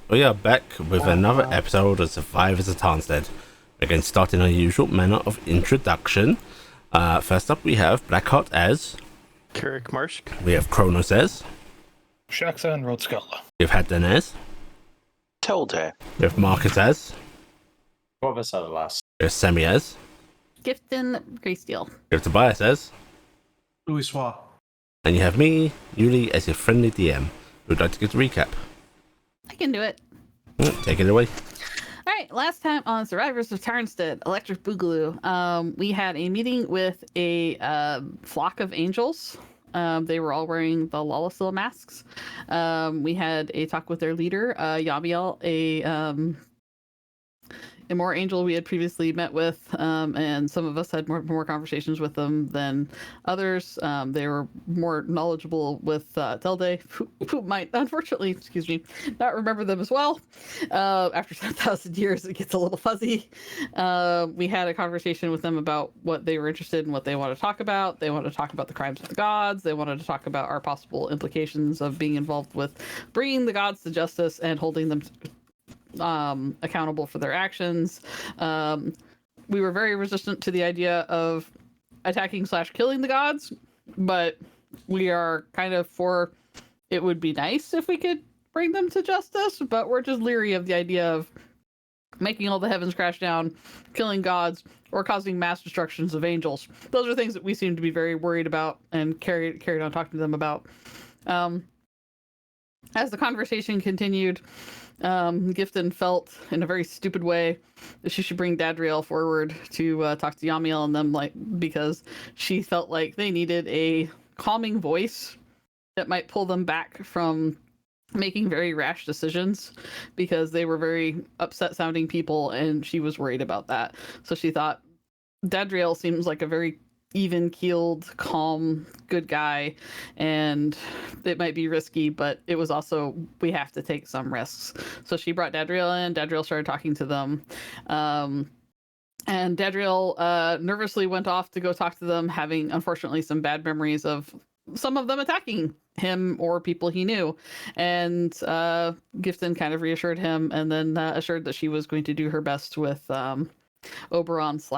We are back with another episode of Survivors of Tarnstead. Again, starting our usual manner of introduction. First up, we have Blackheart as Carrick Marsh. We have Kronos as Shaxa and Rodscala. We've had Dan as Tilde. We have Marcus as What was that last? We have Semi as Gifton Greysteel. We have Tobias as Louis Swa. and you have me, Yuli, as your friendly DM. Would like to give a recap. I can do it. Take it away. All right, last time on Survivors of Tarnstead, Electric Boogaloo, we had a meeting with a flock of angels. They were all wearing the Lawlessville masks. We had a talk with their leader, Yamiel, a more angel we had previously met with, and some of us had more conversations with them than others. They were more knowledgeable with Telde, who might, unfortunately, not remember them as well. After 10,000 years, it gets a little fuzzy. We had a conversation with them about what they were interested in, what they want to talk about. They wanted to talk about the crimes of the gods. They wanted to talk about our possible implications of being involved with bringing the gods to justice and holding them accountable for their actions. We were very resistant to the idea of attacking/killing the gods, but we are kind of for it would be nice if we could bring them to justice, but we're just leery of the idea of making all the heavens crash down, killing gods, or causing mass destructions of angels. Those are things that we seem to be very worried about and carried on talking to them about. As the conversation continued, Gifton felt in a very stupid way that she should bring Dadriel forward to talk to Yamiel and them, because she felt like they needed a calming voice that might pull them back from making very rash decisions, because they were very upset sounding people and she was worried about that. So she thought Dadriel seems like a very even-keeled, calm, good guy, and it might be risky, but it was also, we have to take some risks. So she brought Dadriel in. Dadriel started talking to them. And Dadriel nervously went off to go talk to them, having, unfortunately, some bad memories of some of them attacking him or people he knew. And Gifton kind of reassured him and then assured that she was going to do her best with Oberon /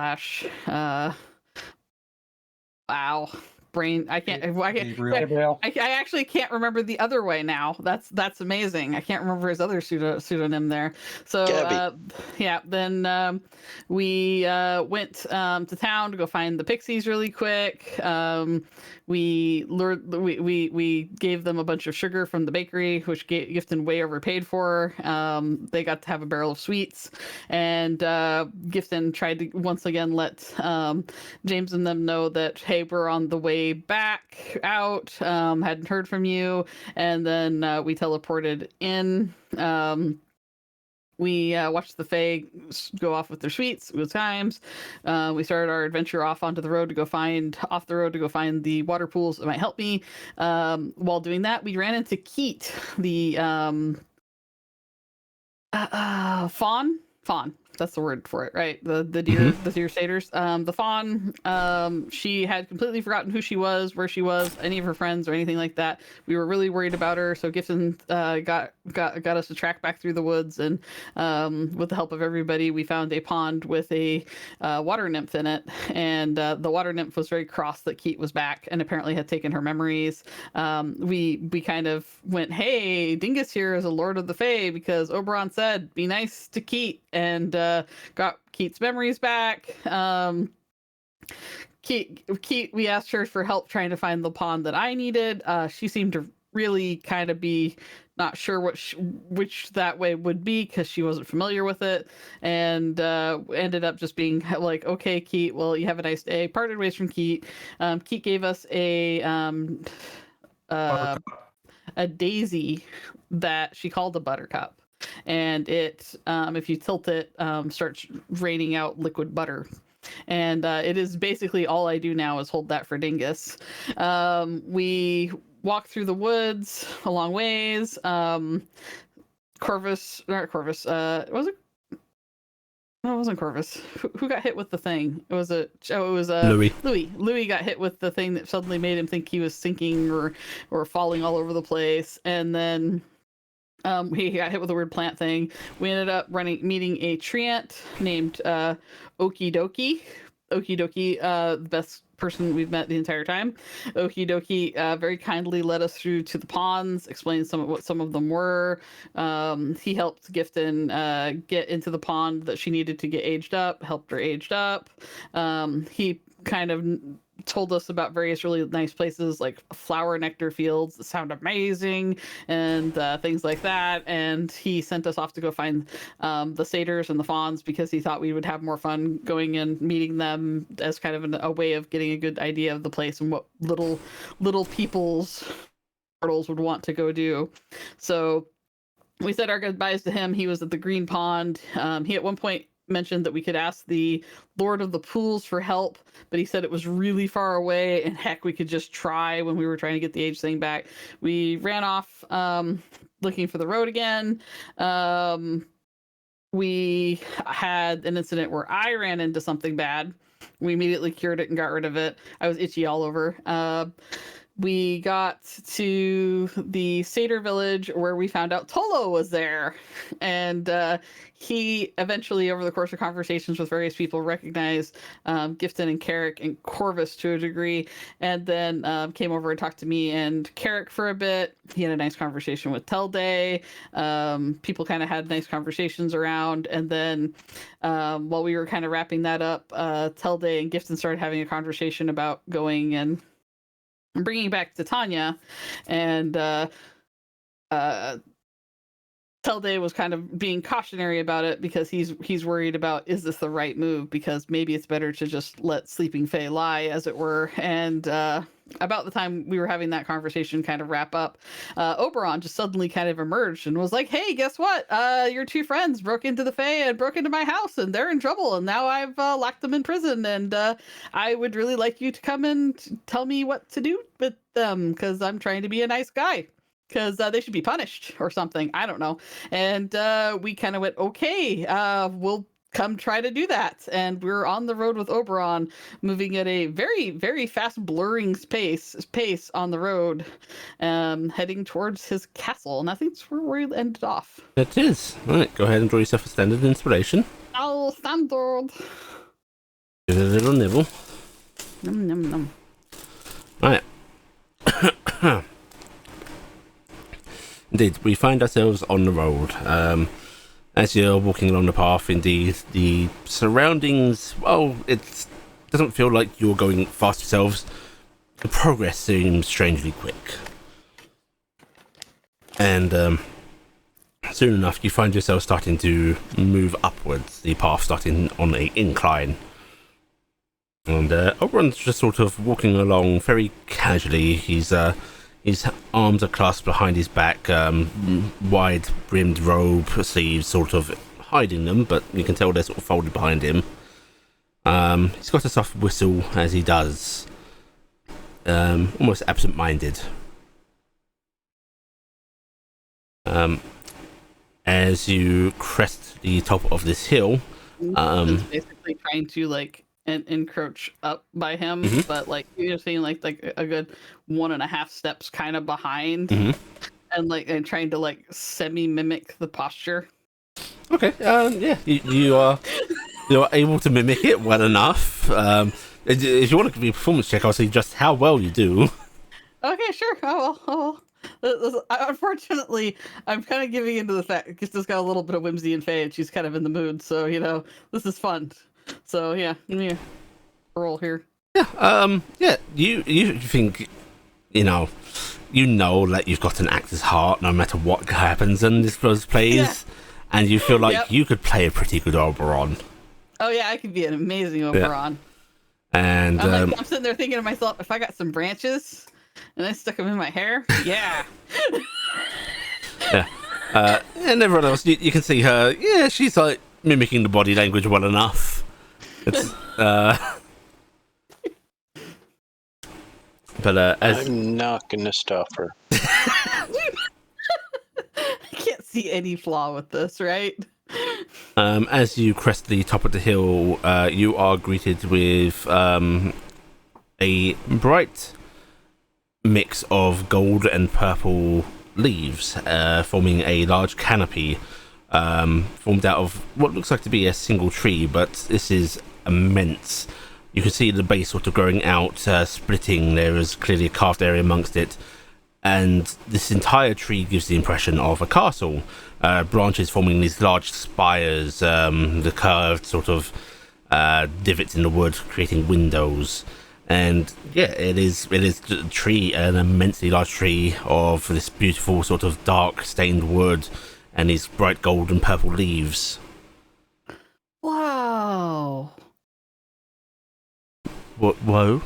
wow, brain. I actually can't remember the other way now. That's amazing. I can't remember his other pseudonym there. So then we went to town to go find the pixies really quick. We gave them a bunch of sugar from the bakery, which Gifton way overpaid for. They got to have a barrel of sweets, and Gifton tried to once again let James and them know that, hey, we're on the way back out. Hadn't heard from you, and then we teleported in. We watched the Fae go off with their sweets. Good times. We started our adventure off onto the road to go find the water pools that might help me. While doing that, we ran into Keat, the fawn. That's the word for it, right? The deer, the deer satyrs. The fawn. She had completely forgotten who she was, where she was, any of her friends, or anything like that. We were really worried about her, so Gifton got us to track back through the woods, and with the help of everybody, we found a pond with a water nymph in it, and the water nymph was very cross that Keat was back, and apparently had taken her memories. We kind of went, hey, Dingus here is a lord of the Fae, because Oberon said, be nice to Keat, and got Keat's memories back. Keat, we asked her for help trying to find the pond that I needed. She seemed to really kind of be not sure which that way would be, because she wasn't familiar with it, and ended up just being like, okay, Keat, well, you have a nice day. Parted ways from Keat. Keat gave us a daisy that she called a buttercup. And it, if you tilt it, starts raining out liquid butter. And it is basically all I do now is hold that for Dingus. We walked through the woods a long ways. Was it? No, it wasn't Corvus. Who got hit with the thing? It was Louis. Louis got hit with the thing that suddenly made him think he was sinking or falling all over the place. And then He got hit with a weird plant thing. We ended up meeting a treant named Okie Dokie. Okie Dokie, the best person we've met the entire time. Okie Dokie very kindly led us through to the ponds, explained what some of them were. He helped Gifton get into the pond that she needed to get aged up, helped her aged up. He kind of told us about various really nice places like flower nectar fields that sound amazing and things like that. And he sent us off to go find the satyrs and the fawns because he thought we would have more fun going and meeting them as kind of a way of getting a good idea of the place and what little people's portals would want to go do. So we said our goodbyes to him. He was at the green pond. He at one point mentioned that we could ask the Lord of the Pools for help, but he said it was really far away, and heck, we could just try when we were trying to get the age thing back. We ran off looking for the road again. We had an incident where I ran into something bad. We immediately cured it and got rid of it. I was itchy all over. We got to the satyr village where we found out Tolo was there. And he eventually, over the course of conversations with various people, recognized Gifton and Carrick and Corvus to a degree. And then came over and talked to me and Carrick for a bit. He had a nice conversation with Telday. People kind of had nice conversations around. And then while we were kind of wrapping that up, Telday and Gifton started having a conversation about going and bringing back to Tanya, and Telday was kind of being cautionary about it because he's worried about, is this the right move? Because maybe it's better to just let Sleeping Fae lie, as it were. And about the time we were having that conversation kind of wrap up, Oberon just suddenly kind of emerged and was like, hey, guess what? Your two friends broke into the Fae and broke into my house, and they're in trouble, and now I've locked them in prison, and I would really like you to come and tell me what to do with them, because I'm trying to be a nice guy. Because they should be punished or something. I don't know. And we kind of went, okay, we'll come try to do that. And we're on the road with Oberon, moving at a very, very fast, blurring pace on the road, heading towards his castle. And I think that's where we ended off. It is. All right, go ahead and draw yourself a standard inspiration. Oh, standard. Give it a little nibble. Num, num, num. All right. Indeed, we find ourselves on the road. As you're walking along the path, indeed, the surroundings, well, it doesn't feel like you're going fast yourselves. The progress seems strangely quick. And soon enough, you find yourself starting to move upwards, the path starting on an incline. And Oberon's just sort of walking along very casually. His arms are clasped behind his back, wide-brimmed robe sleeves sort of hiding them, but you can tell they're sort of folded behind him. He's got a soft whistle as he does, almost absent-minded. As you crest the top of this hill, It's basically trying to like and encroach up by him, but like you're seeing like a good 1.5 steps kind of behind, and trying to like semi mimic the posture. Okay, yeah, you are able to mimic it well enough. If you want to give me a performance check, I'll see just how well you do. Okay, sure. Oh well. Unfortunately, I'm kind of giving into the fact because this got a little bit of whimsy and Faye, and she's kind of in the mood. So this is fun. So yeah, give me a roll here. Yeah, you think, you know that you've got an actor's heart no matter what happens in this plays, and you feel like you could play a pretty good Oberon. Oh yeah, I could be an amazing Oberon. Yeah. And I'm sitting there thinking to myself, if I got some branches and I stuck them in my hair, yeah. Yeah. And everyone else, you can see her. Yeah, she's like mimicking the body language well enough. It's but as I'm not gonna stop her. I can't see any flaw with this, right? as you crest the top of the hill, you are greeted with a bright mix of gold and purple leaves, forming a large canopy formed out of what looks like to be a single tree, but this is immense. You can see the base sort of growing out, splitting. There is clearly a carved area amongst it, and this entire tree gives the impression of a castle. Branches forming these large spires, the curved sort of divots in the wood creating windows. And yeah, it is a tree, an immensely large tree of this beautiful sort of dark stained wood and these bright gold and purple leaves. Wow. Whoa.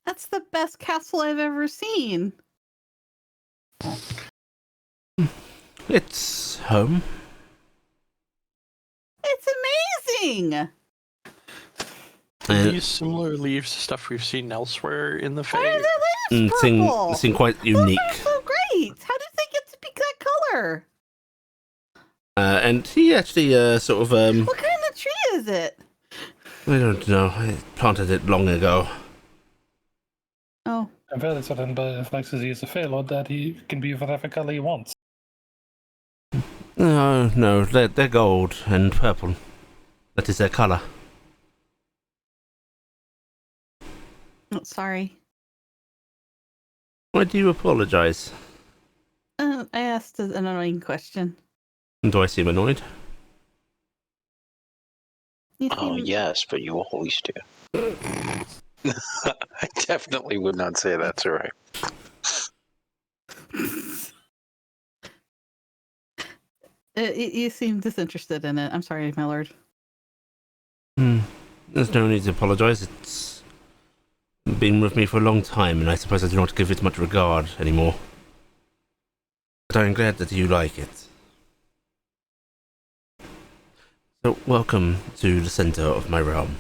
That's the best castle I've ever seen. It's home. It's amazing. And These similar leaves to stuff we've seen elsewhere in the Why are Fae. the leaves purple? seem quite Those unique. are so great. How did they get to be that color? And he actually sort of What kind of tree is it? I don't know. I planted it long ago. Oh, I'm fairly certain, but if Lex is a failure, that he can be whatever color he wants. No, they're gold and purple. That is their color. oh sorry. Why do you apologize? I asked an annoying question. Do I seem annoyed? You Oh, seem- yes, but you always do. I definitely would not say that's right. You seem disinterested in it. I'm sorry, my lord. There's no need to apologize. It's been with me for a long time, and I suppose I do not give it much regard anymore. But I'm glad that you like it. So, welcome to the center of my realm.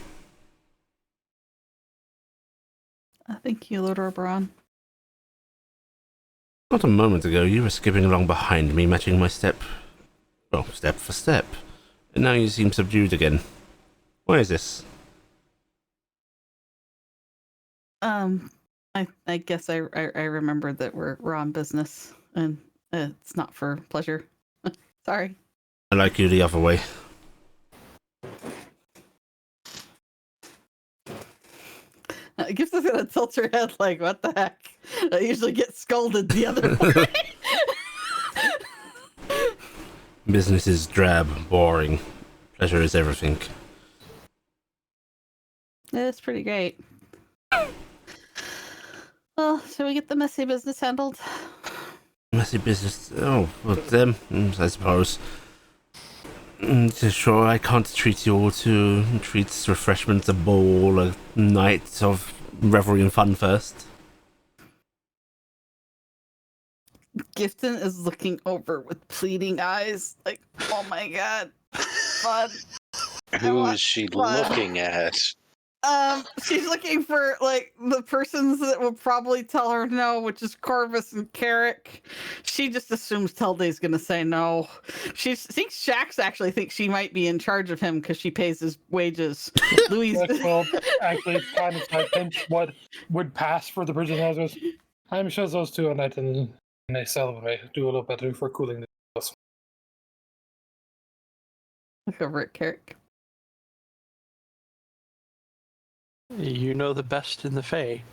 Thank you, Lord Oberon. Not a moment ago, you were skipping along behind me, matching my step for step. And now you seem subdued again. Why is this? I guess I remembered that we're on business, and it's not for pleasure. Sorry. I like you the other way. Gibbs is gonna tilt her head like, what the heck? I usually get scolded the other way. Business is drab, boring. Pleasure is everything. It's pretty great. Well, shall we get the messy business handled? Messy business. Oh, well, them, I suppose. Sure, I can't treat you all to treats, refreshments, a ball, a night of revelry and fun first. Gifton is looking over with pleading eyes, like, oh my god, fun. Who is she Fun. looking at? She's looking for like the persons that will probably tell her no, which is Corvus and Carrick. She just assumes Telday's gonna say no. She thinks Shax actually thinks she might be in charge of him because she pays his wages. Louise, Lex will actually kind of like pinch what would pass for the prison houses. I'm sure those two are night and they celebrate, do a little better for cooling the house. look over at Carrick. You know the best in the Fae.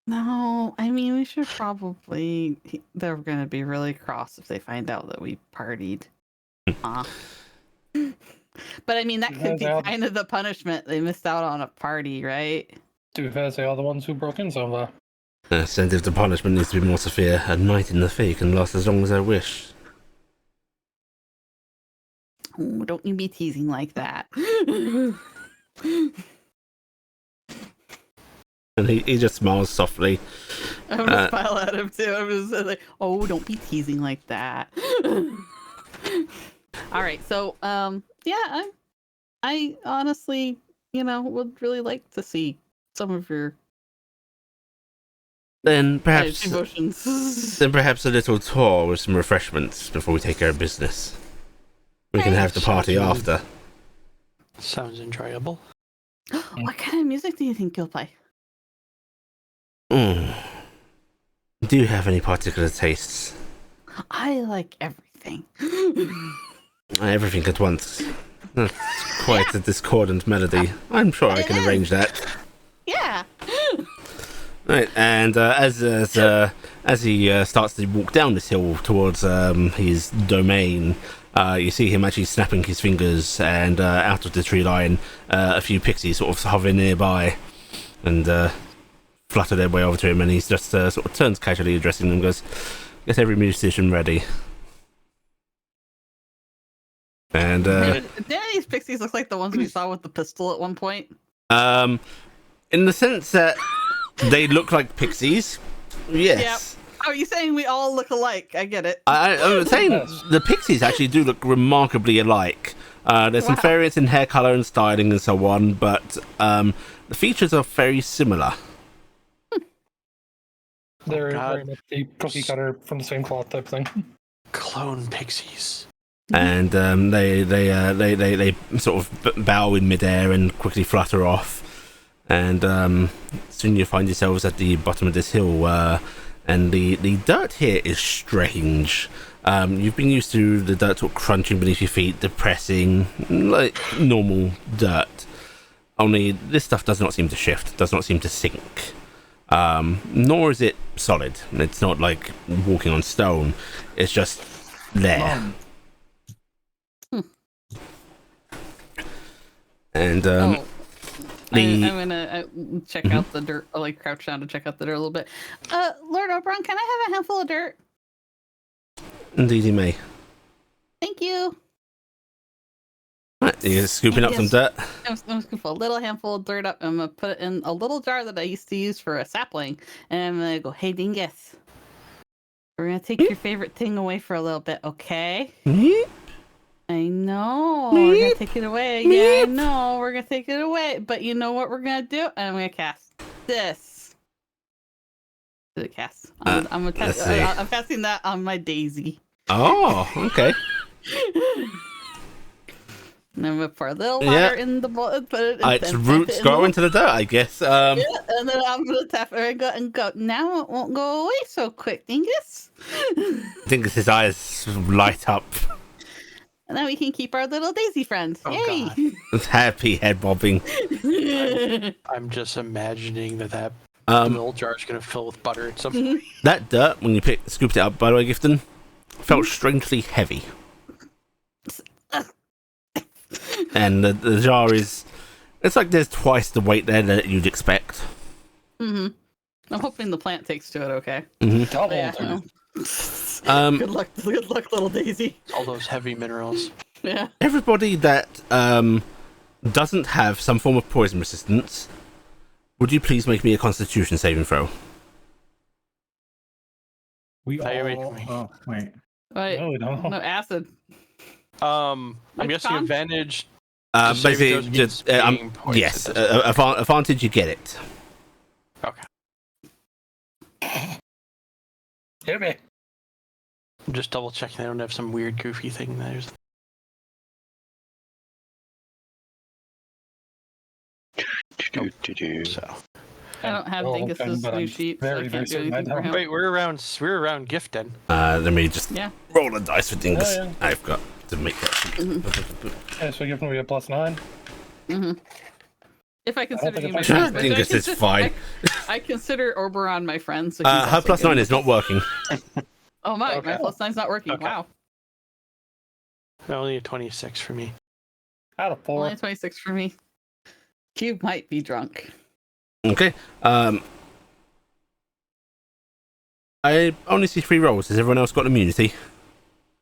No, I mean we should probably. They're gonna be really cross if they find out that we partied. But I mean that could be kind of the punishment. They missed out on a party, right? To be fair, they are the ones who broke in so And if the punishment needs to be more severe, a night in the Fae can last as long as I wish. Oh, don't you be teasing like that. And he just smiles softly. I'm gonna smile at him too. I'm just like, oh, don't be teasing like that. All right, so yeah, I honestly, would really like to see some of your Then perhaps emotions. Then perhaps a little tour with some refreshments before we take care of business. We can have the party after. Sounds enjoyable. What kind of music do you think you'll play? Do you have any particular tastes? I like everything. Everything at once. That's quite a discordant melody. I'm sure I It can is. arrange that. Yeah. Right, and as he starts to walk down this hill towards his domain, you see him actually snapping his fingers, and out of the tree line, a few pixies sort of hover nearby, and flutter their way over to him, and he's just sort of turns casually, addressing them, and goes, "Get every musician ready." And Did any of these pixies look like the ones we saw with the pistol at one point? in the sense that they look like pixies, yes. Oh, you saying we all look alike? I get it. I'm saying the pixies actually do look remarkably alike. There's some Wow. variance in hair color and styling and so on, but the features are very similar. They're God. very much the cookie cutter from the same cloth type thing. Clone pixies. And they sort of bow in midair and quickly flutter off. And soon you find yourselves at the bottom of this hill, and the dirt here is strange. You've been used to the dirt sort of crunching beneath your feet, depressing, like normal dirt. Only this stuff does not seem to shift, does not seem to sink. Nor is it solid. It's not like walking on stone. It's just there. And Oh, the I'm gonna check out the dirt. I'll like crouch down to check out the dirt a little bit. Lord Oberon, can I have a handful of dirt? indeed you may. Thank you. Right, you're scooping up some dirt. I'm gonna scoop a little handful of dirt up. I'm gonna put it in a little jar that I used to use for a sapling, and I'm gonna go, "Hey, Dingus, we're gonna take your favorite thing away for a little bit, okay?" Meep. I know. We're gonna Meep. take it away. Meep. Yeah, I know. We're gonna take it away. But you know what we're gonna do? I'm gonna cast this. To the cast. I'm gonna let's see. I'm casting that on my daisy. Oh, okay. And I'm gonna pour a little Yeah. water in the bowl. Put it. Its and roots tap it go in into the dirt, I guess. yeah, and then I'm gonna tap it and go. Now it won't go away so quick, Dingus. I think his eyes light up. And then we can keep our little daisy friend. Oh, Yay! With happy head bobbing. I'm just imagining that Um, little jar's gonna fill with butter at some point. that dirt, when you scooped it up, by the way, Gifton, felt strangely heavy. And the jar is... It's like there's twice the weight there that you'd expect. I'm hoping the plant takes to it. Okay. Double. Yeah. dude. no. Um, Good luck, little daisy. All those heavy minerals. Yeah. everybody that doesn't have some form of poison resistance, would you please make me a Constitution saving throw? We Now you're all. making me- Oh wait. Wait. No, we don't. No acid. I'm Which guessing con? advantage. Just saving Basically, throws against just being poisoned, yes, it doesn't- advantage. You get it. Okay. Hit me. I'm just double checking I don't have some weird goofy thing there's. So I don't have Well, Dingus's but new I'm sheet, so very, I very can't do certain I anything for don't. him. wait, we're around gifted. Let me just Yeah. roll a dice for Dingus. Oh, yeah. I've got to make that sheet. Yeah, so give me a +9. If I consider think you if my I friend, can- but Dingus is fine. I consider Oberon my friend. So he's Her also +9 good. is not working. Oh my! Okay. My +9's not working. Okay. Wow. Only a 26 for me. Out of 4. Only 26 for me. You might be drunk. Okay. I only see 3 rolls. Has everyone else got immunity?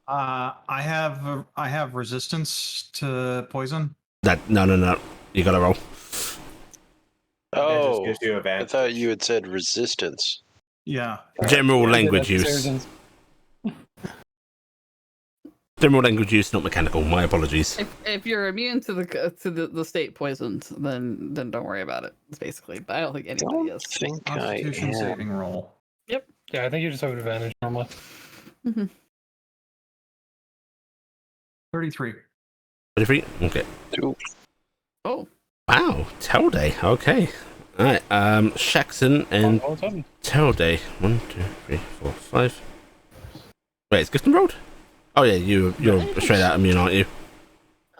I have resistance to poison. No. You gotta roll. That just Oh, gives you I advantage. thought you had said resistance. Yeah. General Yeah, language that's use. Saracens. General language use, not mechanical. My apologies. If you're immune to the state poisons, then don't worry about it. Basically, but I don't think anybody Don't is. think I Constitution am. saving roll. Yeah, I think you just have advantage normally. 33. 33? Okay. Ooh, Oh, Wow. Tell day. Okay. Alright, Shaxon and All of a sudden. Terrelday. 1, 2, 3, 4, 5. Wait, it's Gifton rolled? Oh yeah, you're straight out immune, aren't you?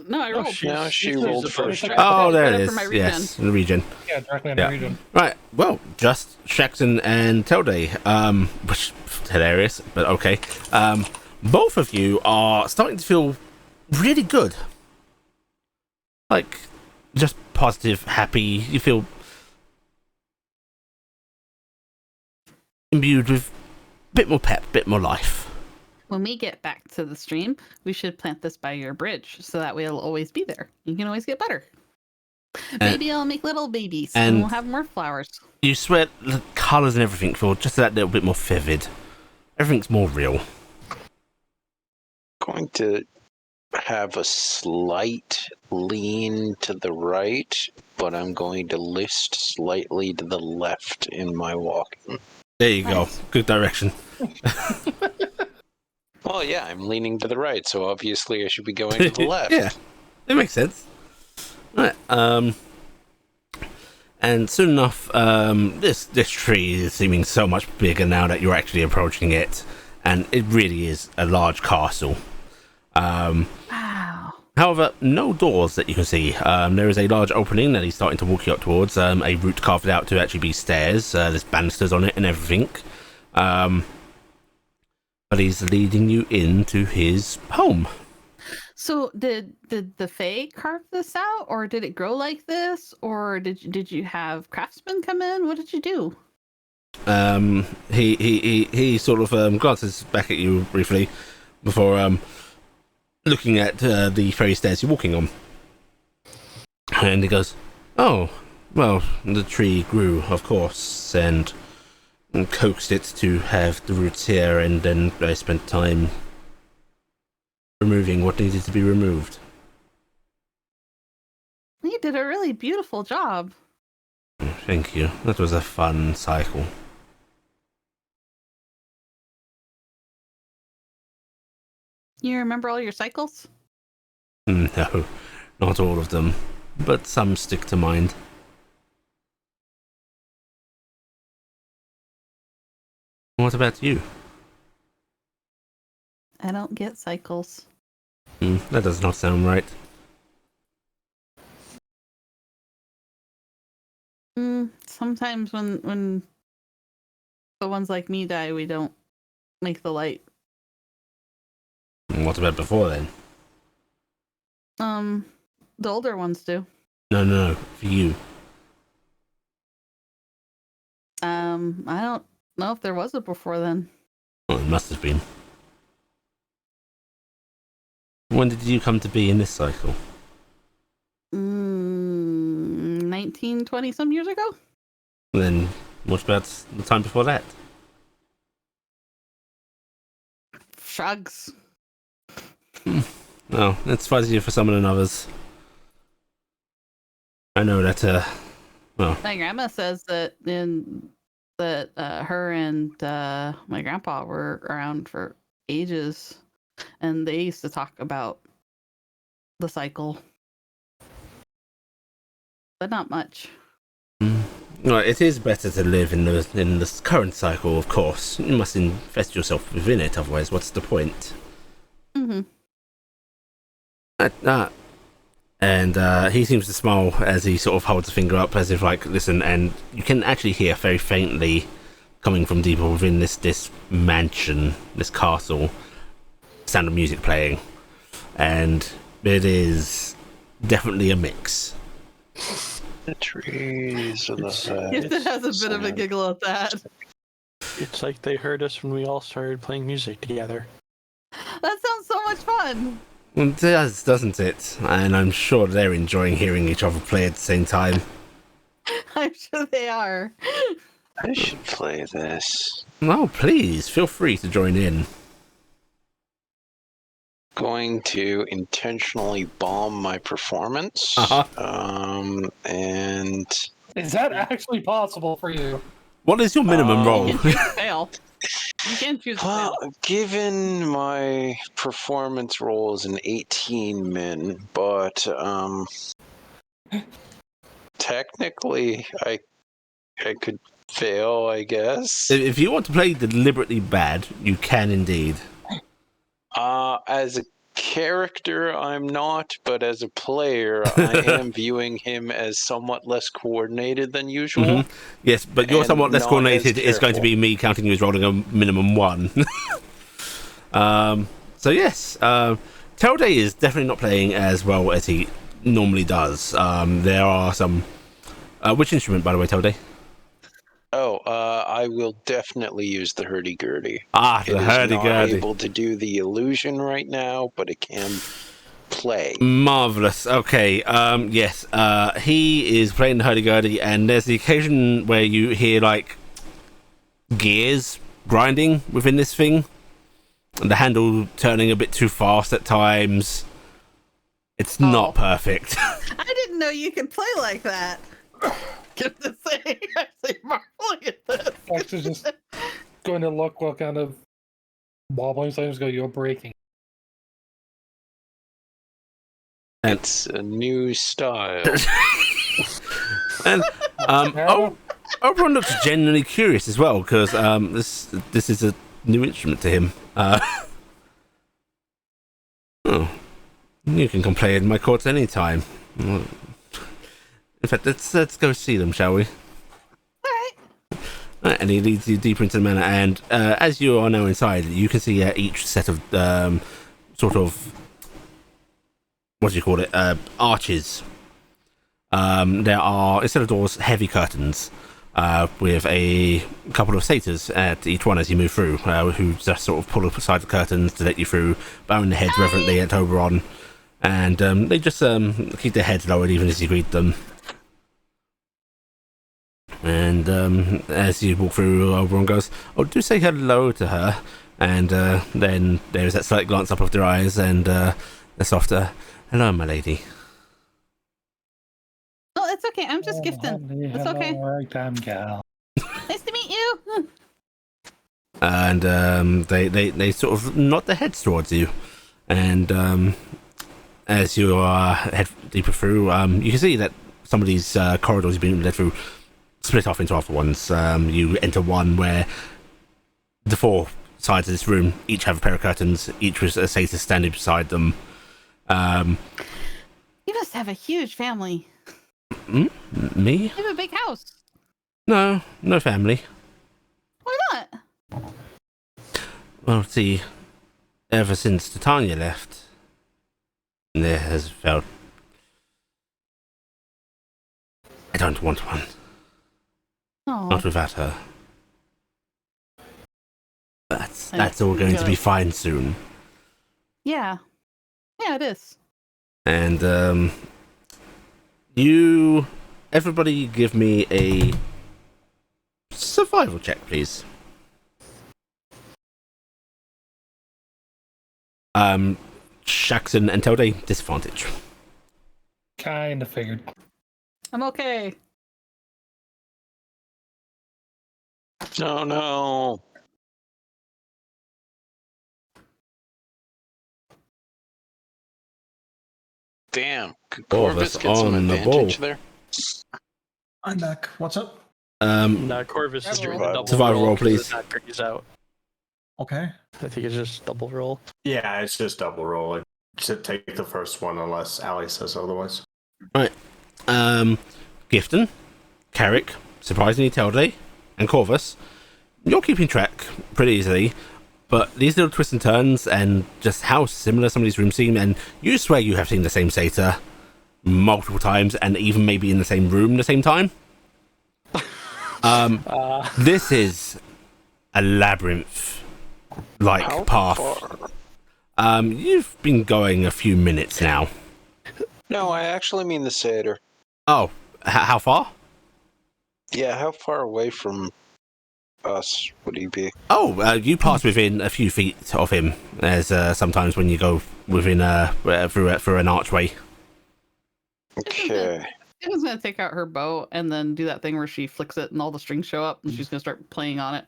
No, I No, rolled. No, she she's rolled a first. bonus Oh, there Right it after my is. regen. Yes, in the region. Yeah, directly on Yeah. the region. Right, well, just Shaxton and Telday, which hilarious, but okay. Both of you are starting to feel really good. Like, just positive, happy. You feel imbued with a bit more pep, bit more life. When we get back to the stream, we should plant this by your bridge so that way it'll always be there. You can always get butter. Maybe I'll make little babies and we'll have more flowers. You swear the colours and everything feel just that little bit more vivid. Everything's more real. Going to have a slight lean to the right, but I'm going to list slightly to the left in my walking. There you Nice. go. Good direction. Well, yeah, I'm leaning to the right, so obviously I should be going to the left. Yeah, it makes sense. Right. And soon enough, this tree is seeming so much bigger now that you're actually approaching it, and it really is a large castle. Wow. However, no doors that you can see. There is a large opening that he's starting to walk you up towards. A route carved out to actually be stairs. There's banisters on it and everything. But he's leading you into his home. So did the Fae carve this out, or did it grow like this, or did you have craftsmen come in? What did you do? He sort of glances back at you briefly before looking at the fairy stairs you're walking on, and he goes, "Oh, well, the tree grew, of course, and coaxed it to have the roots here, and then I spent time removing what needed to be removed." You did a really beautiful job. Thank you. That was a fun cycle. You remember all your cycles? No, not all of them, but some stick to mind. What about you? I don't get cycles. That does not sound right. Sometimes when the ones like me die, we don't make the light. What about before then? The older ones do. No, for you. I don't know if there was a before then. Well, it must have been. When did you come to be in this cycle? 19, 20 some years ago? Then what about the time before that? Shrugs. Oh, it's fuzzier for some than others. I know that, My grandma says that her and my grandpa were around for ages, and they used to talk about the cycle, but not much. Well, it is better to live in the current cycle, of course. You must invest yourself within it, otherwise what's the point? Mm-hmm. And he seems to smile as he sort of holds a finger up as if like, listen, and you can actually hear very faintly coming from deeper within this mansion, this castle, sound of music playing. And it is definitely a mix. The trees and the side. Gifted has a bit of a giggle at that. It's like they heard us when we all started playing music together. That sounds so much fun. Well, it does, doesn't it? And I'm sure they're enjoying hearing each other play at the same time. I'm sure they are. I should play this. Oh, please, feel free to join in. Going to intentionally bomb my performance. And Is that actually possible for you? What is your minimum roll? You can choose to fail. You can choose to well, fail. given my performance roll is an 18 min, but technically I I could fail, I guess. If you want to play deliberately bad, you can indeed. As a character, I'm not, but as a player, I am viewing him as somewhat less coordinated than usual. Yes, but you're And somewhat less not coordinated. as It's going to careful. be me counting you as rolling a minimum 1. So yes, Telday is definitely not playing as well as he normally does. There are some... which instrument, by the way, Telday? I will definitely use the hurdy-gurdy. Ah, the It is not hurdy-gurdy. able to do the illusion right now, but it can play. Marvelous. Okay. Yes. He is playing the hurdy-gurdy, and there's the occasion where you hear like gears grinding within this thing, and the handle turning a bit too fast at times. It's not perfect. I didn't know you could play like that. Get to say, actually marveling at this. Actually, just going to look while kind of wobbling. So I just go, "You're breaking." It's a new style. And Terrible. Oberon looks genuinely curious as well, because this is a new instrument to him. Oh, you can come play in my courts anytime. In fact, let's go see them, shall we? Alright, and he leads you deeper into the manor, and as you are now inside, you can see each set of sort of, what do you call it, arches. There are, instead of doors, heavy curtains with a couple of satyrs at each one as you move through, who just sort of pull aside the curtains to let you through, bowing their heads reverently at Oberon, and they just keep their heads lowered even as you greet them. And as you walk through, Oberon goes, "Oh, do say hello to her." And then there's that slight glance up of their eyes, and the softer, "Hello, my lady." Oh, it's okay. I'm just gifting. It's okay. Ragtime gal. Nice to meet you. And they sort of nod their heads towards you, and as you head deeper through, you can see that some of these corridors you've been led through split off into other ones. You enter one where the 4 sides of this room each have a pair of curtains, each with a satyr standing beside them. You must have a huge family. Me? You have a big house. No family. Why not? Well, see, ever since Titania left, there has felt... I don't want one. Not Oh, without her. That's all going to be fine soon. yeah. Yeah, it is. And everybody give me a survival check, please. Shaxton and Telday, disadvantage. Kind of figured. I'm okay. Oh no. Damn. Could Corvus Corvus get some on the advantage ball. there? I'm back. What's up? Corvus is doing the Survival. double Survival roll, because please. the attacker is out. Okay. I think it's just double roll. Yeah, it's just double roll. It should take the first one unless Ali says otherwise. Gifton, Carrick, surprisingly Telday, and Corvus. You're keeping track pretty easily, but these little twists and turns and just how similar some of these rooms seem, and you swear you have seen the same satyr multiple times and even maybe in the same room at the same time. This is a labyrinth like How path. far? You've been going a few minutes now. No, I actually mean the satyr. Oh, how far? Yeah, how far away from us would he be? Oh, you pass within a few feet of him, as sometimes when you go within through an archway. Okay. Anna's gonna take out her bow and then do that thing where she flicks it and all the strings show up and she's gonna start playing on it.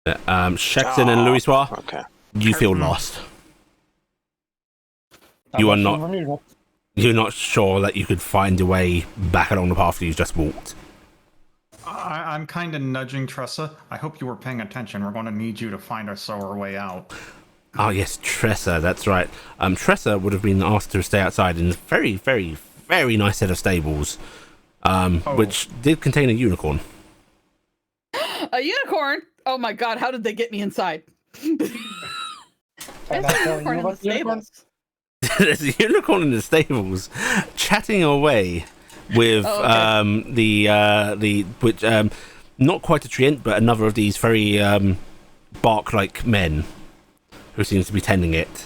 Shaxton and Louisois, Okay. you feel lost. You are not. You're not sure that you could find your way back along the path that you just walked. I'm kind of nudging Tressa. I hope you were paying attention. We're going to need you to find us our way out. Oh yes, Tressa, that's right. Tressa would have been asked to stay outside in a very, very, very nice set of stables, which did contain a unicorn. A unicorn? Oh my god, how did they get me inside? There's a unicorn in the stables. There's a unicorn in the stables, chatting away with which not quite a treant, but another of these very bark-like men who seems to be tending it.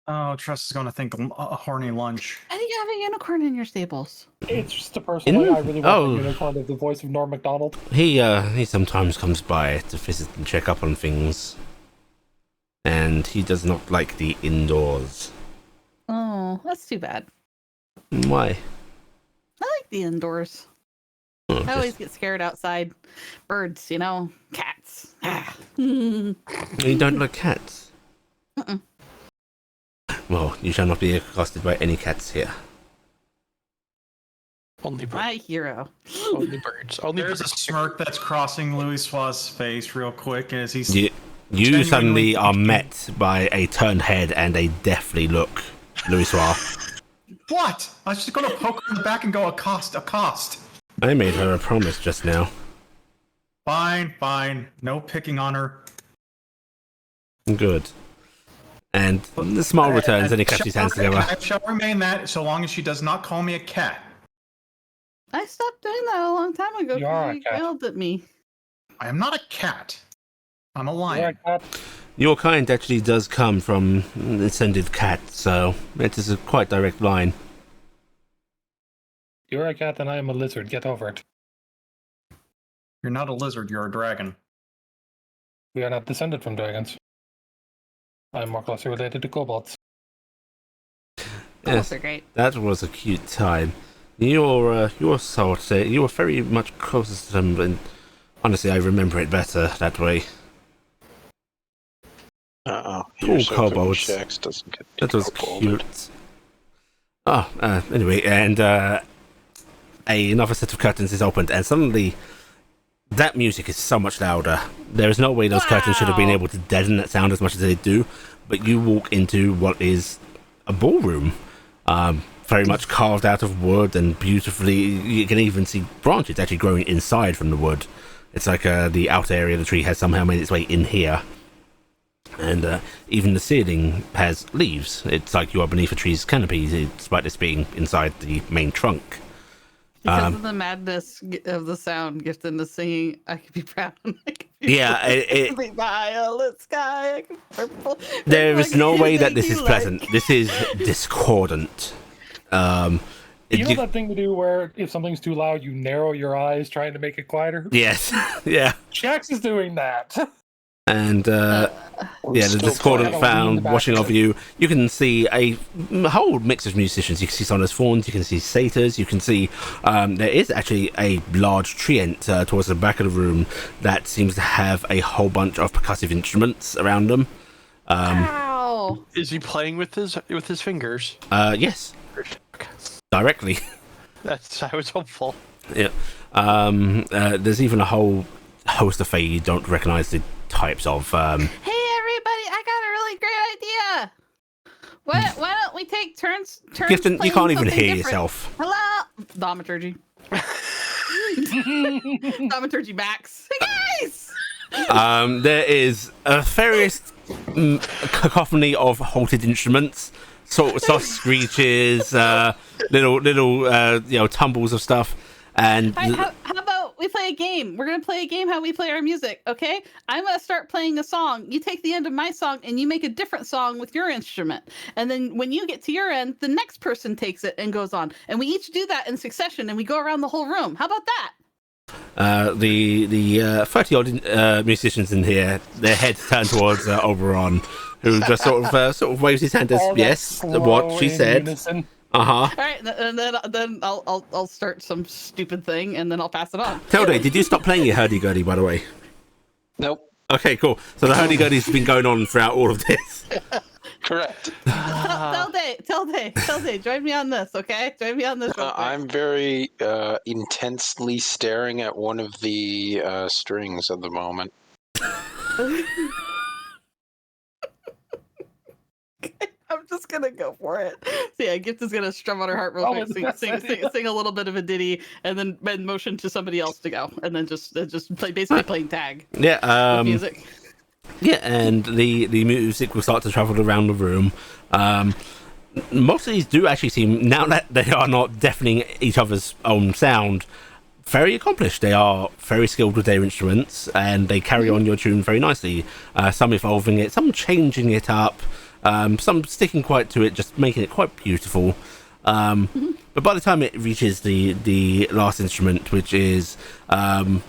Oh, Tressa's going to think a horny lunch. How do you have a unicorn in your stables? It's just a personal way. I really want Oh. a unicorn of the voice of Norm Macdonald. He sometimes comes by to visit and check up on things, and he does not like the indoors. Oh, that's too bad. Why? I like the indoors. Oh, I always get scared outside. Birds, you know, cats. Mm. You don't like cats? Mm-mm. Well, you shall not be accosted by any cats here. Only birds. My hero. Only birds. Only There's a birds. smirk that's crossing Louis Suave's face real quick as he's... You Genuinely suddenly are thinking- met by a turned head and a deathly look, Louis Soir. What? I was just going to poke her in the back and go accost. I made her a promise just now. Fine. No picking on her. Good. And the smile returns and he claps his hands together. I shall remain that so long as she does not call me a cat. I stopped doing that a long time ago You are because a you cat. yelled at me. I am not a cat. I'm a You're a lion. cat. Your kind actually does come from an ascended cat, so it is a quite direct line. You're a cat and I am a lizard. Get over it. You're not a lizard, you're a dragon. We are not descended from dragons. I'm more closely related to kobolds. Those are great. That was a cute time. Your sort, you were very much closer to them, and honestly, I remember it better that way. Cool kobolds. Shax doesn't get That was kobolded. cute. Anyway, and another set of curtains is opened, and suddenly that music is so much louder. There is no way those curtains should have been Wow. able to deaden that sound as much as they do, but you walk into what is a ballroom, very much carved out of wood and beautifully. You can even see branches actually growing inside from the wood. It's like the outer area of the tree has somehow made its way in here. And even the ceiling has leaves. It's like you are beneath a tree's canopy, despite this being inside the main trunk. Because of the madness of the sound, gift in the singing, I could be proud. I could be Yeah, it, the violet sky. I could purple. there is no way that this Anything is you pleasant. like. This is discordant. You know that thing to do where if something's too loud, you narrow your eyes trying to make it quieter? Yes, yeah. Shax is doing that. And the discordant playing sound in the washing over background. you. You can see a whole mix of musicians. You can see Sonorous Fauns, you can see satyrs, you can see there is actually a large treant towards the back of the room that seems to have a whole bunch of percussive instruments around them. Wow. Is he playing with his fingers? Yes, directly. I was hopeful. Yeah. There's even a whole host of Fae you don't recognize the types of. Hey everybody! I got a really great idea. Why don't we take turns? Gifton, you playing can't even something hear different? yourself. Hello, Thaumaturgy. Thaumaturgy Max. Hey guys! There is a various cacophony of halted instruments, soft screeches, little tumbles of stuff, and How about we play a game? We're gonna play a game how we play our music, okay? I'm gonna start playing a song. You take the end of my song and you make a different song with your instrument. And then when you get to your end, the next person takes it and goes on. And we each do that in succession and we go around the whole room. How about that? the 30 odd musicians in here, their heads turned towards Oberon, who just sort of waves his hand as All that yes, slow what she in said. unison. All right, and then I'll start some stupid thing and then I'll pass it on. Tilde, did you stop playing your hurdy-gurdy, by the way? Nope. Okay, cool. So the hurdy-gurdy's been going on throughout all of this. Correct. Tell Day, join me on this, okay? Join me on this. Real quick. I'm very intensely staring at one of the strings at the moment. I'm just gonna go for it. So yeah, Gift is gonna strum on her heart real quick, sing a little bit of a ditty, and then motion to somebody else to go, and then just basically playing tag. Yeah. With music. Yeah, and the music will start to travel around the room. Most of these do actually seem, now that they are not deafening each other's own sound, very accomplished. They are very skilled with their instruments, and they carry on your tune very nicely. Some evolving it, some changing it up, some sticking quite to it, just making it quite beautiful. But by the time it reaches the last instrument, which is a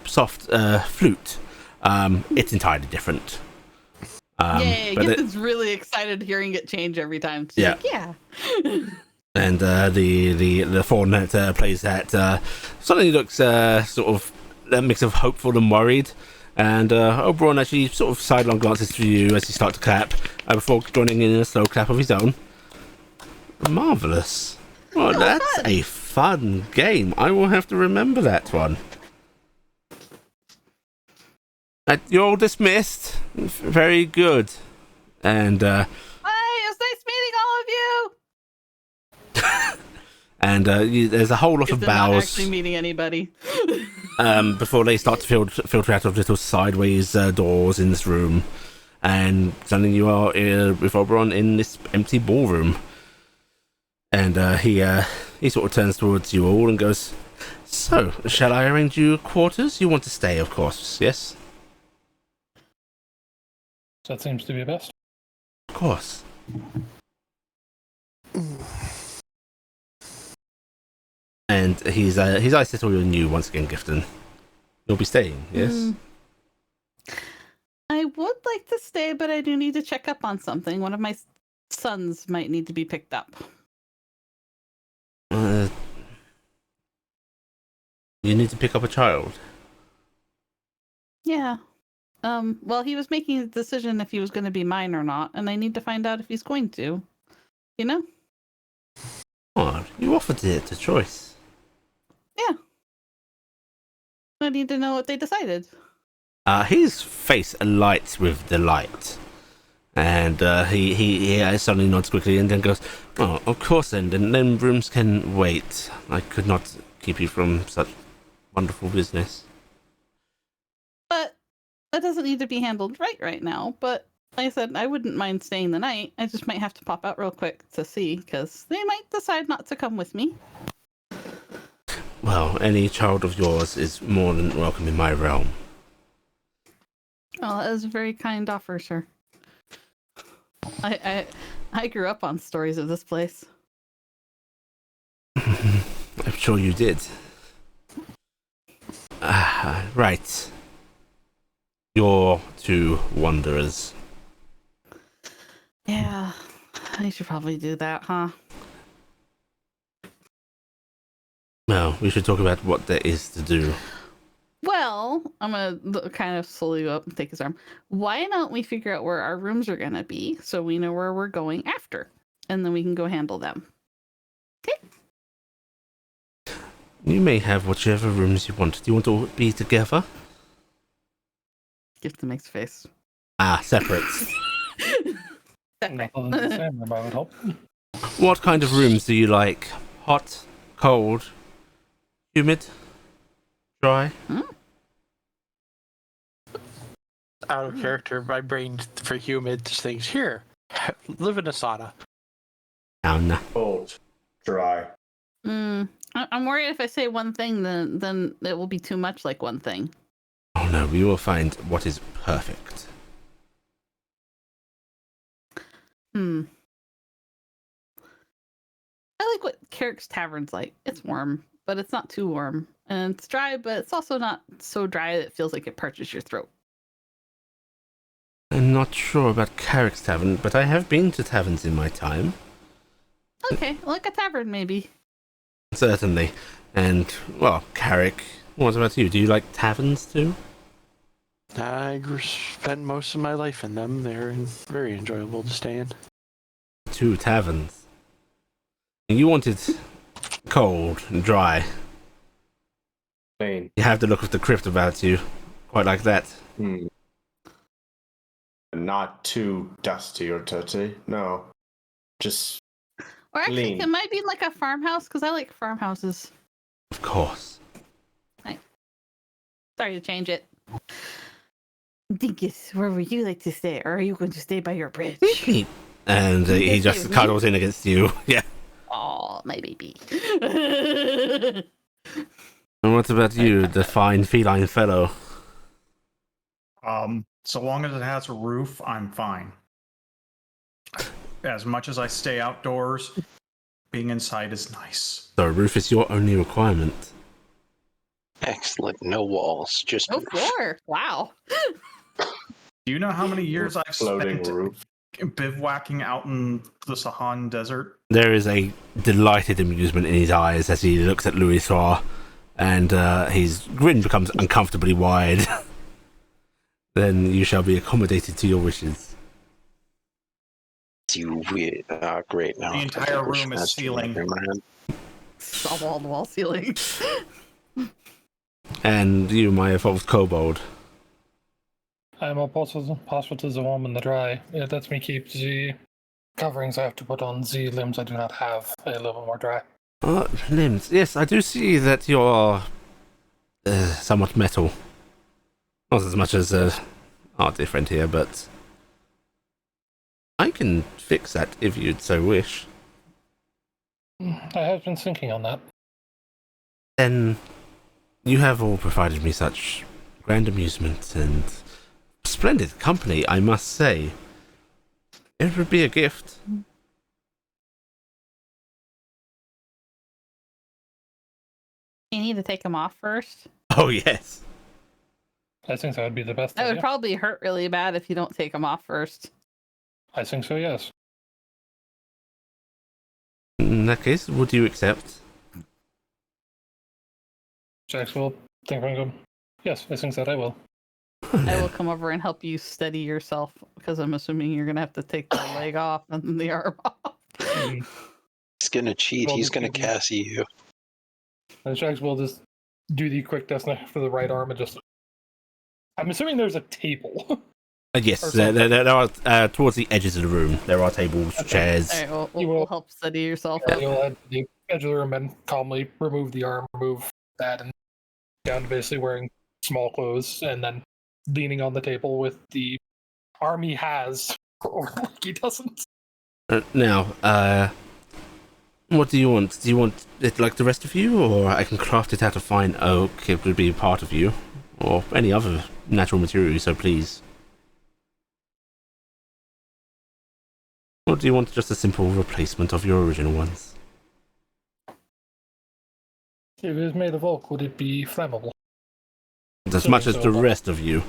soft flute, it's entirely different. Gift is really excited hearing it change every time. She's like, yeah. And the fawn that plays that suddenly looks sort of a mix of hopeful and worried. And Oberon actually sort of sidelong glances to you as you start to clap before joining in a slow clap of his own. Marvelous. Well, that's a fun game. I will have to remember that one. You're all dismissed. Very good. And Hey, it's nice meeting all of you. and there's a whole lot of bows. Not actually meeting anybody. Before they start to filter out of little sideways doors in this room, and suddenly you are with Oberon in this empty ballroom. And he sort of turns towards you all and goes, "So, shall I arrange you quarters? You want to stay, of course, yes?" That seems to be best. Of course. And his eyes settle on you once again, Gifton. You'll be staying, yes? I would like to stay, but I do need to check up on something. One of my sons might need to be picked up. You need to pick up a child. Yeah. Well, he was making a decision if he was going to be mine or not, and I need to find out if he's going to. You know? Oh, you offered it a choice. Yeah. I need to know what they decided. His face alights with delight. And he suddenly nods quickly and then goes, "Oh, of course then rooms can wait. I could not keep you from such wonderful business." But that doesn't need to be handled right now. But like I said, I wouldn't mind staying the night. I just might have to pop out real quick to see, because they might decide not to come with me. Well, any child of yours is more than welcome in my realm. Oh, that is a very kind offer, sir. I grew up on stories of this place. I'm sure you did. Right. You're two wanderers. Yeah, I should probably do that, huh? Well, we should talk about what there is to do. Well, I'm gonna kind of slowly go up and take his arm. Why don't we figure out where our rooms are gonna be so we know where we're going after, and then we can go handle them. Okay. You may have whichever rooms you want. Do you want to be together? Gift the mixed face. Separate. Nothing to say about it, hope. What kind of rooms do you like? Hot, cold, humid, dry? Out of character, my brain for humid thinks, here, live in a sauna. Down. Cold. Dry. I'm worried if I say one thing, then it will be too much like one thing. Oh no, we will find what is perfect. I like what Carrick's Tavern's like. It's warm, but it's not too warm. And it's dry, but it's also not so dry that it feels like it parches your throat. I'm not sure about Carrick's Tavern, but I have been to taverns in my time. Okay, like a tavern, maybe. Certainly. And, well, Carrick, what about you? Do you like taverns too? I spent most of my life in them. They're very enjoyable to stay in. 2 taverns. You wanted cold and dry. Plain. You have the look of the crypt about you. Quite like that. Not too dusty or dirty. No. Just Or actually, Lean. it might be like a farmhouse because I like farmhouses. Of course. Sorry to change it. Dinkus, where would you like to stay? Or are you going to stay by your bridge? And he Yes, just I will. cuddles in against you. Yeah. Oh, my baby. And what about you, the fine feline fellow? So long as it has a roof, I'm fine. As much as I stay outdoors, being inside is nice. So roof is your only requirement. Excellent. No walls. Just No floor. Wow. Do you know how many years I've floating spent roof. bivouacking out in the Sahan Desert? There is a delighted amusement in his eyes as he looks at Louis Soir, and his grin becomes uncomfortably wide. Then you shall be accommodated to your wishes. Great. Now The entire room is ceiling. All wall-to-wall ceiling. And you, my evolved kobold. I'm a possible to the warm and the dry. It lets me keep the coverings I have to put on the limbs I do not have a little bit more dry. Limbs. Yes, I do see that you're somewhat metal. Not as much as our dear friend here, but I can fix that if you'd so wish. I have been thinking on that. Then you have all provided me such grand amusement and splendid company, I must say. It would be a gift. You need to take them off first. Oh, yes. I think that would be the best That would idea. probably hurt really bad if you don't take them off first. I think so, yes. In that case, would you accept? Jax will think and go, yes, I think that I will. I will come over and help you steady yourself because I'm assuming you're going to have to take the leg off and the arm off. He's gonna cheat. Well, He's gonna the- Cassie you. And Jax will just do the quick death for the right arm and just... I'm assuming there's a table. Yes, Or there are towards the edges of the room. There are tables, Okay. chairs. All right, You we'll will- help steady yourself. You'll head to the edge of the room and calmly remove the arm, remove that, and down to basically wearing small clothes, and then leaning on the table with the arm he has, or like he doesn't. Now, what do you want? Do you want it like the rest of you, or I can craft it out of fine oak? It would be part of you, or any other natural material you so please. Or do you want just a simple replacement of your original ones? If it was made of oak, would it be flammable? As much as so, the but- rest of you.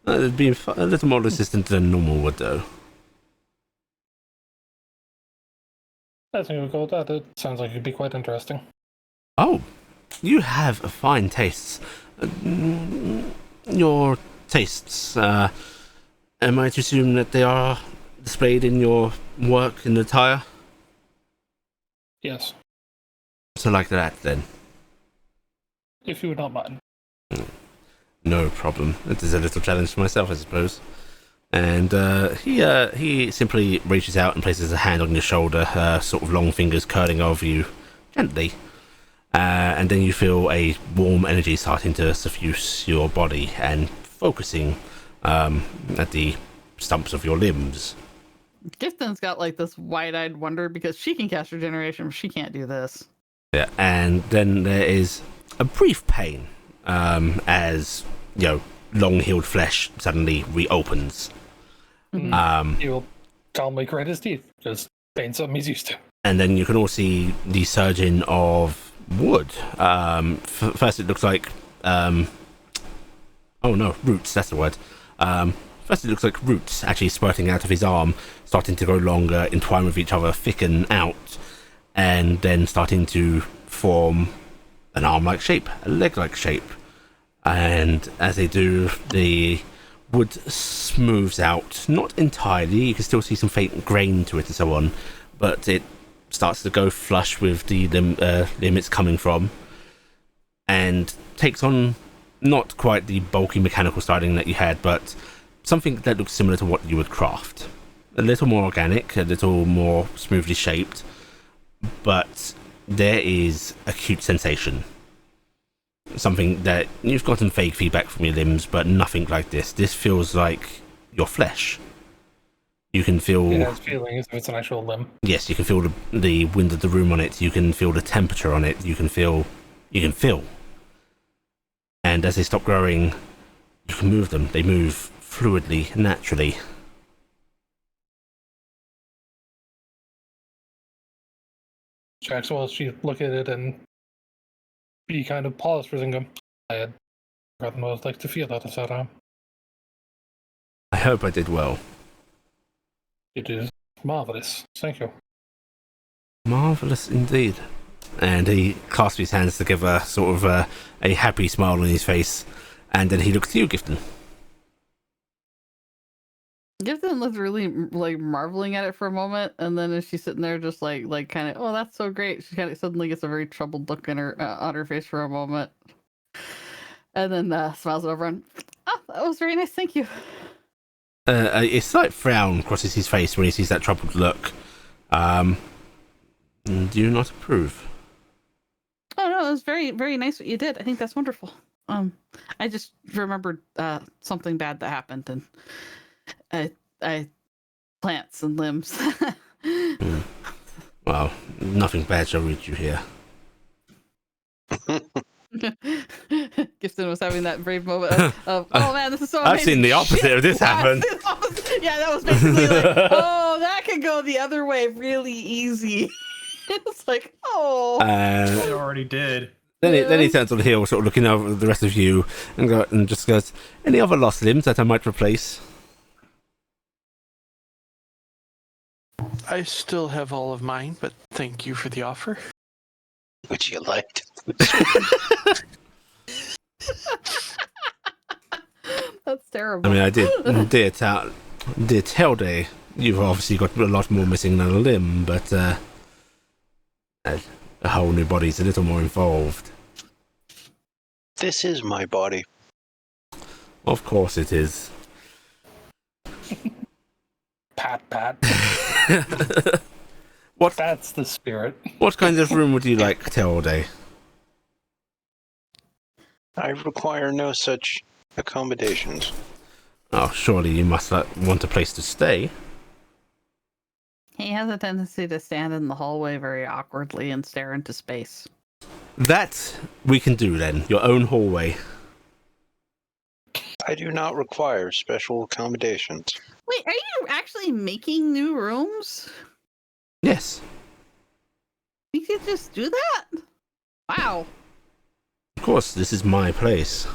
It'd be a little more resistant than normal wood, though. I think we'll go with that. It sounds like it'd be quite interesting. Oh, you have a fine tastes. Your tastes, am I to assume that they are displayed in your work and attire? Yes, So like that, then. if you would not mind. No problem. It is a little challenge for myself, I suppose. And he simply reaches out and places a hand on your shoulder, sort of long fingers curling over you gently. And then you feel a warm energy starting to suffuse your body and focusing at the stumps of your limbs. Gifton's got like this wide-eyed wonder because she can cast regeneration, but she can't do this. Yeah, and then there is a brief pain as, you know, long-healed flesh suddenly reopens. Mhm. He will calmly grit his teeth, just pain something he's used to. And then you can all see the surging of wood. First it looks like... oh no, roots, that's the word. First it looks like roots actually spurting out of his arm, starting to grow longer, entwine with each other, thicken out, and then starting to form an arm-like shape, a leg-like shape. And as they do, the wood smooths out, not entirely. You can still see some faint grain to it and so on, but it starts to go flush with the limb it's coming from, and takes on not quite the bulky mechanical styling that you had, but something that looks similar to what you would craft. A little more organic, a little more smoothly shaped, but there is acute sensation. Something that you've gotten vague feedback from your limbs, but nothing like this. This feels like your flesh. You can feel... It has feelings if it's an actual limb. Yes, you can feel the wind of the room on it. You can feel the temperature on it. You can feel. And as they stop growing, you can move them. They move fluidly, naturally. Jaxwell, she look at it and be kind of pause for a second. I had forgotten what it was like to feel that at that time. I hope I did well. It is marvelous. Thank you. Marvellous indeed. And he clasps his hands together, sort of a happy smile on his face, and then he looks to you, Gifton. Gifton looks really like marveling at it for a moment, and then as she's sitting there, just like kind of, oh, that's so great. She kind of suddenly gets a very troubled look in her on her face for a moment, and then smiles at everyone. Oh, that was very nice. Thank you. A slight frown crosses his face when he sees that troubled look. Do you not approve? Oh no, it was very, very nice what you did. I think that's wonderful. I just remembered something bad that happened, and I plants and limbs. Well, nothing bad shall reach you here. Gifton was having that brave moment of oh man, this is so amazing. I've seen the opposite of this happen. Yeah, that was basically like, oh, that could go the other way really easy. It's like, oh. It already did. Then he turns on the heel, sort of looking over the rest of you, and just goes, any other lost limbs that I might replace? I still have all of mine, but thank you for the offer. Would you like to? That's terrible. I mean, I did tell Day, you've obviously got a lot more missing than a limb, but a whole new body's a little more involved. This is my body. Of course it is. Pat. What? That's the spirit. What kind of room would you like, Day? I require no such accommodations. Oh, surely you must want a place to stay. He has a tendency to stand in the hallway very awkwardly and stare into space. That we can do then. Your own hallway. I do not require special accommodations. Wait, are you actually making new rooms? Yes. You could just do that? Wow. Of course, this is my place.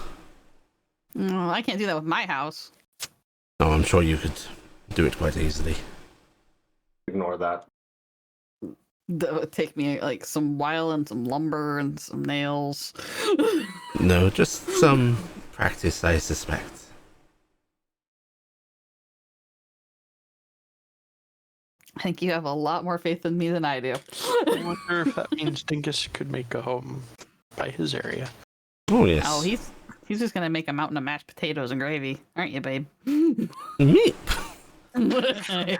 No, I can't do that with my house. Oh, I'm sure you could do it quite easily. Ignore that. That would take me like some while and some lumber and some nails. No, just some practice, I suspect. I think you have a lot more faith in me than I do. I wonder if that means Dingus could make a home by his area. Oh, yes. Oh, he's just gonna make a mountain of mashed potatoes and gravy, aren't you, babe? Meep. Potato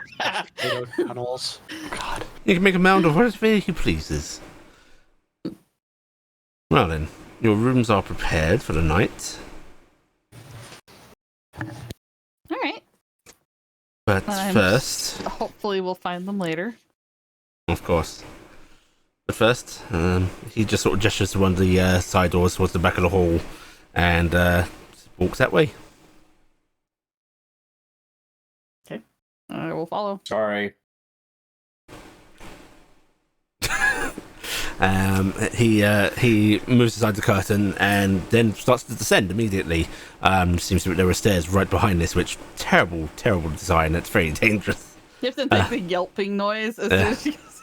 tunnels. God. You can make a mound of whatever he pleases. Well then, your rooms are prepared for the night. All right. But first... Hopefully we'll find them later. Of course. But first, he just sort of gestures to one of the side doors towards the back of the hall and walks that way. Okay. I will follow. Sorry. He moves aside the curtain and then starts to descend immediately. Seems to be there are stairs right behind this, which terrible design. It's very dangerous. You have to make the yelping noise as soon as she goes.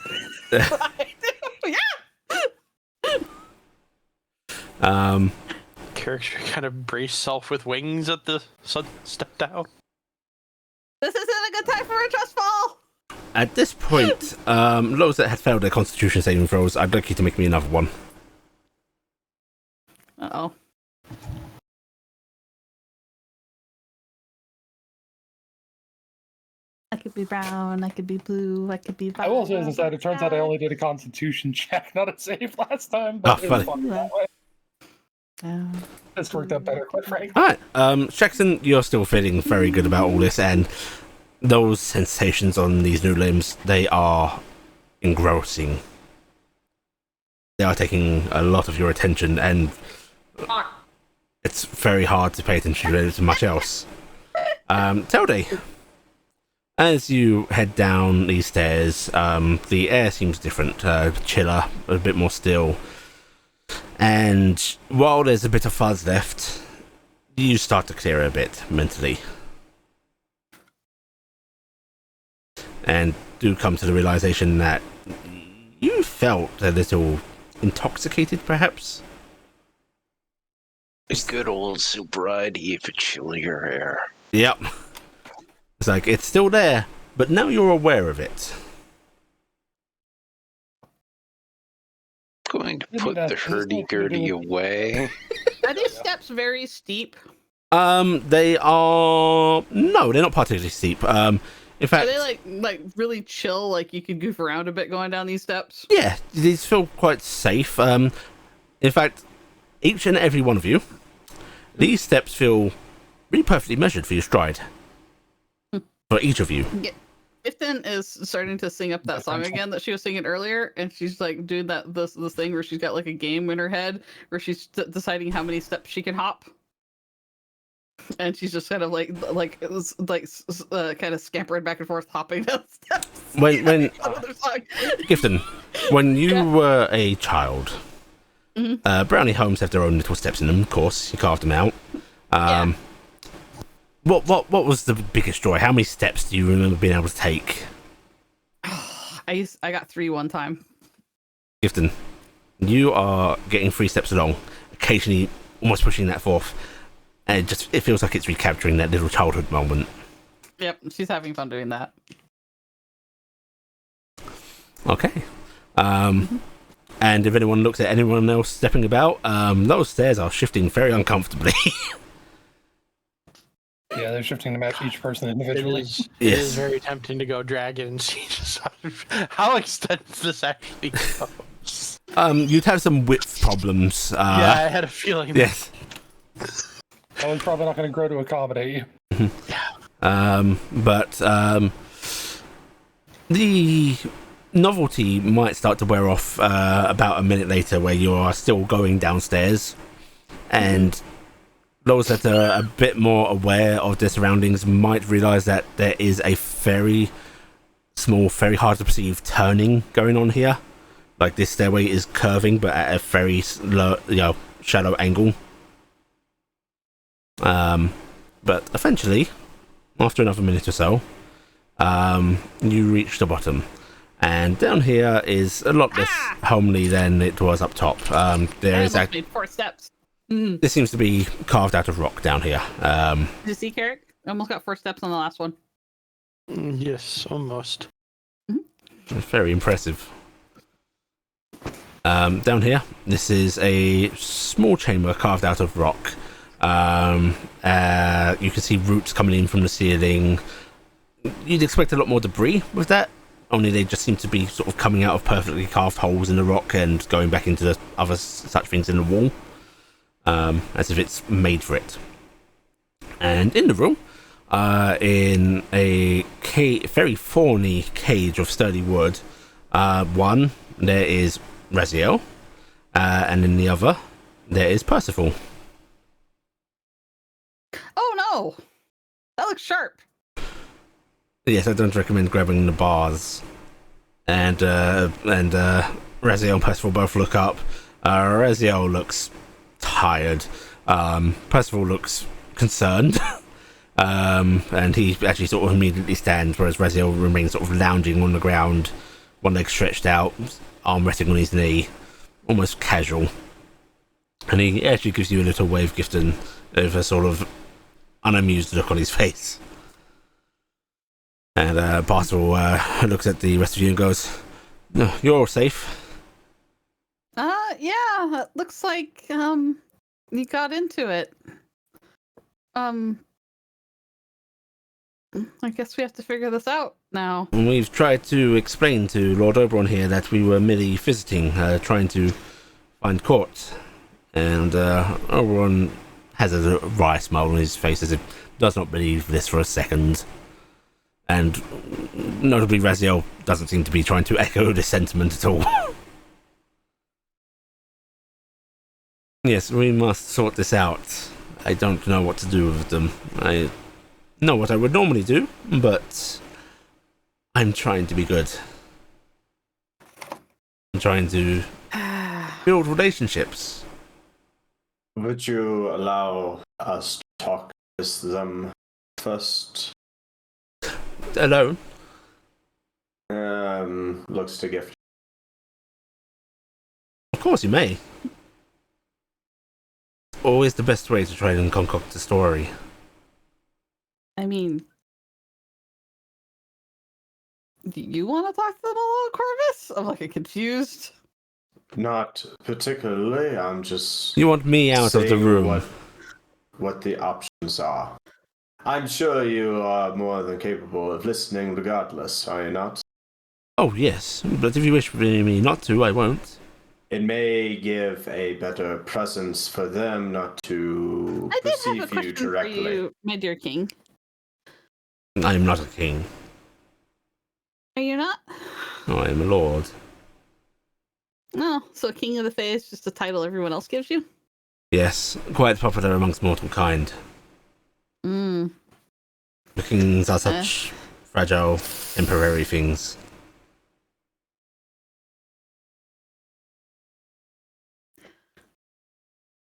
character kind of brace self with wings at the step down? This isn't a good time for a trust fall. At this point, those that had failed their Constitution saving throws, I'd like you to make me another one. Uh-oh. I could be brown, I could be blue, I could be I will say, as it turns out I only did a Constitution check, not a save last time, but it was funny. fun that way. It's worked out better, quite frankly. Alright, Jackson, you're still feeling very good about all this, and those sensations on these new limbs, they are engrossing. They are taking a lot of your attention, and it's very hard to pay attention to much else. Telde, as you head down these stairs, the air seems different, chiller, a bit more still. And while there's a bit of fuzz left, you start to clear a bit mentally. And do come to the realization that you felt a little intoxicated, perhaps? A good old sobriety for chillier air. Yep. It's like, it's still there, but now you're aware of it. Going to put the hurdy-gurdy away. Are these steps very steep? They are... No, they're not particularly steep. In fact... Are they like really chill, like you could goof around a bit going down these steps? Yeah, these feel quite safe. In fact, each and every one of you, these steps feel really perfectly measured for your stride. For each of you. Ifton is starting to sing up that song again that she was singing earlier, and she's like doing this thing where she's got like a game in her head where she's deciding how many steps she can hop, and she's just kind of kind of scampering back and forth, hopping down steps. When Gifton, when you were a child, brownie homes have their own little steps in them. Of course, you carved them out. What was the biggest joy? How many steps do you remember being able to take? I got 3 one time. Gifton, you are getting 3 steps along, occasionally almost pushing that forth, and it feels like it's recapturing that little childhood moment. Yep, she's having fun doing that. Okay. And if anyone looks at anyone else stepping about, those stairs are shifting very uncomfortably. Yeah, they're shifting to match each person individually. It is very tempting to go dragon and see just how extensive this actually goes. You'd have some width problems. Yeah, I had a feeling. Yes. I was probably not going to grow to accommodate you. But the novelty might start to wear off about a minute later, where you are still going downstairs, and those that are a bit more aware of their surroundings might realize that there is a very small, very hard to perceive turning going on here. Like, this stairway is curving, but at a very low, shallow angle. But eventually, after another minute or so, you reach the bottom. And down here is a lot less homely than it was up top. There is made 4 steps. This seems to be carved out of rock down here. Did you see, Carrick? I almost got 4 steps on the last one. Yes, almost. It's very impressive. Down here, this is a small chamber carved out of rock. You can see roots coming in from the ceiling. You'd expect a lot more debris with that, only they just seem to be sort of coming out of perfectly carved holes in the rock and going back into the other such things in the wall. As if it's made for it. And in the room, in a very thorny cage of sturdy wood, one, there is Raziel, and in the other, there is Percival. Oh no! That looks sharp. Yes, I don't recommend grabbing the bars. And Raziel and Percival both look up. Raziel looks tired. Percival looks concerned. And he actually sort of immediately stands, whereas Raziel remains sort of lounging on the ground, one leg stretched out, arm resting on his knee, almost casual. And he actually gives you a little wave gift and with a sort of unamused look on his face. And Bartle looks at the rest of you and goes, "No, you're all safe." Yeah, it looks like you got into it. I guess we have to figure this out now. And we've tried to explain to Lord Oberon here that we were merely visiting, trying to find court. And Oberon has a wry smile on his face as if does not believe this for a second. And notably, Raziel doesn't seem to be trying to echo this sentiment at all. Yes, we must sort this out. I don't know what to do with them. I know what I would normally do, but I'm trying to be good. I'm trying to build relationships. Would you allow us to talk with them first? Alone? Looks to gift. Of course you may. Always the best way to try and concoct a story. I mean, do you want to talk to them a little, Corvus? I'm like confused. Not particularly. I'm just. You want me out of the seeing room? What the options are. I'm sure you are more than capable of listening regardless, are you not? Oh, yes. But if you wish for me not to, I won't. It may give a better presence for them not to I did have a perceive you question for directly. you, my dear king. I am not a king. Are you not? No, I am a lord. No, so King of the Fae is just a title everyone else gives you? Yes, quite popular amongst mortal kind. Mm. The kings are such fragile, temporary things.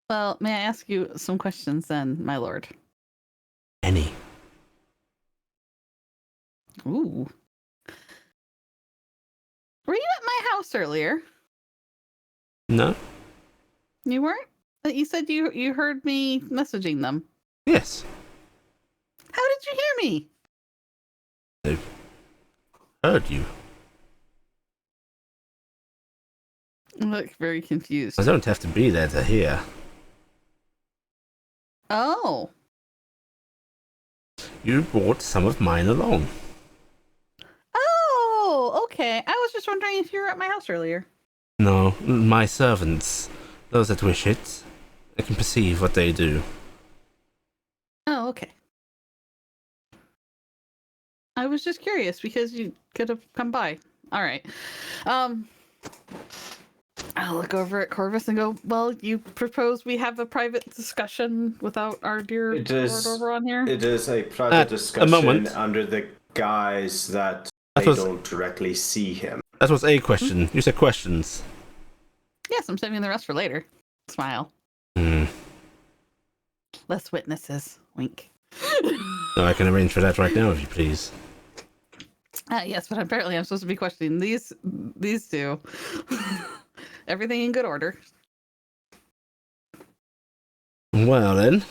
Well, may I ask you some questions then, my lord? Any. Ooh. Were you at my house earlier? No? You weren't? You said you heard me messaging them. Yes. How did you hear me? Heard you. I look very confused. I don't have to be there to hear. Oh. You brought some of mine along. Oh, okay. I was just wondering if you were at my house earlier. No, my servants. Those that wish it. I can perceive what they do. Oh, okay. I was just curious because you could have come by. All right. I'll look over at Corvus and go, well, you propose we have a private discussion without our dear Lord Oberon here? It is a private discussion moment. under the guise that That they was- don't directly see him. That was a question. You said questions. Yes, I'm saving the rest for later. Smile. Hmm. Less witnesses. Wink. So I can arrange for that right now, if you please. Yes, but apparently I'm supposed to be questioning these two. Everything in good order. Well then.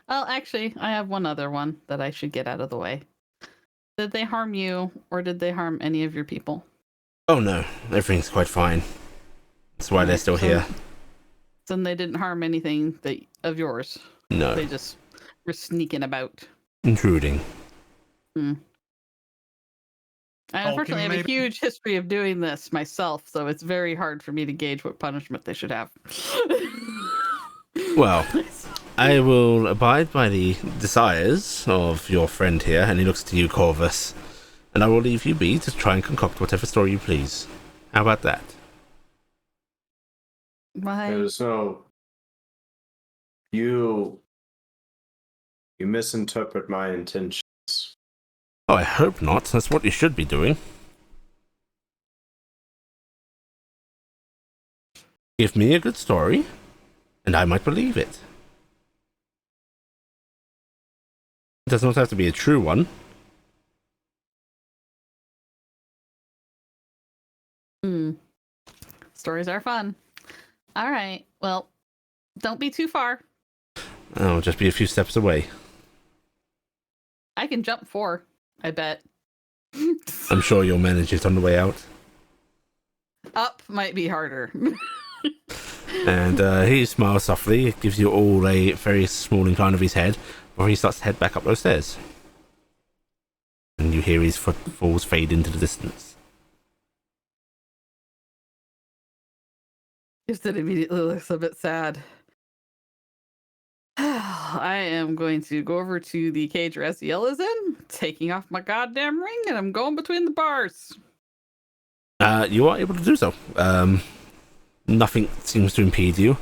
Well, actually, I have one other one that I should get out of the way. Did they harm you, or did they harm any of your people? Oh no, everything's quite fine. That's why they're still here. Then they didn't harm anything of yours. No. They just were sneaking about. Intruding. I unfortunately have a maybe? huge history of doing this myself, so it's very hard for me to gauge what punishment they should have. Well, I will abide by the desires of your friend here, and he looks to you, Corvus, and I will leave you be to try and concoct whatever story you please. How about that? Why? There's no. You misinterpret my intentions. Oh, I hope not. That's what you should be doing. Give me a good story, and I might believe it. It does not have to be a true one. Stories are fun. All right. Well, don't be too far. I'll just be a few steps away. I can jump 4, I bet. I'm sure you'll manage it on the way out. Up might be harder. And he smiles softly, gives you all a very small incline of his head before he starts to head back up those stairs. And you hear his footfalls fade into the distance. Houston immediately looks a bit sad. I am going to go over to the cage Raziel is in, taking off my goddamn ring, and I'm going between the bars. You are able to do so. Nothing seems to impede you,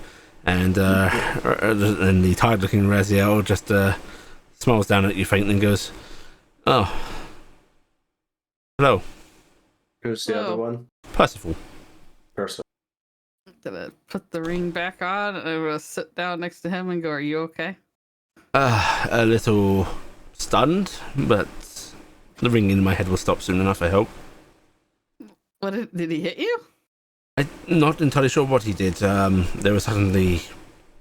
and the tired-looking Raziel just smiles down at you faintly and goes, "Oh, hello, Who's the other Hello. one? Percival." Person. Gonna put the ring back on, and I'm gonna sit down next to him and go, "Are you okay?" A little stunned, but the ring in my head will stop soon enough, I hope. What did he hit you? I'm not entirely sure what he did. There was suddenly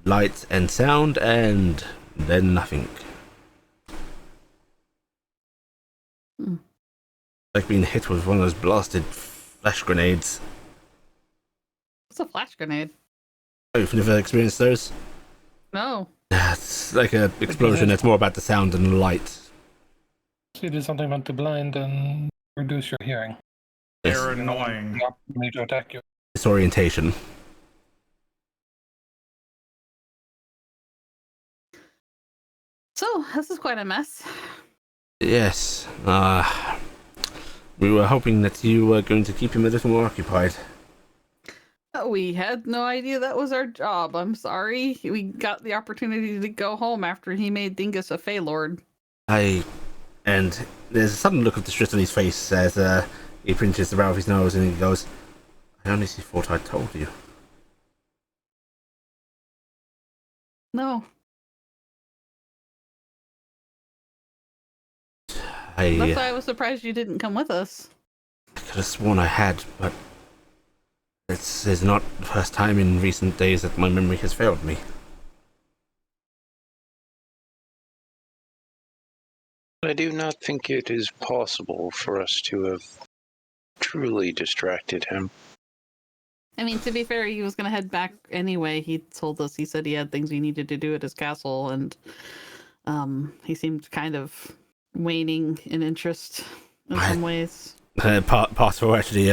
light and sound, and then nothing. Like being hit with one of those blasted flash grenades. What's a flash grenade? Oh, you've never experienced those? No. It's like an explosion. It's more about the sound and the light. It is something meant to blind and reduce your hearing. They're annoying. The opportunity to attack you. Disorientation. So this is quite a mess. Yes. We were hoping that you were going to keep him a little more occupied. We had no idea that was our job. I'm sorry. We got the opportunity to go home after he made Dingus a Fey Lord. And there's a sudden look of distress on his face as he pinches the brow of his nose and he goes, "I honestly thought I told you." No. I That's why I was surprised you didn't come with us. could have sworn I had, but it's not the first time in recent days that my memory has failed me. I do not think it is possible for us to have truly distracted him. I mean, to be fair, he was going to head back anyway. He told us, he said he had things he needed to do at his castle, and he seemed kind of waning in interest in some ways. Parsifal actually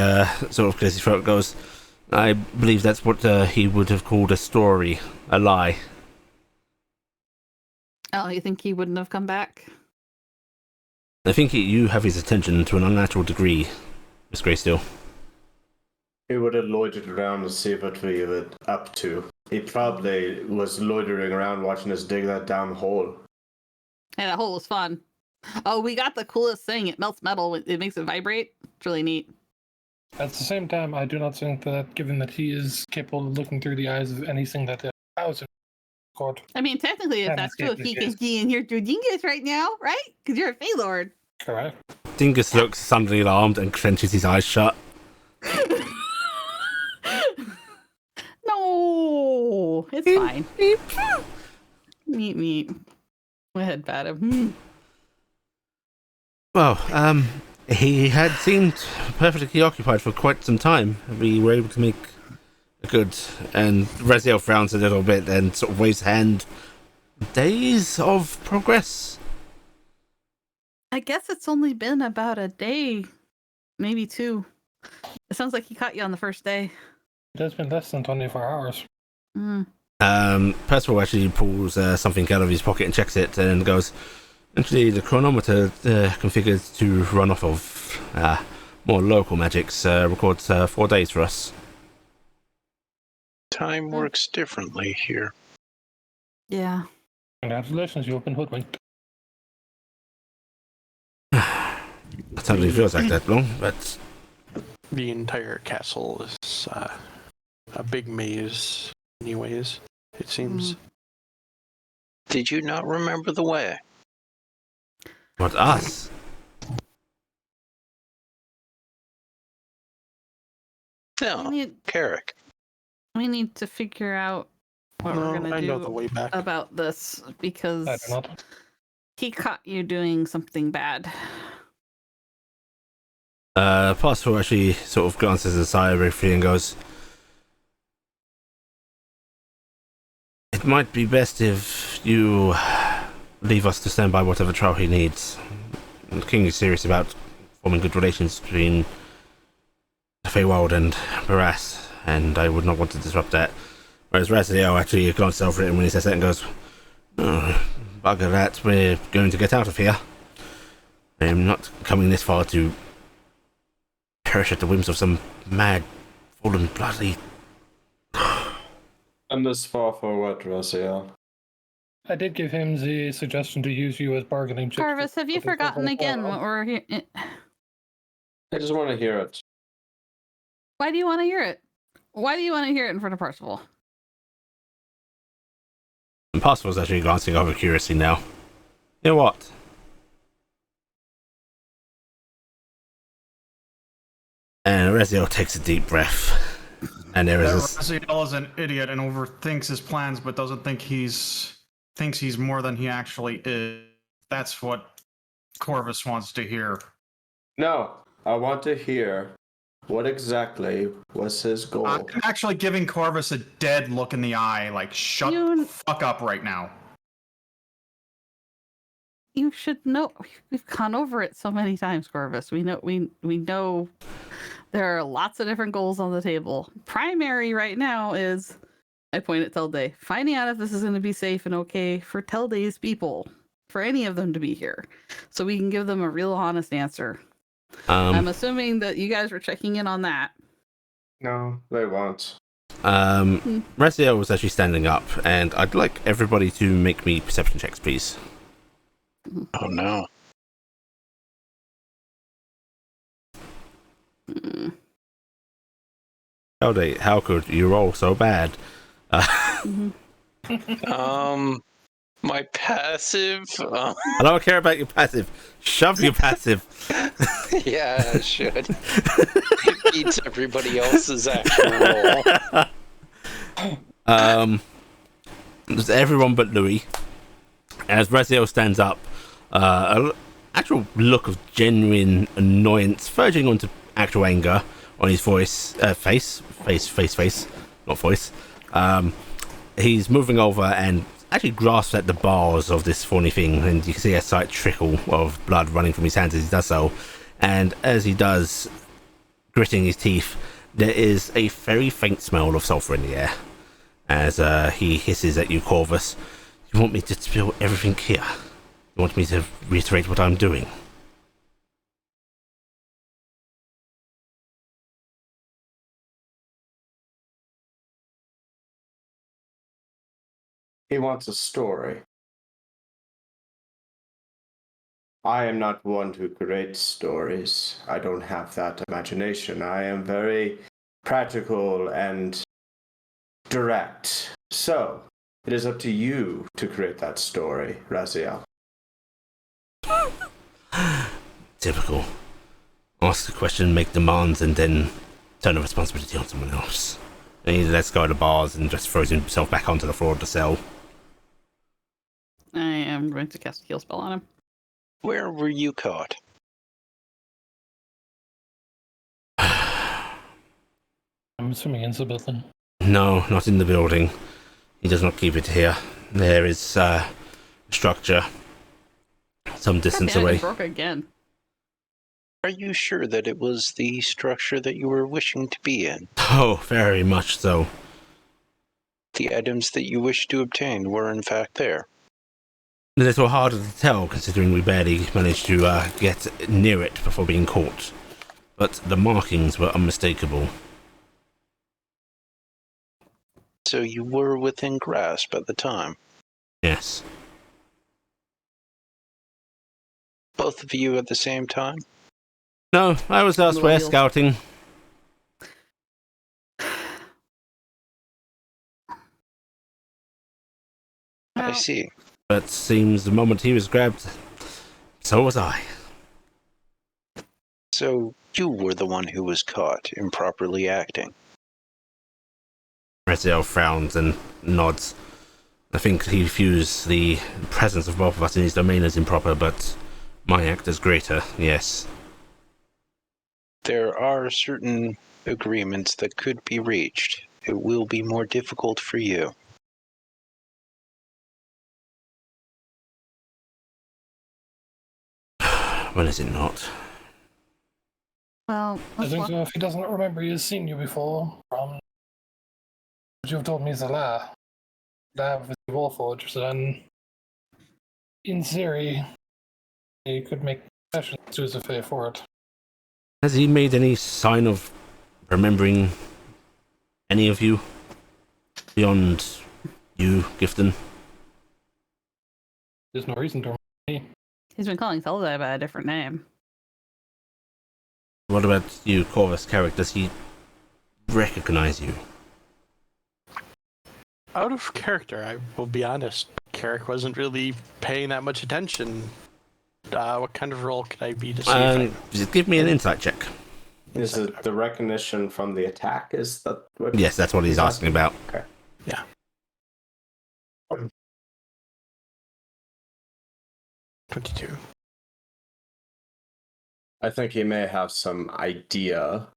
sort of clears his throat and goes, "I believe that's what he would have called a story, a lie." Oh, you think he wouldn't have come back? I think you have his attention to an unnatural degree, Miss Greysteel. He would have loitered around to see what we were up to. He probably was loitering around watching us dig that damn hole. And that hole was fun. Oh, we got the coolest thing. It melts metal. It makes it vibrate. It's really neat. At the same time, I do not think that, given that he is capable of looking through the eyes of anything that allows him to court. I mean, technically, if Can't that's true, escape he this can case. see in here through Dingus right now, right? Because you're a Fey Lord. Correct. Dingus looks suddenly alarmed and clenches his eyes shut. No, it's fine. Meet me. Go ahead, pat him. Well, he had seemed perfectly occupied for quite some time. We were able to make a good, and Raziel frowns a little bit and sort of waves a hand. Days of progress. I guess it's only been about a day, maybe 2. It sounds like he caught you on the first day. It has been less than 24 hours. Mm. Percival actually pulls something out of his pocket and checks it and goes, "Actually, the chronometer configured to run off of more local magics records 4 days for us." Time works differently here. Yeah. Congratulations, you have been hoodwinked. It certainly feels like that long, but The entire castle is a big maze, anyways, it seems. Did you not remember the way? what us? No, I mean, Carrick. We need to figure out what we're gonna I know do the way back. about this because I don't know. he caught you doing something bad. Pastoral actually sort of glances aside everything and goes, "It might be best if you leave us to stand by whatever trial he needs. The king is serious about forming good relations between the Feywild and Barras, and I would not want to disrupt that." Whereas Raziel actually glances over it and when he says that and goes, "Oh, bugger that, we're going to get out of here. I am not coming this far to perish at the whims of some mad, fallen, bloody..." And this far forward, Raziel. I did give him the suggestion to use you as bargaining chips. Carvis, have you forgotten again what we're here? I just want to hear it. Why do you want to hear it? Why do you want to hear it in front of Percival? And Pastoval's actually glancing over curiously now. You know what? And Raziel takes a deep breath. And there is Raziel is an idiot and overthinks his plans, but doesn't think thinks he's more than he actually is. That's what Corvus wants to hear. No, I want to hear what exactly was his goal. I'm actually giving Corvus a dead look in the eye, like, shut the fuck up right now. You should know. We've gone over it so many times, Corvus. We know there are lots of different goals on the table. Primary right now is, I point at Telday, finding out if this is going to be safe and okay for Telday's people, for any of them to be here, so we can give them a real honest answer. I'm assuming that you guys were checking in on that. No, they won't. Raziel was actually standing up, and I'd like everybody to make me perception checks, please. Oh no. Telday, how could you roll so bad? My passive. I don't care about your passive. Shove your passive. Yeah, I should. It beats everybody else's actual roll. There's everyone but Louis. As Raziel stands up, an actual look of genuine annoyance, verging onto actual anger on his face, not voice. He's moving over and actually grasps at the bars of this thorny thing, and you can see a slight trickle of blood running from his hands as he does so. And as he does, gritting his teeth, there is a very faint smell of sulfur in the air. As he hisses at you, Corvus, "You want me to spill everything here? You want me to reiterate what I'm doing?" He wants a story. I am not one to create stories. I don't have that imagination. I am very practical and direct. So, it is up to you to create that story, Raziel. Typical. Ask the question, make demands, and then turn the responsibility on someone else. And he lets go of the bars and just throws himself back onto the floor of the cell. I am going to cast a heal spell on him. Where were you caught? I'm assuming in the building. No, not in the building. He does not keep it here. There is a structure some distance away. Broke again. Are you sure that it was the structure that you were wishing to be in? Oh, very much so. The items that you wished to obtain were in fact there. A little harder to tell, considering we barely managed to get near it before being caught. But the markings were unmistakable. So you were within grasp at the time. Yes. Both of you at the same time? No, I was elsewhere Loyal. scouting. I see. But seems the moment he was grabbed, so was I. So you were the one who was caught improperly acting. Raziel frowns and nods. I think he views the presence of both of us in his domain as improper, but my act is greater, yes. There are certain agreements that could be reached. It will be more difficult for you. When is it not? Well, I let's think walk. so. If he doesn't remember he has seen you before, from what you've told me is a lie. Lab with the Warforged, then in theory, he could make confessions to Zephyr for it. Has he made any sign of remembering any of you? Beyond you, Gifton? There's no reason to remember me. He's been calling Thelda by a different name. What about you, Corvus Carrick? Does he recognize you? Out of character, I will be honest. Carrick wasn't really paying that much attention. What kind of role could I be to see if Just give me an insight check. Is it the recognition from the attack? Is that what? Yes, that's what he's asking about. Okay. Yeah. 22. I think he may have some idea,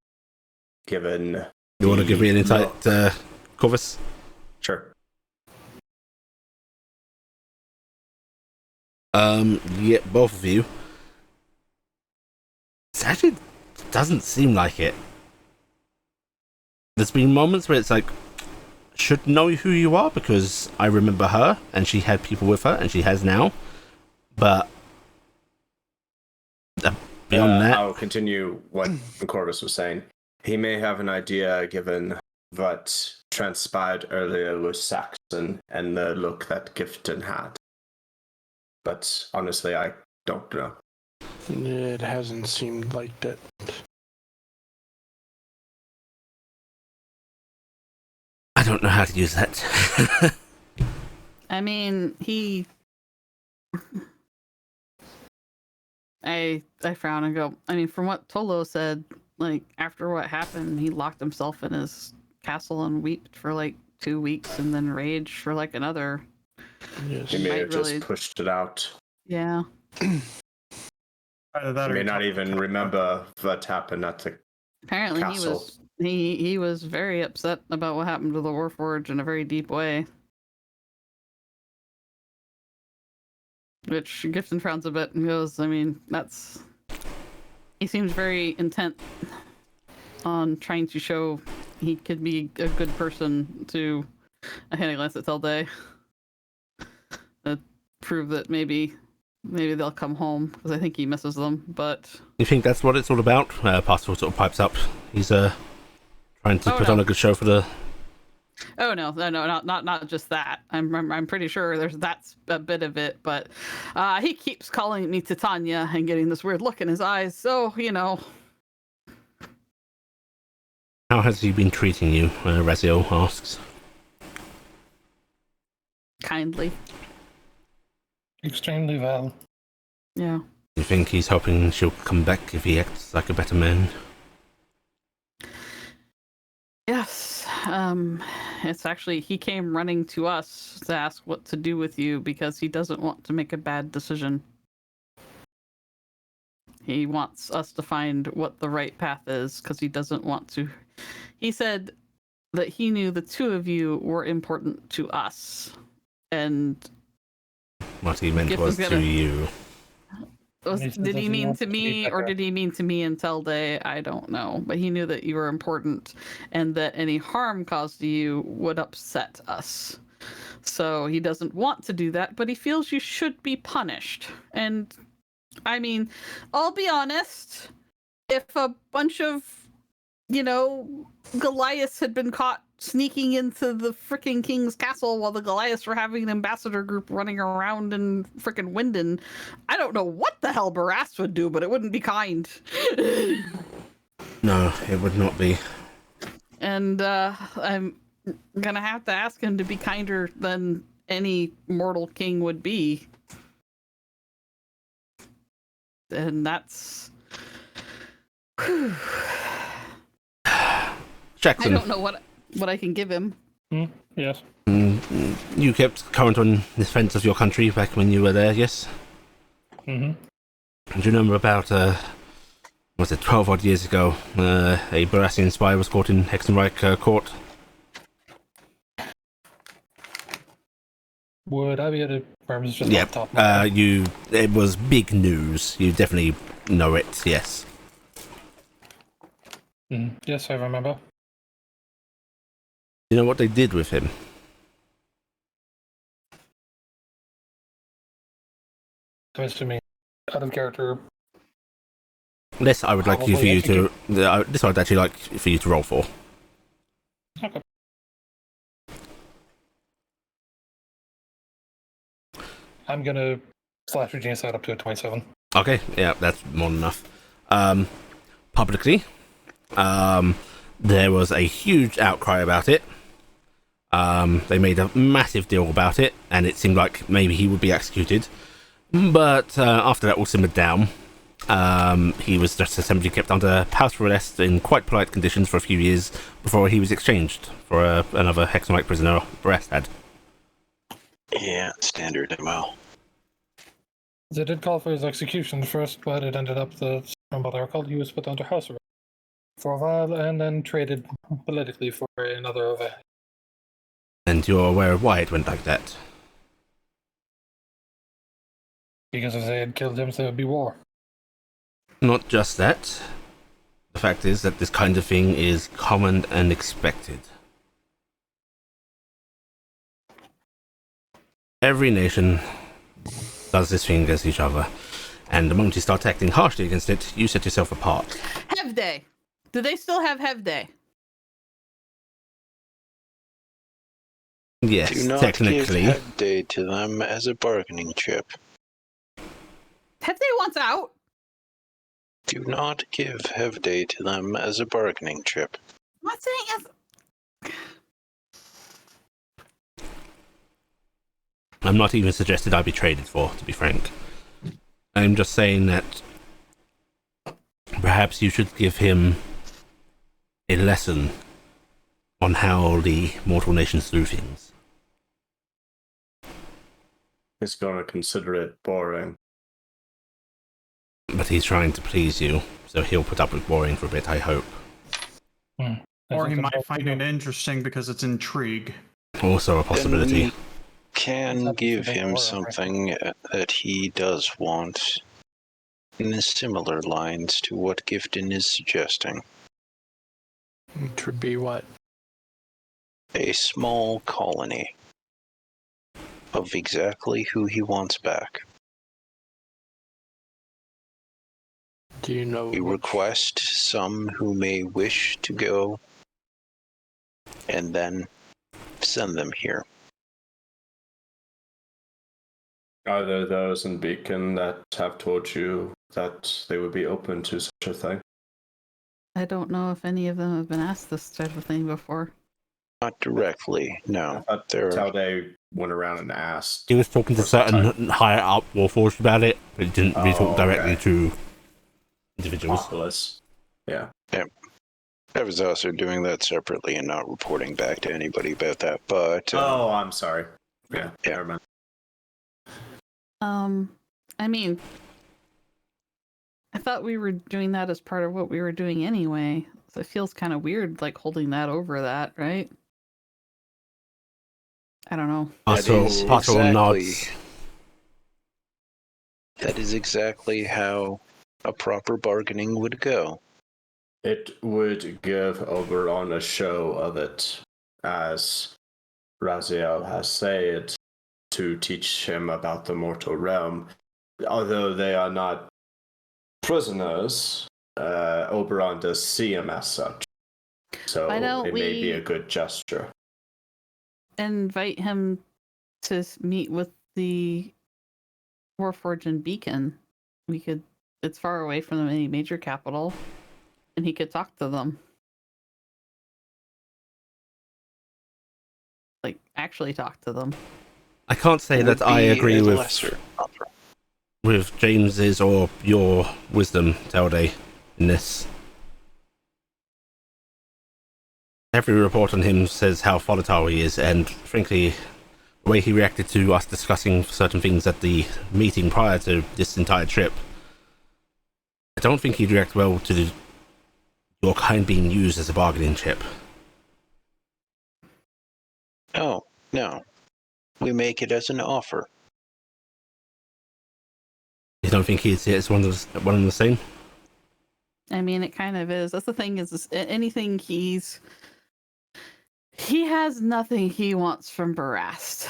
given. You want to give me an insight, Corvus? Sure. Yeah, both of you. It actually doesn't seem like it. There's been moments where it's like, should know who you are because I remember her and she had people with her and she has now. But beyond that, I'll continue what Corvus was saying. He may have an idea, given what transpired earlier with Saxon and the look that Gifton had. But honestly, I don't know. It hasn't seemed like that. I don't know how to use that. I mean, I frown and go, I mean, from what Tolo said, like, after what happened, he locked himself in his castle and wept for, like, 2 weeks and then raged for, like, another. Yes. He may might have just really- pushed it out. Yeah. Either that He or may he not talked to even Cal- remember what happened at the Apparently castle. he was very upset about what happened to the Warforged in a very deep way. Which Gifton frowns a bit and goes, I mean, he seems very intent on trying to show he could be a good person to a hand glance at Telde. Prove that maybe they'll come home, because I think he misses them, but... You think that's what it's all about? Pastoral sort of pipes up. He's trying to put on a good show for the... Oh no, not just that. I'm pretty sure that's a bit of it, but he keeps calling me Titania and getting this weird look in his eyes. So How has he been treating you? Raziel asks. kindly. Extremely well. Yeah. You think he's hoping she'll come back if he acts like a better man? Yes. It's actually, he came running to us to ask what to do with you because he doesn't want to make a bad decision. He wants us to find what the right path is because he doesn't want to. He said that he knew the two of you were important to us. And What he meant Gift was was to gonna- you. did he mean to me or did he mean to me and Telde? I don't know. But he knew that you were important and that any harm caused to you would upset us. So he doesn't want to do that, but he feels you should be punished. And I mean, I'll be honest, if a bunch of, Goliaths had been caught sneaking into the frickin' king's castle while the Goliaths were having an ambassador group running around in frickin' Winden, I don't know what the hell Barast would do, but it wouldn't be kind. No, it would not be. And I'm gonna have to ask him to be kinder than any mortal king would be. And that's... Jackson. I don't know what I can give him. Yes. You kept current on the defense of your country back when you were there, yes? Mm-hmm. Do you remember about, was it 12 odd years ago, a Barassian spy was caught in Hexenreich court? Would I be able to remember just Yeah, off the top of my head? it was big news. You definitely know it, yes. Yes, I remember. You know what they did with him? Comes to me out of character. This I would like you for Probably you to. This I'd actually like for you to roll for. Okay. I'm gonna slash your genocide up to a 27. Okay, yeah, that's more than enough. Publicly, there was a huge outcry about it. They made a massive deal about it, and it seemed like maybe he would be executed. But after that all simmered down, he was just essentially kept under house arrest in quite polite conditions for a few years before he was exchanged for another Hexenreich prisoner Tarnstead. Yeah, standard MO. They did call for his execution first, but it ended up that, from what I recall, he was put under house arrest for a while and then traded politically for another event. And you're aware of why it went like that? Because if they had killed him, there would be war. Not just that. The fact is that this kind of thing is common and expected. Every nation does this thing against each other, and the moment you start acting harshly against it, you set yourself apart. Hev Day. Do they still have Hev Day? Yes, Do not technically. give head day to them as a bargaining chip. Hev Day wants out. Do not give Hev Day to them as a bargaining chip. I'm not saying it's... I'm not even suggested I be traded for, to be frank. I'm just saying that perhaps you should give him a lesson on how the mortal nations do things. He's going to consider it boring. But he's trying to please you, so he'll put up with boring for a bit, I hope. Or he might find it interesting because it's intrigue. Also a possibility. Then we can give him something that he does want in similar lines to what Gifton is suggesting. Which would be what? A small colony of exactly who he wants back. Do you know? We request some who may wish to go, and then send them here. Are there those in Beacon that have told you that they would be open to such a thing? I don't know if any of them have been asked this type of thing before. Not directly, no. I thought Talday went around and asked. He was talking to certain higher up Warforged about it, but he didn't really talk directly to individuals. Oculus. Yeah. I was also doing that separately and not reporting back to anybody about that, but... Oh, I'm sorry. Yeah, Yeah. never mind. I mean, I thought we were doing that as part of what we were doing anyway. So it feels kind of weird, like holding that over that, right? I don't know. Pastoral nods. That is exactly how a proper bargaining would go. It would give Oberon a show of it, as Raziel has said, to teach him about the mortal realm. Although they are not prisoners, Oberon does see him as such. So Why don't it may be we- a good gesture. Invite him to meet with the Warforged and Beacon. We could. It's far away from any major capital, and he could talk to them. Like actually talk to them. I can't say that I agree with Lesser offer. with James's or your wisdom, Talday, in this. Every report on him says how volatile he is, and frankly, the way he reacted to us discussing certain things at the meeting prior to this entire trip, I don't think he'd react well to your kind being used as a bargaining chip. Oh, no. We make it as an offer. You don't think he'd see it as one and the same? I mean, it kind of is. That's the thing is anything he has nothing he wants from Barast.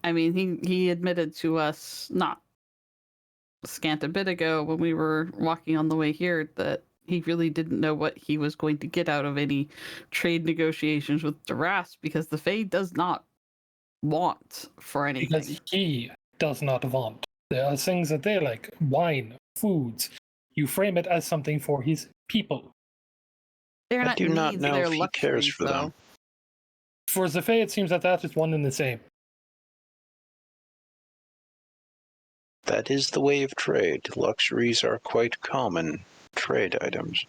I mean, he admitted to us not scant a bit ago when we were walking on the way here that he really didn't know what he was going to get out of any trade negotiations with Barast because the Fae does not want for anything. Because he does not want. There are things that they like, wine, foods. You frame it as something for his people. They're I not do not needs, know they're if he cares luxuries, for though. them. For Zafei, it seems that is one and the same. That is the way of trade. Luxuries are quite common trade items.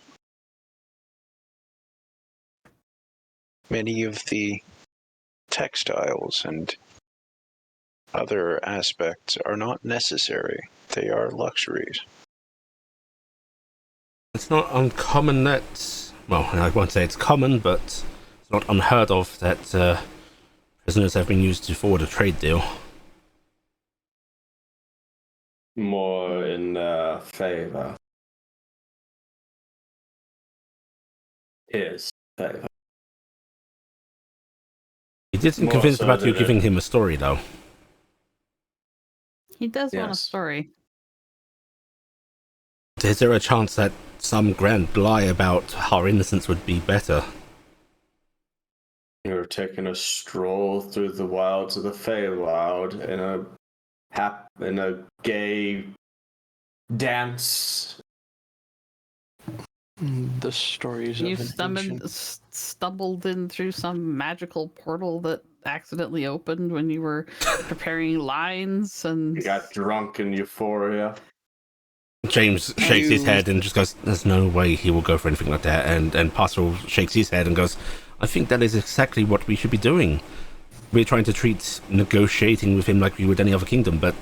Many of the textiles and other aspects are not necessary. They are luxuries. It's not uncommon that, well, I won't say it's common, but it's not unheard of that prisoners have been used to forward a trade deal. More in favor. His favor. He did seem More convinced so about you than giving him a story, though. He does want a Yes. story. Is there a chance that some grand lie about our innocence would be better? You're taking a stroll through the wilds of the Feywild in a gay dance. The stories You of an ancient... stumbled in through some magical portal that accidentally opened when you were preparing lines and You got drunk in euphoria. James shakes his head and just goes, "There's no way he will go for anything like that." And Pastoral shakes his head and goes, "I think that is exactly what we should be doing. We're trying to treat negotiating with him like we would any other kingdom, but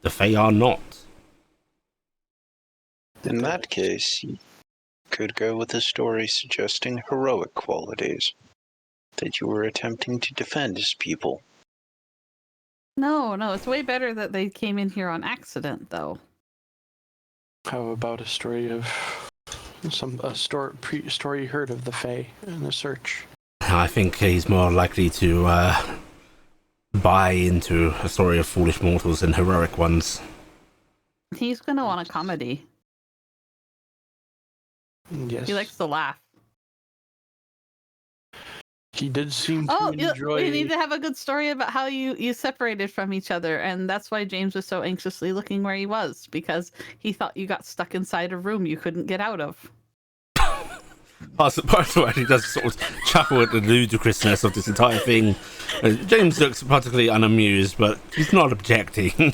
the Fae are not." In that case, you could go with a story suggesting heroic qualities. That you were attempting to defend his people. No, it's way better that they came in here on accident, though. How about a story of story you heard of the Fae and the search? I think he's more likely to buy into a story of foolish mortals than heroic ones. He's gonna want a comedy. Yes. He likes to laugh. He did seem to enjoy... we need to have a good story about how you separated from each other, and that's why James was so anxiously looking where he was, because he thought you got stuck inside a room you couldn't get out of. Pastoral actually does sort of chuckle at the ludicrousness of this entire thing. James looks particularly unamused, but he's not objecting.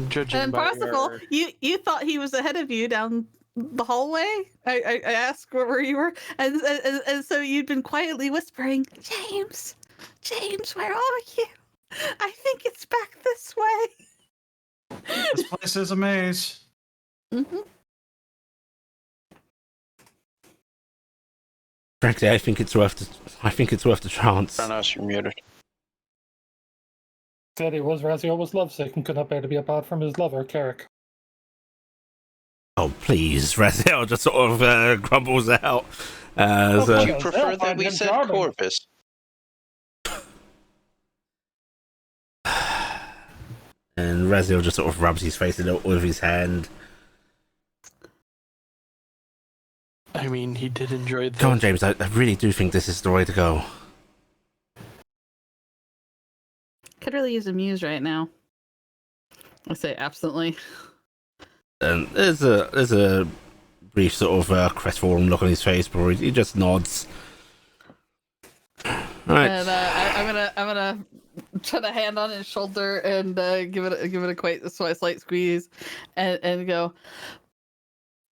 Judging And by Parsifal, you thought he was ahead of you down the hallway. I asked where you were, and so you'd been quietly whispering, James, where are you? I think it's back this way. This place is a maze. Mm-hmm. Frankly, I think it's worth the chance. Thanatos, you're muted. Said it was Razio was lovesick and could not bear to be apart from his lover, Carrick. Oh, please, Raziel just sort of grumbles out. Would you Yeah, prefer they'll that find we him said charming. Corvus? And Raziel just sort of rubs his face with his hand. I mean, he did enjoy the... Come on, James, I really do think this is the way to go. Could really use a muse right now. I say absently. And there's a brief sort of crestfallen look on his face, but he just nods. Right. And I'm gonna put a hand on his shoulder and give it a quite slight squeeze, and go.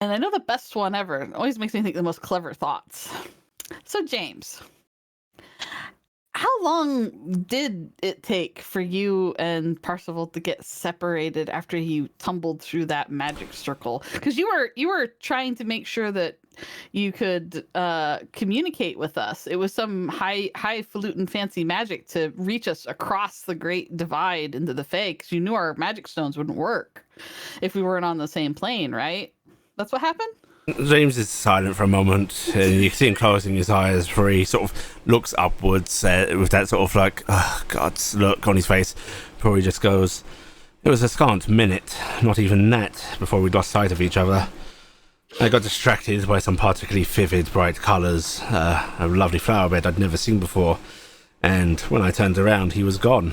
And I know the best one ever. It always makes me think the most clever thoughts. So, James, how long did it take for you and Parsifal to get separated after you tumbled through that magic circle? Because you were trying to make sure that you could communicate with us. It was some highfalutin fancy magic to reach us across the Great Divide into the Fae, because you knew our magic stones wouldn't work if we weren't on the same plane, right? That's what happened? James is silent for a moment, and you can see him closing his eyes before he sort of looks upwards with that sort of like, oh, God's look on his face, before he just goes, it was a scant minute, not even that, before we lost sight of each other. I got distracted by some particularly vivid, bright colours, a lovely flower bed I'd never seen before, and when I turned around, he was gone.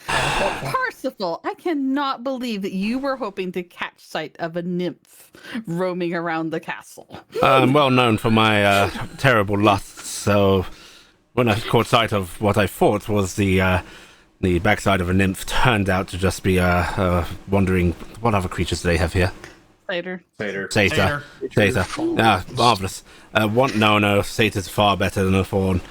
Parsifal, I cannot believe that you were hoping to catch sight of a nymph roaming around the castle. I'm well known for my terrible lusts, so when I caught sight of what I thought was the backside of a nymph, turned out to just be wandering. What other creatures do they have here? Satyr. Satyr. Marvelous. No, Satyr's far better than a fawn.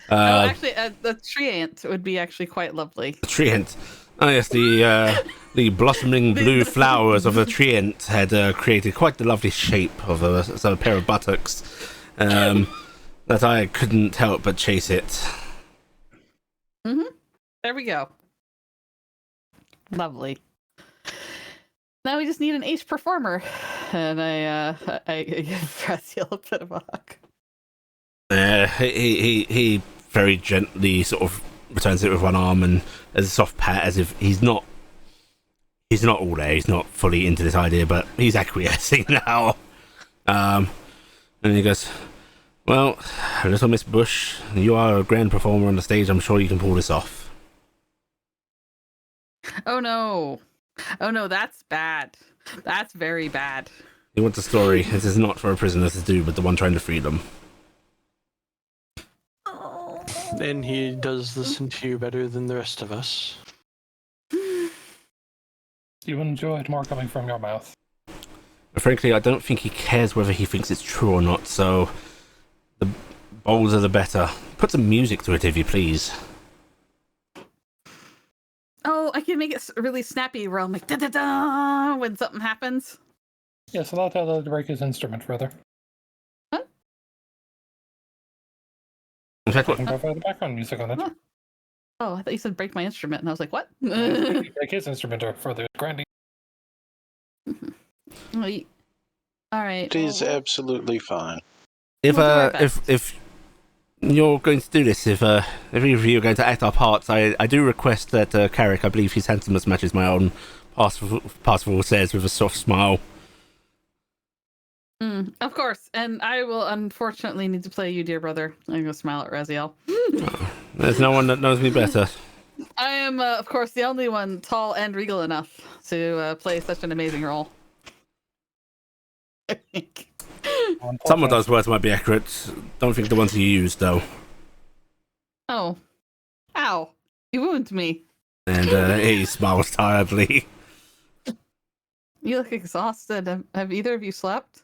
Actually, the treant would be actually quite lovely. Treant. Oh yes, the blossoming blue flowers of the treant had created quite the lovely shape of a pair of buttocks that I couldn't help but chase it. Mm-hmm. There we go. Lovely. Now we just need an ace performer, and I give Raziel a bit of a hug. He very gently sort of returns it with one arm and as a soft pat, as if he's not all there, he's not fully into this idea, but he's acquiescing now. And he goes, well, little Miss Bush, you are a grand performer on the stage, I'm sure you can pull this off. Oh no, that's bad. That's very bad. You want a story? This is not for a prisoner to do, but the one trying to free them. And he does listen to you better than the rest of us. You enjoyed more coming from your mouth. But frankly, I don't think he cares whether he thinks it's true or not, so the bolder the better. Put some music to it, if you please. Oh, I can make it really snappy where I'm like, da-da-da, when something happens. Yeah, so that'll tell him to break his instrument further. What? In fact, I can provide the background music on it. Huh. Oh, I thought you said break my instrument, and I was like, what? Break his instrument or further grinding. All right. It is absolutely fine. if We'll do our best. if you're going to do this, if either of you are going to act our parts, I do request that Carrick, I believe his handsomeness matches my own, Parsifal says with a soft smile. Of course, and I will unfortunately need to play you, dear brother. I'm gonna smile at Raziel. There's no one that knows me better. I am, of course, the only one tall and regal enough to play such an amazing role. I think. Some of those words might be accurate. Don't think the ones you used, though. Oh. Ow. You wounded me. And he smiles tiredly. You look exhausted. Have either of you slept?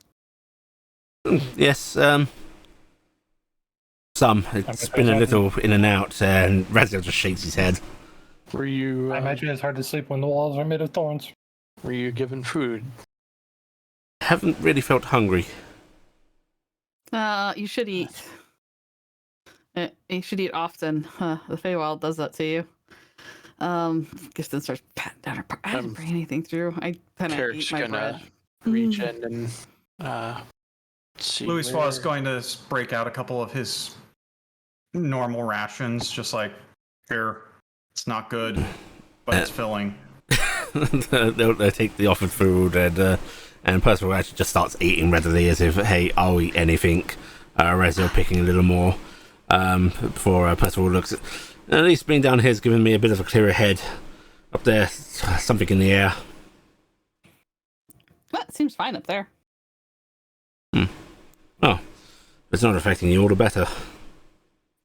Yes, some. It's been a little in and out, and Raziel just shakes his head. Were you? I imagine it's hard to sleep when the walls are made of thorns. Were you given food? Haven't really felt hungry. You should eat. You should eat often. The Feywild does that to you. Gifton starts patting down her. I didn't bring anything through. I kind of ate my bread. Reach in and see. Louis was going to break out a couple of his normal rations, just like, here, it's not good, but it's filling. They'll take the offered food, and Percival actually just starts eating readily, as if, hey, I'll eat anything. Raziel picking a little more before Percival looks at least being down here has given me a bit of a clearer head. Up there, something in the air. Well, it seems fine up there. Oh, it's not affecting you all the better.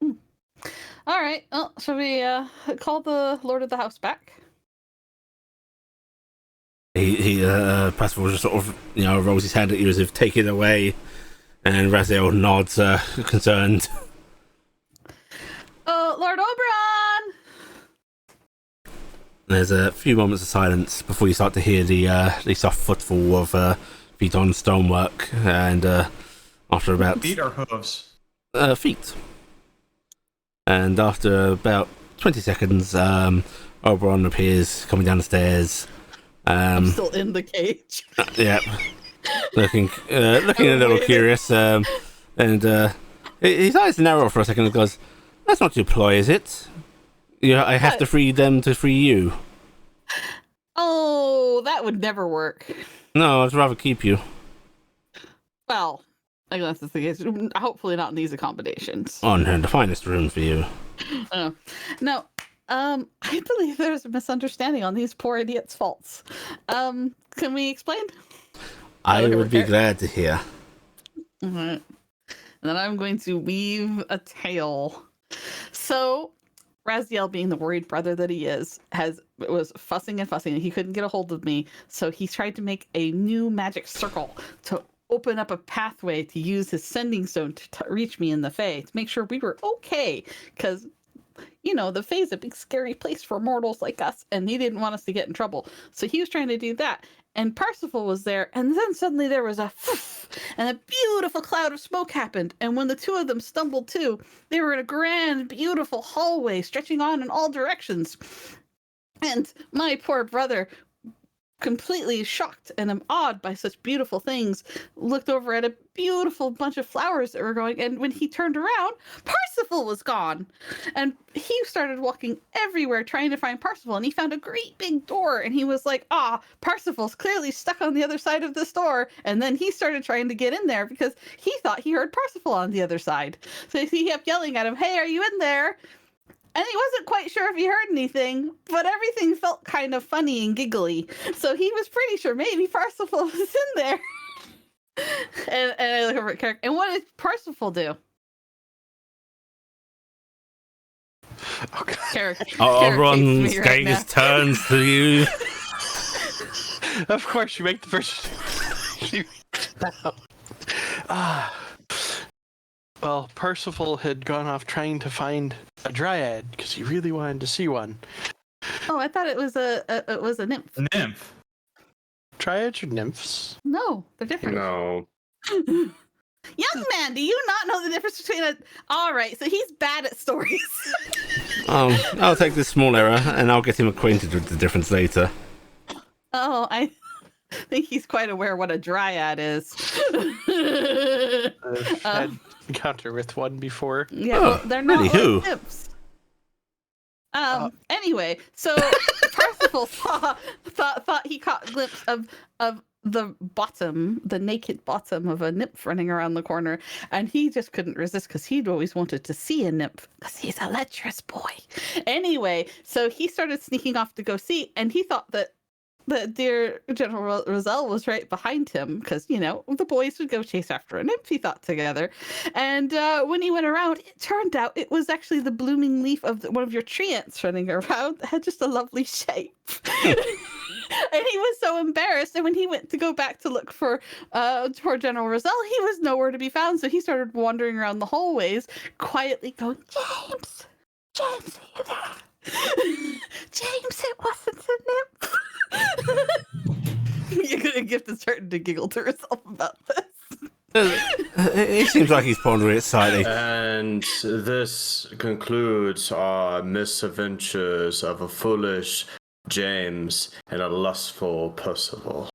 All right. Well, shall we call the Lord of the House back? He Parsifal just sort of, rolls his hand at you as if take it away, and Raziel nods, concerned. Oh, Lord Oberon! There's a few moments of silence before you start to hear the soft footfall of feet on stonework, and after about Feet or hooves? feet, and after about 20 seconds, Oberon appears coming down the stairs. I'm still in the cage. Yeah, looking a little curious, and his eyes narrow for a second and goes, "That's not your ploy, is it? I have to free them to free you." Oh, that would never work. No, I'd rather keep you. Well, I guess that's the case. Hopefully not in these accommodations. On the finest room for you. Oh. No, I believe there's a misunderstanding on these poor idiots' faults. Can we explain? I would be glad to hear. And then I'm going to weave a tale. So, Raziel, being the worried brother that he is, was fussing and fussing, and he couldn't get a hold of me. So he tried to make a new magic circle to open up a pathway to use his sending stone to reach me in the Fae to make sure we were okay, because the Fae is a big scary place for mortals like us, and he didn't want us to get in trouble. So he was trying to do that. And Parsifal was there, and then suddenly there was a and a beautiful cloud of smoke happened. And when the two of them stumbled too, they were in a grand, beautiful hallway stretching on in all directions. And my poor brother, completely shocked and awed by such beautiful things, looked over at a beautiful bunch of flowers that were going, and when he turned around, Parsifal was gone. And he started walking everywhere trying to find Parsifal, and he found a great big door, and he was like, Parsifal's clearly stuck on the other side of this door. And then he started trying to get in there because he thought he heard Parsifal on the other side. So he kept yelling at him, "Hey, are you in there?" And he wasn't quite sure if he heard anything, but everything felt kind of funny and giggly. So he was pretty sure maybe Parsifal was in there. and I look over at Carrick. And what did Parsifal do? Okay. Carrick. Oberon's gaze turns to you. Of course, you make the first. Well, Percival had gone off trying to find a dryad because he really wanted to see one. Oh, I thought it was a nymph. Nymph. Dryads are nymphs. No, they're different. No. Young man, do you not know the difference between a... All right, so he's bad at stories. I'll take this small error, and I'll get him acquainted with the difference later. Oh, I think he's quite aware what a dryad is. I've had encounter with one before. Yeah, well, they're not really? like Who? nymphs. Anyway, so Parsifal thought he caught a glimpse of the bottom, the naked bottom of a nymph running around the corner, and he just couldn't resist because he'd always wanted to see a nymph because he's a lecherous boy. Anyway, so he started sneaking off to go see, and he thought that dear General Roselle was right behind him because, the boys would go chase after a nymph, he thought, together. And when he went around, it turned out it was actually the blooming leaf of one of your tree ants running around that had just a lovely shape. And he was so embarrassed. And when he went to go back to look for General Roselle, he was nowhere to be found. So he started wandering around the hallways, quietly going, James, are you there? James, it wasn't a nymph. You're gonna give the starting to giggle to herself about this. It seems like he's pondering it slightly. And this concludes our misadventures of a foolish James and a lustful Percival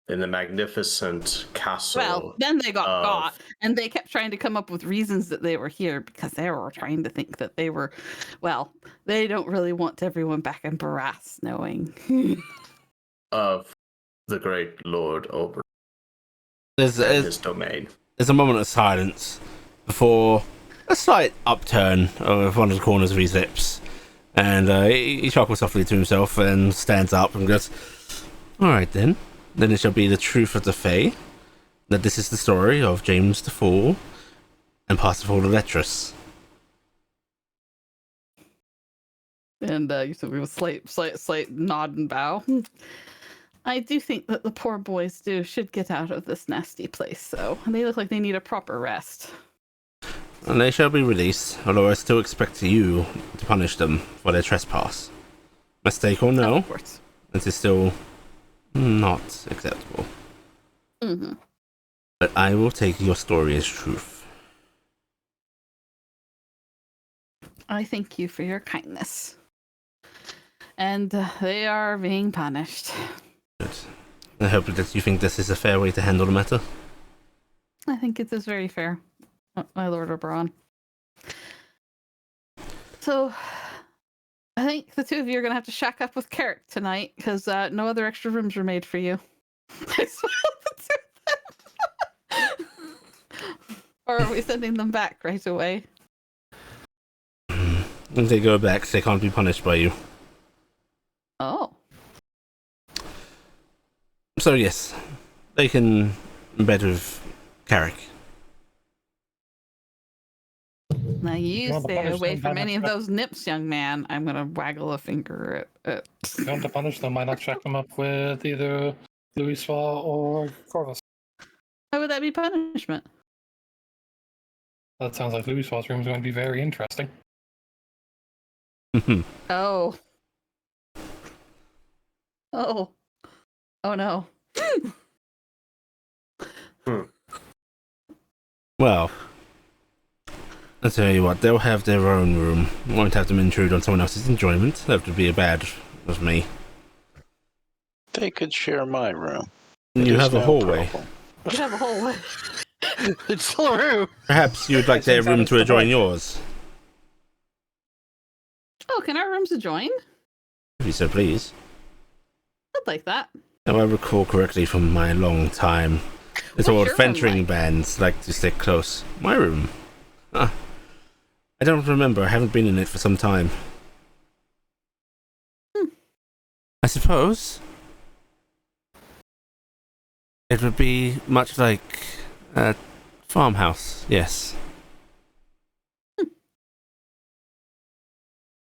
in the magnificent castle. Well, then they got, and they kept trying to come up with reasons that they were here because they were trying to think that they were, they don't really want everyone back in Barras knowing. Of the great Lord Oberon. There's His domain. There's a moment of silence before a slight upturn of one of the corners of his lips, and he chuckles softly to himself and stands up and goes, "All right then. Then it shall be the truth of the Fae, that this is the story of James the Fool and Parsifal the Lecherous." And you said with a slight nod and bow. I do think that the poor boys should get out of this nasty place, so they look like they need a proper rest. And they shall be released, although I still expect you to punish them for their trespass. Mistake or no, Of course. this is still not acceptable. Mm-hmm. But I will take your story as truth. I thank you for your kindness. And they are being punished. Good. I hope that you think this is a fair way to handle the matter. I think it is very fair, my Lord Oberon. So, I think the two of you are going to have to shack up with Carrick tonight, because no other extra rooms were made for you. Or are we sending them back right away? If they go back, they can't be punished by you. Oh. So yes, they can bed with Carrick. Now you want to stay punish away them by from any of not those nips, young man. I'm going to waggle a finger at... If you want to punish them, why not check them up with either Louis Swa or Corvus? How would that be punishment? That sounds like Louis Swa's room is going to be very interesting. Oh. Oh. Oh no. Well, I'll tell you what, they'll have their own room. Won't have them intrude on someone else's enjoyment. That would be a bad of me. They could share my room. You It is have a no hallway. problem. You have a whole... It's still a room. Perhaps you'd like their room to adjoin yours, Oh, can our rooms adjoin? if you so please. I'd like that. If I recall correctly from my long time, What's old your room venturing like? bands like to stay close. My room? I don't remember. I haven't been in it for some time. I suppose it would be much like a farmhouse, yes.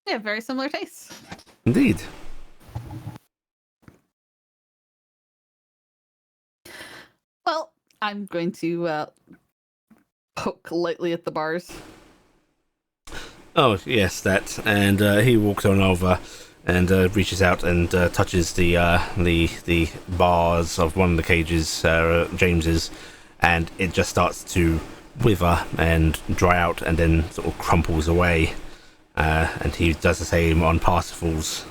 We have very similar tastes. Indeed. Well, I'm going to poke lightly at the bars. Oh, yes, that. And he walks on over and reaches out and touches the bars of one of the cages, James's, and it just starts to wither and dry out and then sort of crumples away. And he does the same on Parsifal's.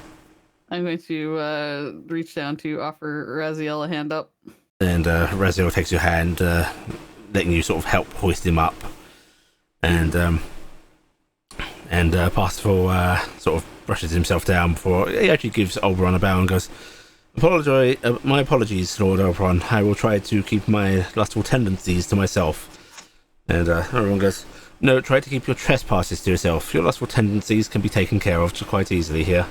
I'm going to reach down to offer Raziel a hand up. And Raziel takes your hand, letting you sort of help hoist him up. And Parsifal sort of brushes himself down before he actually gives Oberon a bow and goes, my apologies, Lord Oberon. I will try to keep my lustful tendencies to myself. And everyone goes, no, try to keep your trespasses to yourself. Your lustful tendencies can be taken care of quite easily here.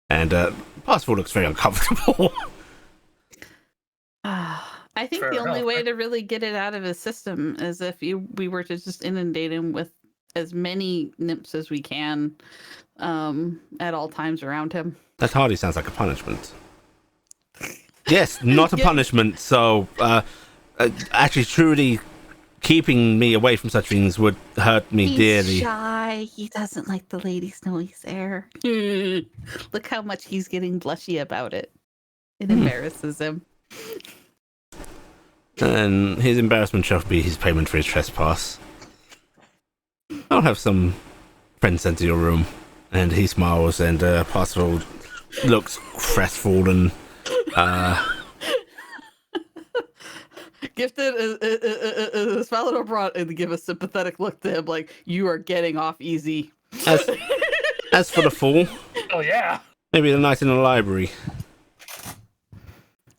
And Parsifal looks very uncomfortable. I think Fair the only enough, way right? to really get it out of his system is if we were to just inundate him with as many nymphs as we can at all times around him. That hardly sounds like a punishment. Yes, not a Yeah. punishment. So, actually, truly keeping me away from such things would hurt me He's dearly. shy. He doesn't like the ladies know he's there. Look how much he's getting blushy about it. It embarrasses him. And his embarrassment shall be his payment for his trespass. I'll have some friends sent to your room. And he smiles, and Parsifal looks crestfallen. Gifted is Valador brought and give a sympathetic look to him, like you are getting off easy. As for the fool, Oh yeah. maybe a night in the library.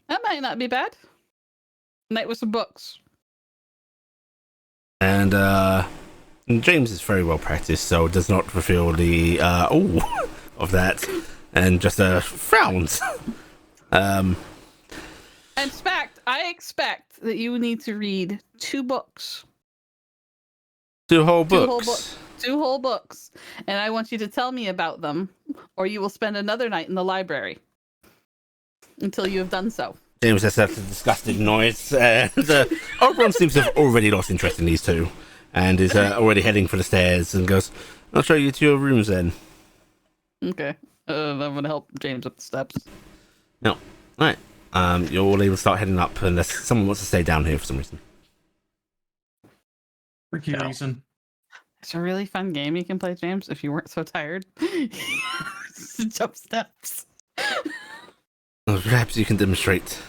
That might not be bad. Night with some books. And James is very well practiced, so does not reveal the of that, and just frowns. In fact, I expect that you need to read 2 books. 2 whole books. 2 whole books, and I want you to tell me about them, or you will spend another night in the library until you have done so. James has that disgusting noise. Oberon seems to have already lost interest in these two, and is already heading for the stairs and goes, I'll show you to your rooms then. Okay. I'm going to help James up the steps. No. Alright. You're all able to start heading up unless someone wants to stay down here for some reason. Freaky reason. It's a really fun game you can play, James, if you weren't so tired. Jump steps. Well, perhaps you can demonstrate.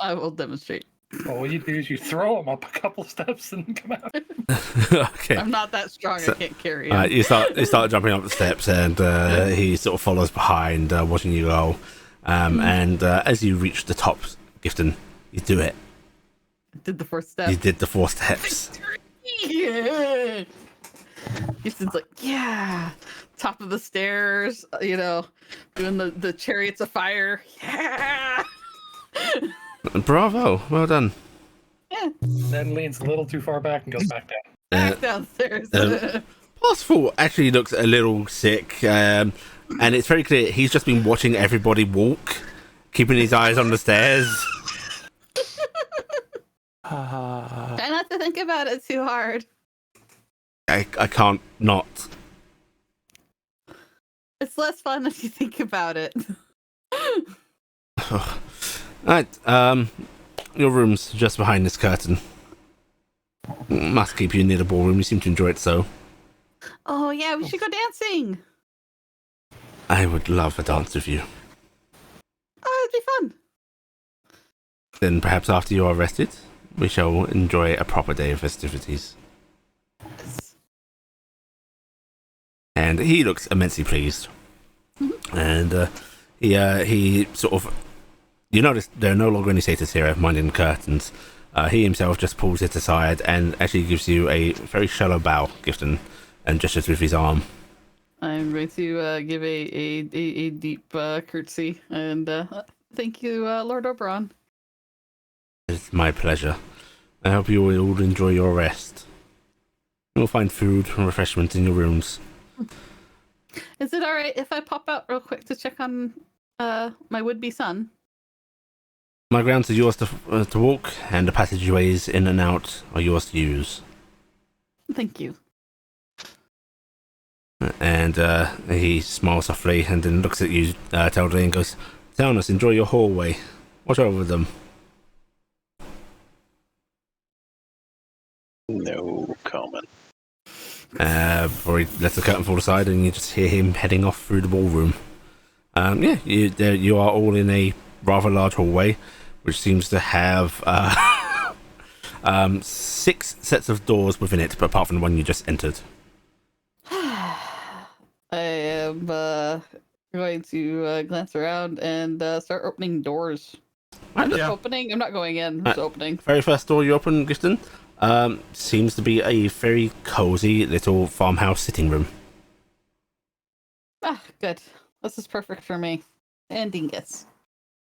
I will demonstrate. All you do is you throw him up a couple steps and come out. Okay. I'm not that strong. So- I can't carry him. You start jumping up the steps, and he sort of follows behind, watching you go. And as you reach the top, Gifton, you do it. Did the first step. You did the 4 steps. Yeah. Gifton's like, yeah. Top of the stairs, doing the chariots of fire. Yeah. Bravo, well done. Yeah. Then leans a little too far back and goes back down. Back downstairs. Parsifal actually looks a little sick, and it's very clear he's just been watching everybody walk, keeping his eyes on the stairs. Try not to think about it too hard. I can't not. It's less fun if you think about it. Alright, your room's just behind this curtain. Must keep you near the ballroom, you seem to enjoy it so. Oh, yeah, we should go dancing. I would love a dance with you. Oh, it'd be fun. Then perhaps after you are rested, we shall enjoy a proper day of festivities. And he looks immensely pleased. And he sort of... You notice there are no longer any satyrs here minding the curtains. He himself just pulls it aside and actually gives you a very shallow bow, Gifton, and gestures with his arm. I'm going to give a deep curtsy and thank you, Lord Oberon. It's my pleasure. I hope you will all enjoy your rest. You'll find food and refreshment in your rooms. Is it alright if I pop out real quick to check on my would-be son? My grounds are yours to walk, and the passageways in and out are yours to use. Thank you. And he smiles softly and then looks at you, Telday, and goes, Talnus, enjoy your hallway. Watch over them. No comment. Before he lets the curtain fall aside, and you just hear him heading off through the ballroom. You are all in a rather large hallway, which seems to have 6 sets of doors within it, but apart from the one you just entered. I am going to glance around and start opening doors. I'm just opening. I'm not going in. I'm just opening. Very first door you open, Giston, seems to be a very cozy little farmhouse sitting room. Ah, good. This is perfect for me. And Dingus.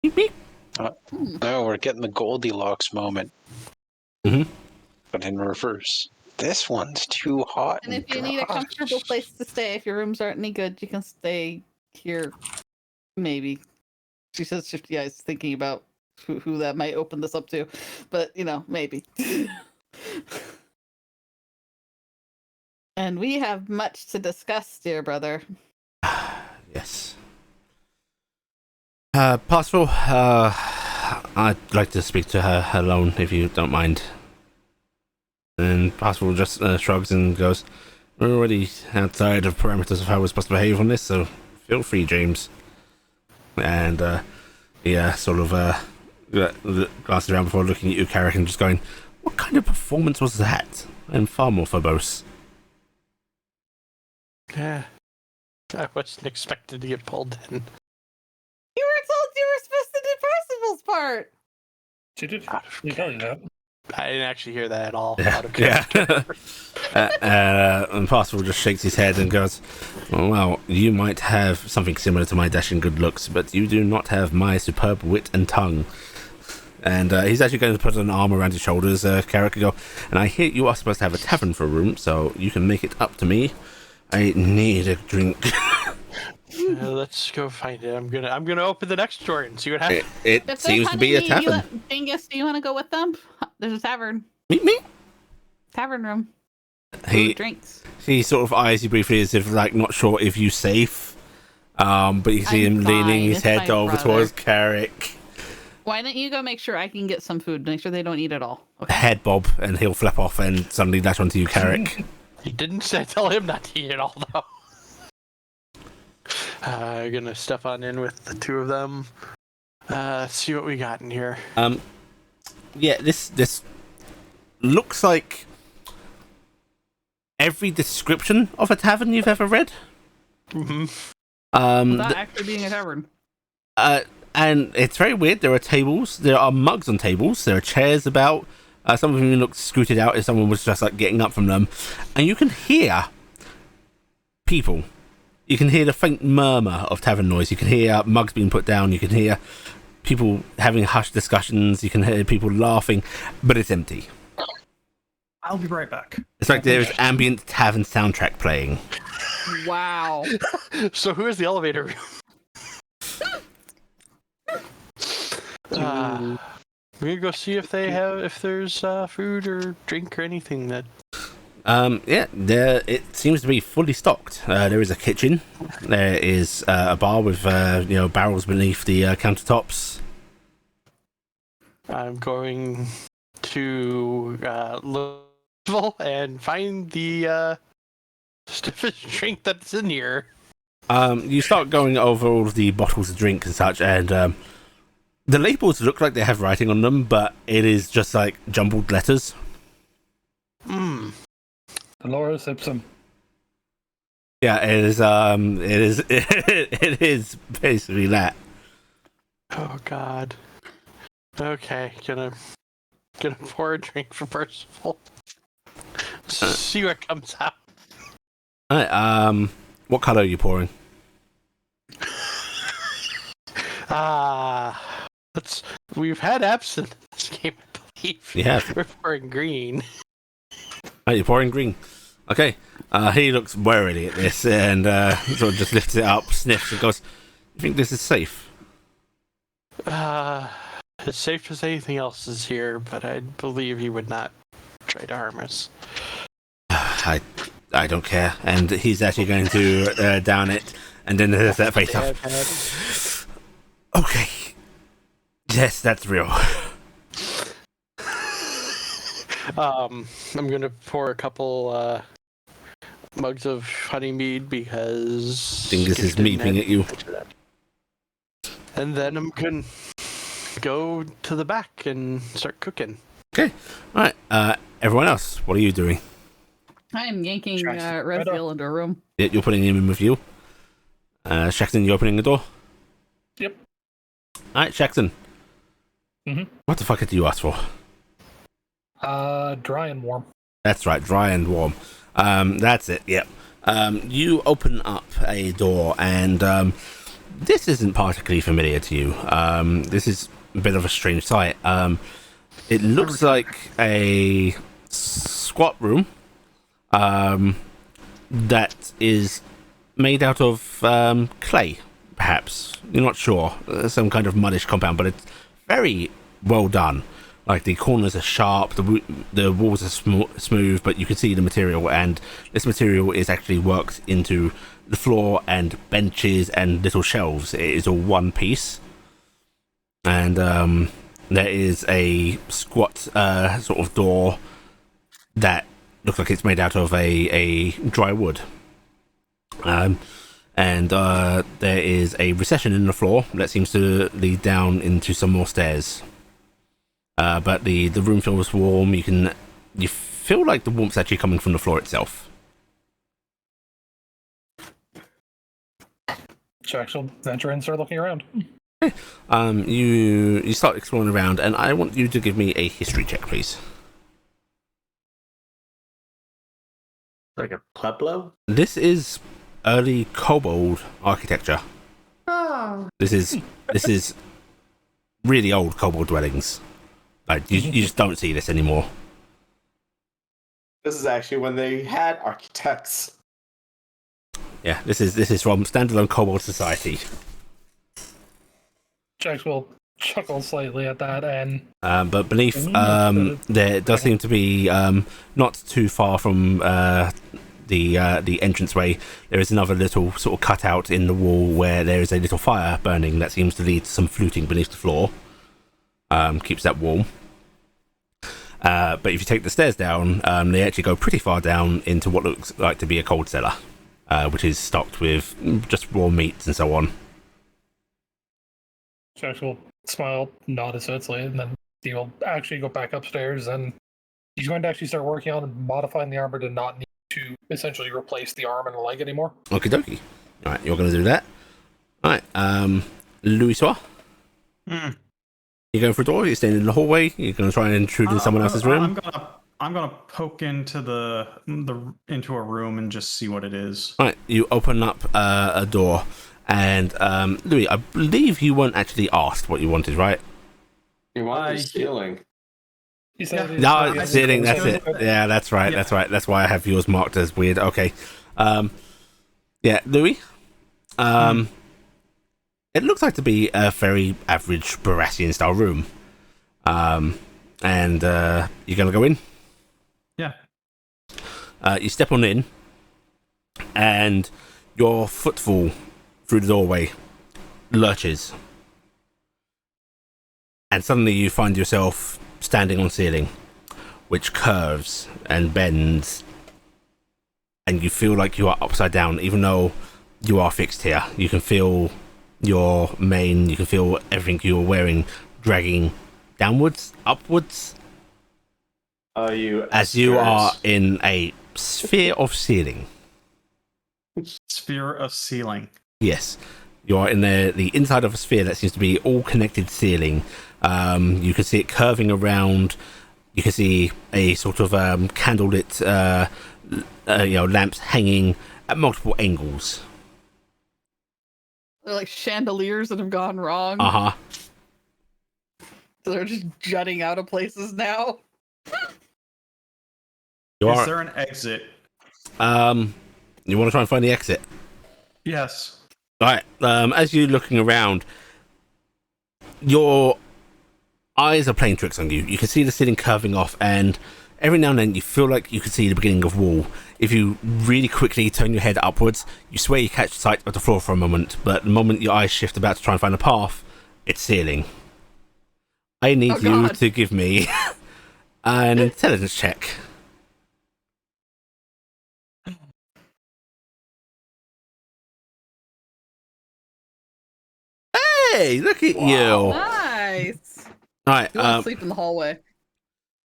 Beep, beep. No, we're getting the Goldilocks moment. Mm-hmm. But in reverse. This one's too hot. And if you need a comfortable place to stay, if your rooms aren't any good, you can stay here. Maybe. She says shifty eyes, thinking about who that might open this up to. But, maybe. And we have much to discuss, dear brother. Yes. Parsifal, I'd like to speak to her alone, if you don't mind. And Parsifal just shrugs and goes, we're already outside of parameters of how we're supposed to behave on this, so feel free, James. And he sort of glances around before looking at you, Carrick, and just going, what kind of performance was that? I'm far more verbose. Yeah. I wasn't expected to get pulled in. You were told you were supposed to do Percival's part. She did. You tell you that. I didn't actually hear that at all. Yeah. And Parsifal just shakes his head and goes, well, you might have something similar to my dashing good looks, but you do not have my superb wit and tongue. And he's actually going to put an arm around his shoulders, Carrick, and go, and I hear you are supposed to have a tavern for a room, so you can make it up to me. I need a drink. Let's go find it. I'm gonna open the next door and see what happens. It If seems they're to be a hunting me, tavern. Dingus, do you want to go with them? There's a tavern. Meet me? Tavern room. He Drinks. sort of eyes you briefly as if, like, not sure if you safe. But you see him leaning his It's head my over brother. towards Carrick. Why don't you go make sure I can get some food? Make sure they don't eat it all. Okay. Head bob, and he'll flip off and suddenly dash onto you, Carrick. He didn't say tell him not to eat it all though. Gonna step on in with the two of them. Let's see what we got in here. Yeah, this looks like every description of a tavern you've ever read. Mm-hmm. Without actually being a tavern. And it's very weird. There are tables, there are mugs on tables, there are chairs about. Some of them look scooted out as someone was just like getting up from them, and you can hear people. You can hear the faint murmur of tavern noise. You can hear mugs being put down. You can hear people having hushed discussions. You can hear people laughing, but it's empty. I'll be right back. It's like there is ambient tavern soundtrack playing. Wow. So who is the elevator room? We're gonna go see if there's food or drink or anything that. Yeah, there it seems to be fully stocked. There is a kitchen. There is a bar with barrels beneath the countertops. I'm going to look and find the stiffest drink that's in here. You start going over all of the bottles of drink and such, and the labels look like they have writing on them, but it is just like jumbled letters. Dolores Ipsum. Yeah, it is. It is basically that. Oh God. Okay, gonna pour a drink for Percival. See what comes out. All right, what color are you pouring? We've had absinthe in this game, I believe. Yeah. We're pouring green. Oh, you're pouring green. Okay. He looks warily at this and sort of just lifts it up, sniffs, and goes, "You think this is safe?" As safe as anything else is here, but I believe he would not try to harm us. I don't care. And he's actually going to down it, and then there's that face off. Okay. Yes, that's real. I'm gonna pour a couple mugs of honey mead because Dingus is meeping at you. and then I'm gonna go to the back and start cooking. Okay. All right. Everyone else, what are you doing? I am yanking Jackson, right Redfield into a room. Yeah, you're putting him in with you. Shaxton, you're opening the door? Yep. Alright, Shaxton. Mm-hmm. What the fuck did you ask for? Dry and warm. That's right, dry and warm. That's it, yep. You open up a door, and this isn't particularly familiar to you. This is a bit of a strange sight. It looks like a squat room that is made out of clay, perhaps. You're not sure. Some kind of muddish compound, but it's very well done. Like, the corners are sharp, the walls are smooth, but you can see the material, and this material is actually worked into the floor and benches and little shelves. It is all one piece. And there is a squat sort of door that looks like it's made out of a dry wood. And there is a recession in the floor that seems to lead down into some more stairs. But the room feels warm. You feel like the warmth's actually coming from the floor itself. So actually venture in and start looking around. You start exploring around, and I want you to give me a history check, please. Like a Pueblo? This is early kobold architecture. Oh. This is really old kobold dwellings. You just don't see this anymore. This is actually when they had architects. Yeah, this is from Standalone Kobold Society. Jax will chuckle slightly at that, and But beneath, there does seem to be not too far from the entranceway. There is another little sort of cutout in the wall where there is a little fire burning that seems to lead to some fluting beneath the floor. Keeps that warm. But if you take the stairs down, they actually go pretty far down into what looks like to be a cold cellar, which is stocked with just raw meats and so on. Jax will smile, nod his head slightly, and then he will actually go back upstairs, and he's going to actually start working on modifying the armor to not need to essentially replace the arm and the leg anymore. Okie dokie. Alright, you're going to do that. Alright, Louis Soir? You going for a door? You're staying in the hallway? You're going to try and intrude in someone else's room? I'm gonna poke into the into a room and just see what it is. Alright, you open up a door, and Louis, I believe you weren't actually asked what you wanted, right? You want the ceiling. He said No, ceiling, that's it. Yeah, that's right, that's right. That's why I have yours marked as weird. Okay. Yeah, Louis? It looks like to be a very average Baratheon style room. And you're gonna go in? Yeah. You step on in, and your footfall through the doorway lurches, and suddenly you find yourself standing on ceiling, which curves and bends, and you feel like you are upside down, even though you are fixed here. You can feel your mane, you can feel everything you're wearing dragging downwards, upwards, as you are in a sphere of ceiling. Sphere of ceiling. Yes, you are in the inside of a sphere that seems to be all connected ceiling. You can see it curving around. You can see a sort of candlelit, lamps hanging at multiple angles. They're like chandeliers that have gone wrong. Uh huh. So they're just jutting out of places now. Is there an exit? You want to try and find the exit? Yes. All right. As you're looking around, your eyes are playing tricks on you. You can see the ceiling curving off, and every now and then you feel like you can see the beginning of wall. If you really quickly turn your head upwards, you swear you catch sight of the floor for a moment, but the moment your eyes shift about to try and find a path, it's ceiling. I need you to give me an intelligence check. Hey, look at you. Nice. All right. You want to sleep in the hallway.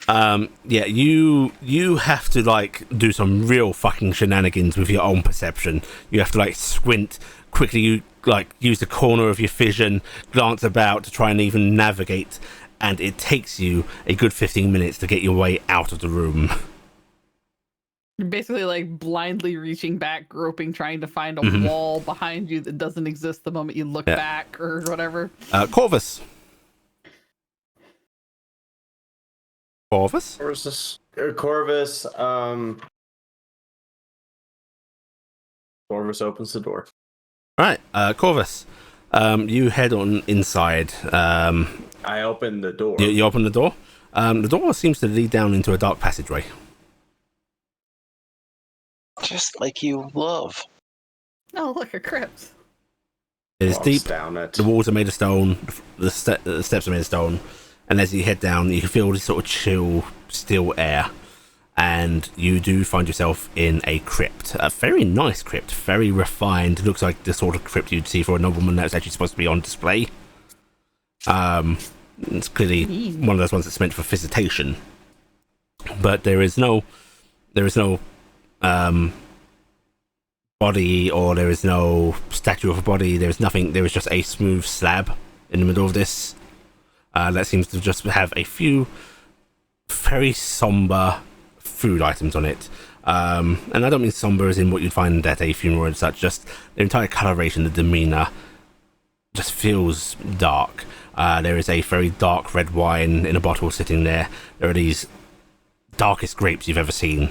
Yeah, you have to like do some real fucking shenanigans with your own perception. You have to like squint quickly. You like use the corner of your vision, glance about to try and even navigate, and it takes you a good 15 minutes to get your way out of the room. You're basically like blindly reaching back, groping, trying to find a wall behind you that doesn't exist the moment you look back or whatever. Corvus. Corvus? Where's this? Corvus. Corvus opens the door. All right, Corvus. You head on inside. I open the door. You open the door. The door seems to lead down into a dark passageway. Just like you love. Oh, look, a crypt. It is deep. Down it. The walls are made of stone. The steps are made of stone. And as you head down, you can feel this sort of chill, still air. And you do find yourself in a crypt. A very nice crypt. Very refined. Looks like the sort of crypt you'd see for a nobleman that's actually supposed to be on display. It's clearly one of those ones that's meant for visitation. But there is no body, or there is no statue of a body. There is nothing. There is just a smooth slab in the middle of this that seems to just have a few very somber food items on it. And I don't mean somber as in what you'd find at a funeral and such, just the entire coloration, the demeanor just feels dark. There is a very dark red wine in a bottle sitting there. There are these darkest grapes you've ever seen.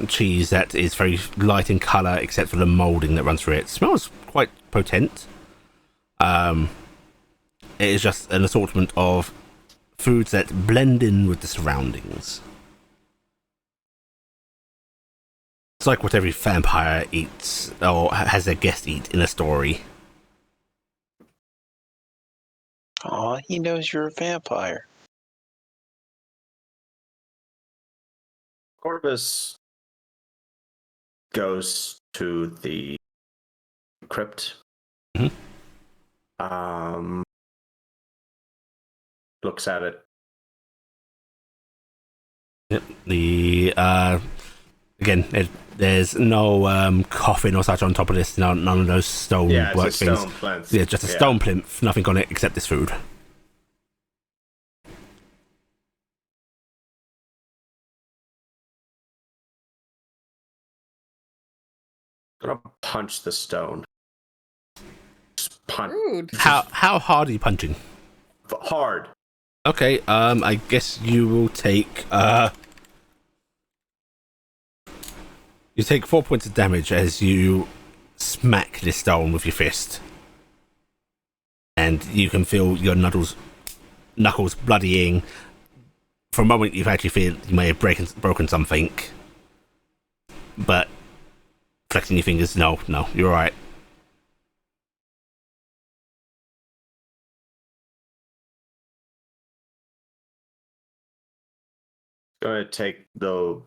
Cheese that is very light in colour except for the moulding that runs through it. It smells quite potent. It is just an assortment of foods that blend in with the surroundings. It's like what every vampire eats or has their guest eat in a story. Aw, he knows you're a vampire. Corvus goes to the crypt. Mhm. Looks at it. Yep. Again, there's no coffin or such on top of this. None of those stone Yeah, work it's a things. stone plinth. Yeah, just a stone plinth. Nothing on it except this food. Gonna punch the stone. Just punch Rude. How hard are you punching? hard. Okay, I guess you will take you take 4 points of damage as you smack this stone with your fist, and you can feel your knuckles bloodying. For a moment, you actually feel you may have broken something, but flexing your fingers, no, you're all right. Gonna take the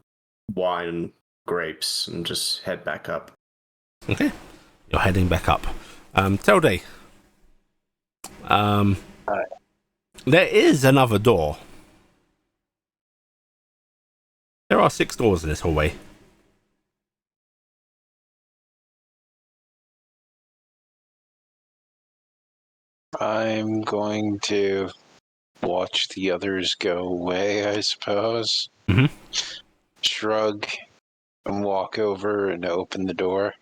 wine grapes and just head back up. Okay, you're heading back up. Telde. There is another door. There are 6 doors in this hallway. I'm going to watch the others go away, I suppose. Mhm. Shrug and walk over and open the door.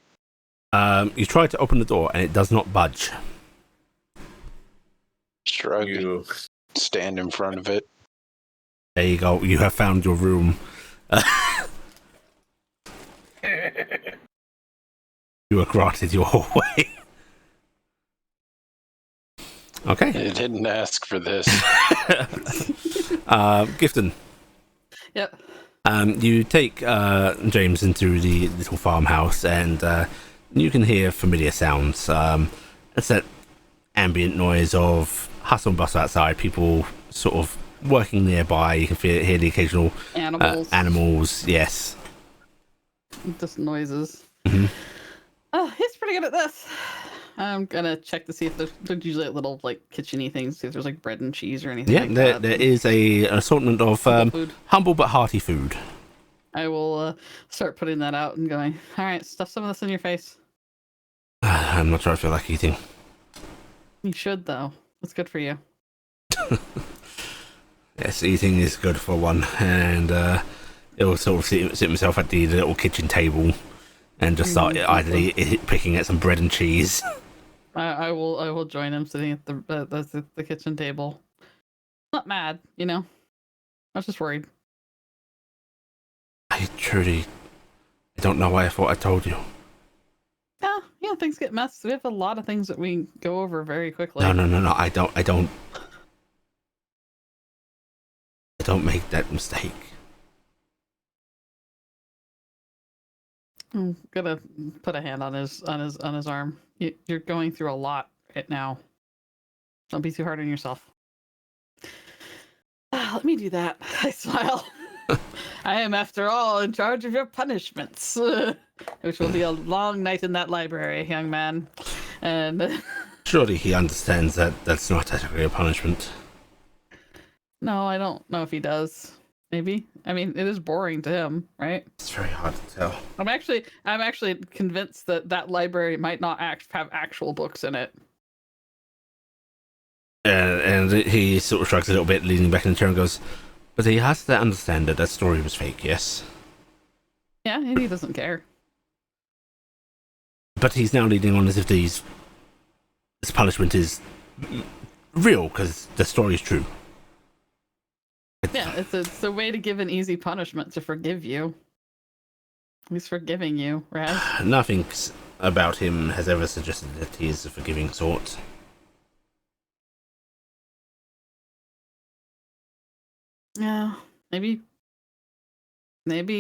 You try to open the door and it does not budge. Shrug, You stand in front of it. There you go. You have found your room. You are granted your hallway. Okay. I didn't ask for this. Gifton. Yep. You take James into the little farmhouse and you can hear familiar sounds. It's that ambient noise of hustle and bustle outside, people sort of working nearby. You can hear the occasional animals, yes. Just noises. Mhm. Oh, he's pretty good at this. I'm gonna check to see if there's usually little like kitchen-y things, see if there's like bread and cheese or anything. Yeah, like there that. is an assortment of Food. humble but hearty food. I will start putting that out and going, all right, stuff some of this in your face. I'm not sure I feel like eating. You should, though. It's good for you. Yes, eating is good for one, and he'll sort of sit himself at the little kitchen table and just start idly picking at some bread and cheese. I will join him sitting at the kitchen table. Not mad, you know. I was just worried. I don't know why I thought I told you. Yeah, things get messed. We have a lot of things that we go over very quickly. No. I don't make that mistake. I'm gonna put a hand on his arm. You're going through a lot right now. Don't be too hard on yourself. Let me do that. I smile. I am, after all, in charge of your punishments, which will be a long night in that library, young man. And Surely he understands that that's not technically a punishment. no, I don't know if he does. Maybe. I mean, it is boring to him, right? It's very hard to tell. I'm actually convinced that library might not have actual books in it. And he sort of shrugs a little bit, leaning back in the chair and goes, but he has to understand that story was fake, yes? Yeah, and he doesn't care. But he's now leading on as if these this punishment is real because the story is true. Yeah, it's a way to give an easy punishment to forgive you. He's forgiving you, right? Nothing about him has ever suggested that he is a forgiving sort. Yeah, maybe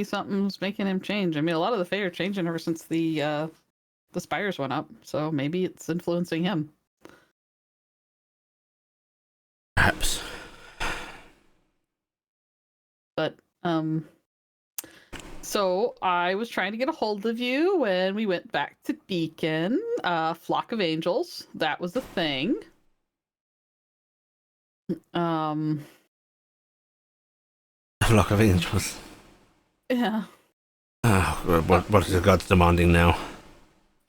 something's making him change. I mean, a lot of the Fae are changing ever since the spires went up, so maybe it's influencing him. Perhaps. But so I was trying to get a hold of you when we went back to Beacon. Flock of Angels, that was the thing. Flock of angels. Yeah. What is the gods demanding now?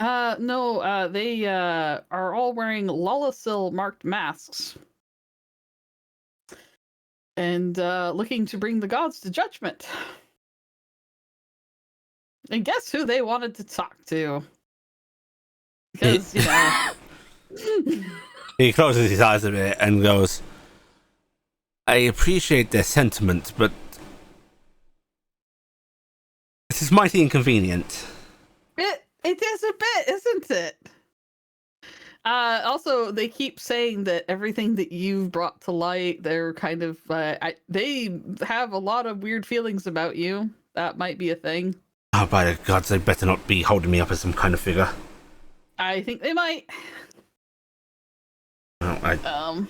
No, they are all wearing Lolasil marked masks. And looking to bring the gods to judgment. And guess who they wanted to talk to? Because, you know. He closes his eyes a bit and goes, I appreciate their sentiment, but this is mighty inconvenient. It is a bit, isn't it? Also, they keep saying that everything that you've brought to light, they're kind of, they have a lot of weird feelings about you. That might be a thing. Oh, by the gods, they better not be holding me up as some kind of figure. I think they might. Oh,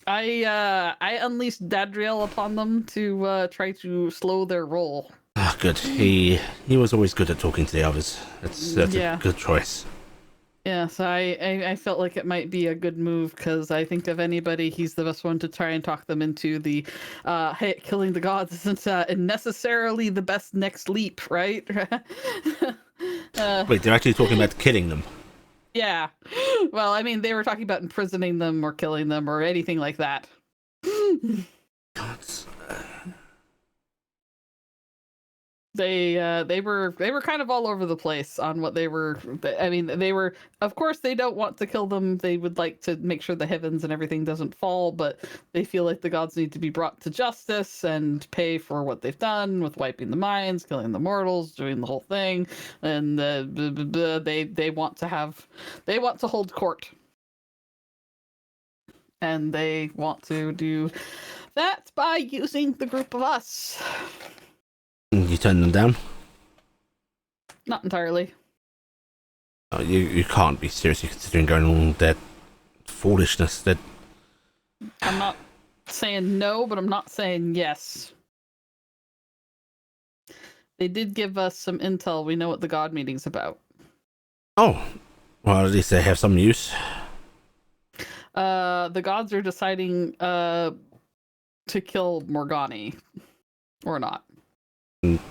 I unleashed Dadriel upon them to try to slow their roll. Oh, good. He was always good at talking to the others. That's a good choice. Yeah, so I felt like it might be a good move because I think of anybody, he's the best one to try and talk them into the, hey, killing the gods isn't necessarily the best next leap, right? Wait, they're actually talking about killing them. Yeah. Well, I mean, they were talking about imprisoning them or killing them or anything like that. Gods. They were kind of all over the place on what they were. I mean, they were, of course, they don't want to kill them. They would like to make sure the heavens and everything doesn't fall, but they feel like the gods need to be brought to justice and pay for what they've done with wiping the minds, killing the mortals, doing the whole thing, and they want to hold court, and they want to do that by using the group of us. You turn them down? Not entirely. Oh, you can't be seriously considering going on that foolishness. That I'm not saying no, but I'm not saying yes. They did give us some intel. We know what the God meeting's about. Oh, well, at least they have some use. The gods are deciding to kill Morgani or not.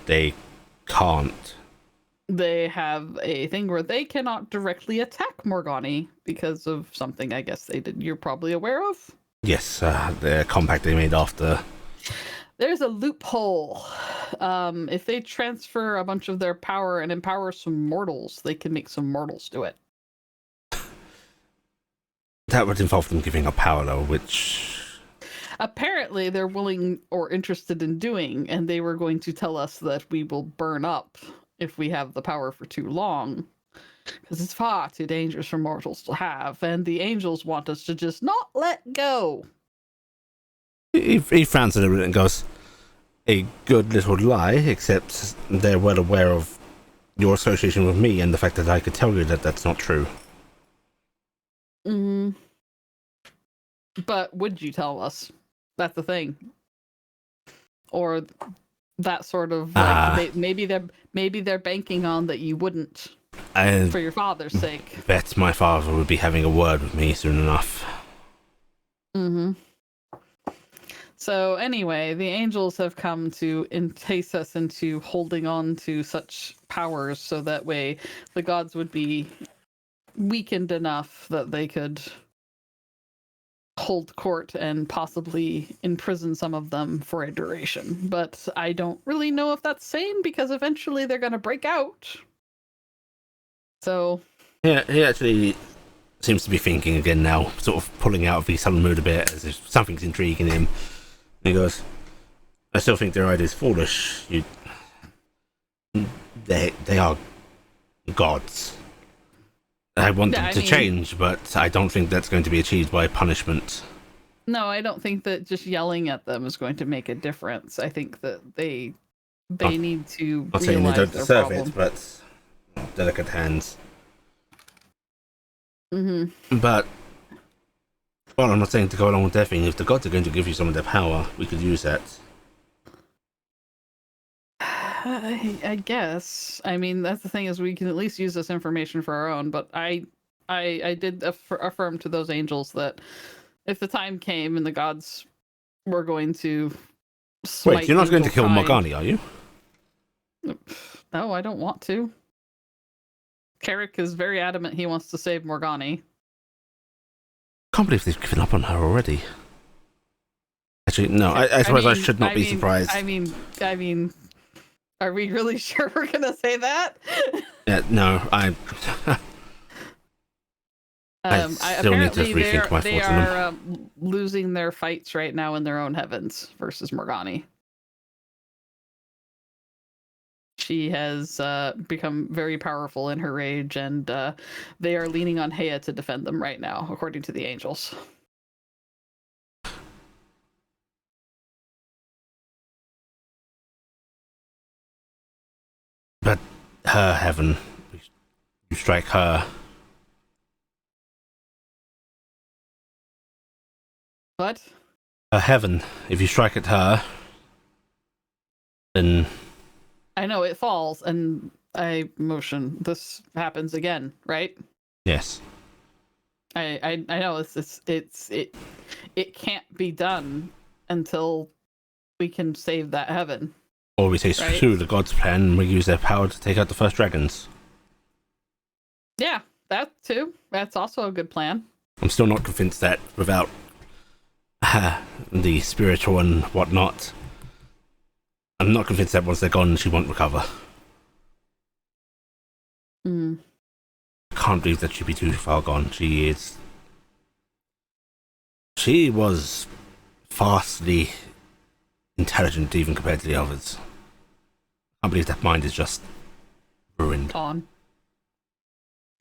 They can't. They have a thing where they cannot directly attack Morgani because of something I guess they did. You're probably aware of? Yes, the compact they made after. There's a loophole. If they transfer a bunch of their power and empower some mortals, they can make some mortals do it. That would involve them giving up power, though, which apparently they're willing or interested in doing, and they were going to tell us that we will burn up if we have the power for too long, because it's far too dangerous for mortals to have, and the angels want us to just not let go. He frowns at it and goes, a good little lie, except they're well aware of your association with me and the fact that I could tell you that that's not true. But would you tell us? That's the thing. Or that sort of like maybe they're banking on that you wouldn't for your father's sake. Bet my father would be having a word with me soon enough. So anyway, the angels have come to entice us into holding on to such powers so that way the gods would be weakened enough that they could hold court and possibly imprison some of them for a duration. But I don't really know if that's sane because eventually they're going to break out. So Yeah, he actually seems to be thinking again now, sort of pulling out of the sullen mood a bit, as if something's intriguing him. And he goes, I still think their idea is foolish. They are gods. I want them to change, but I don't think that's going to be achieved by punishment. No, I don't think that just yelling at them is going to make a difference. I think that they need to Not saying they realize don't their deserve problem. it, but delicate hands. Mm-hmm. But, well, I'm not saying to go along with their thing. If the gods are going to give you some of their power, we could use that. I guess. I mean, that's the thing, is we can at least use this information for our own. But I did affirm to those angels that if the time came and the gods were going to smite Wait, you're not going to kill mankind- Morgani, are you? No, I don't want to. Carrick is very adamant he wants to save Morgani. Can't believe they've given up on her already. Actually, no, I suppose I should not be surprised. I mean, are we really sure we're gonna say that? Yeah, no, I still need to apparently rethink my they thoughts on them. are losing their fights right now in their own heavens versus Morgani. She has become very powerful in her rage, and they are leaning on Hea to defend them right now, according to the angels. But her heaven, you strike her. What? Her heaven, if you strike at her, then I know it falls, and I motion. This happens again, right? yes. I know it can't be done until we can save that heaven. Or we say Right. screw the gods' plan and we use their power to take out the first dragons. Yeah, that too. That's also a good plan. I'm still not convinced that without the spiritual and whatnot, I'm not convinced that once they're gone she won't recover. Mm. Can't believe that she'd be too far gone. She was vastly intelligent even compared to the others. I believe that mind is just ruined. On.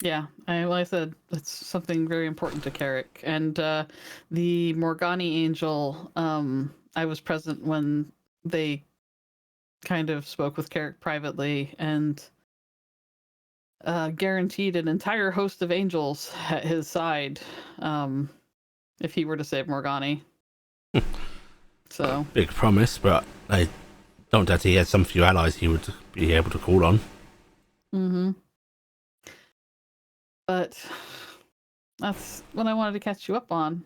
Yeah, like I said, it's something very important to Carrick. And the Morgani angel, I was present when they kind of spoke with Carrick privately and guaranteed an entire host of angels at his side if he were to save Morgani. So Big promise, but I don't doubt he had some few allies he would be able to call on. Mm-hmm. But that's what I wanted to catch you up on.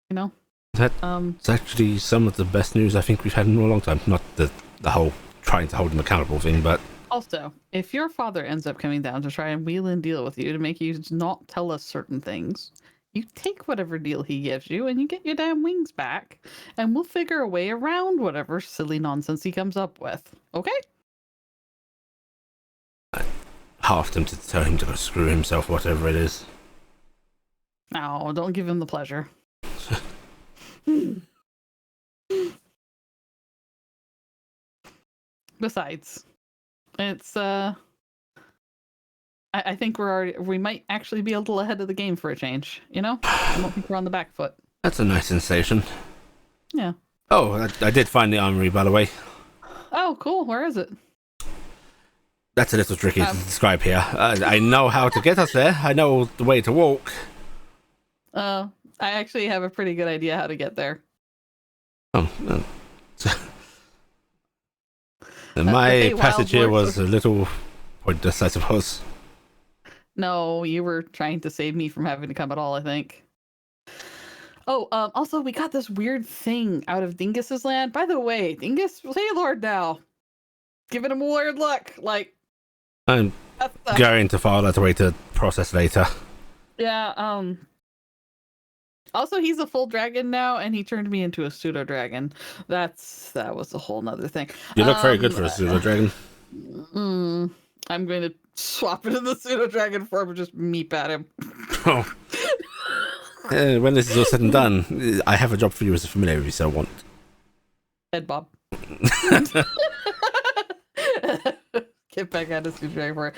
You know? It's actually some of the best news I think we've had in a long time. Not the whole trying to hold him accountable thing, but Also, if your father ends up coming down to try and wheel and deal with you to make you not tell us certain things, you take whatever deal he gives you and you get your damn wings back, and we'll figure a way around whatever silly nonsense he comes up with. Okay? half tempted to tell him to go screw himself, whatever it is. No, don't give him the pleasure. Besides, it's I think we might actually be a little ahead of the game for a change, you know? I don't think we're on the back foot. That's a nice sensation. Yeah. Oh, I did find the armory, by the way. Oh, cool. Where is it? That's a little tricky to describe here. I know how to get us there. I know the way to walk. I actually have a pretty good idea how to get there. Oh, my passage here was a little pointless, I suppose. No, you were trying to save me from having to come at all, I think. Oh, also, we got this weird thing out of Dingus's land. By the way, Dingus, say Lord now. Giving him a weird look. Like, I'm going to file that away to process later. Yeah, also, he's a full dragon now, and he turned me into a pseudo dragon. That was a whole nother thing. You look very good for a pseudo dragon. I'm going to swap it in the pseudo dragon form and just meep at him. Oh, When this is all said and done, I have a job for you as a familiar if you so want. Head Bob. Get back out of screwdriver.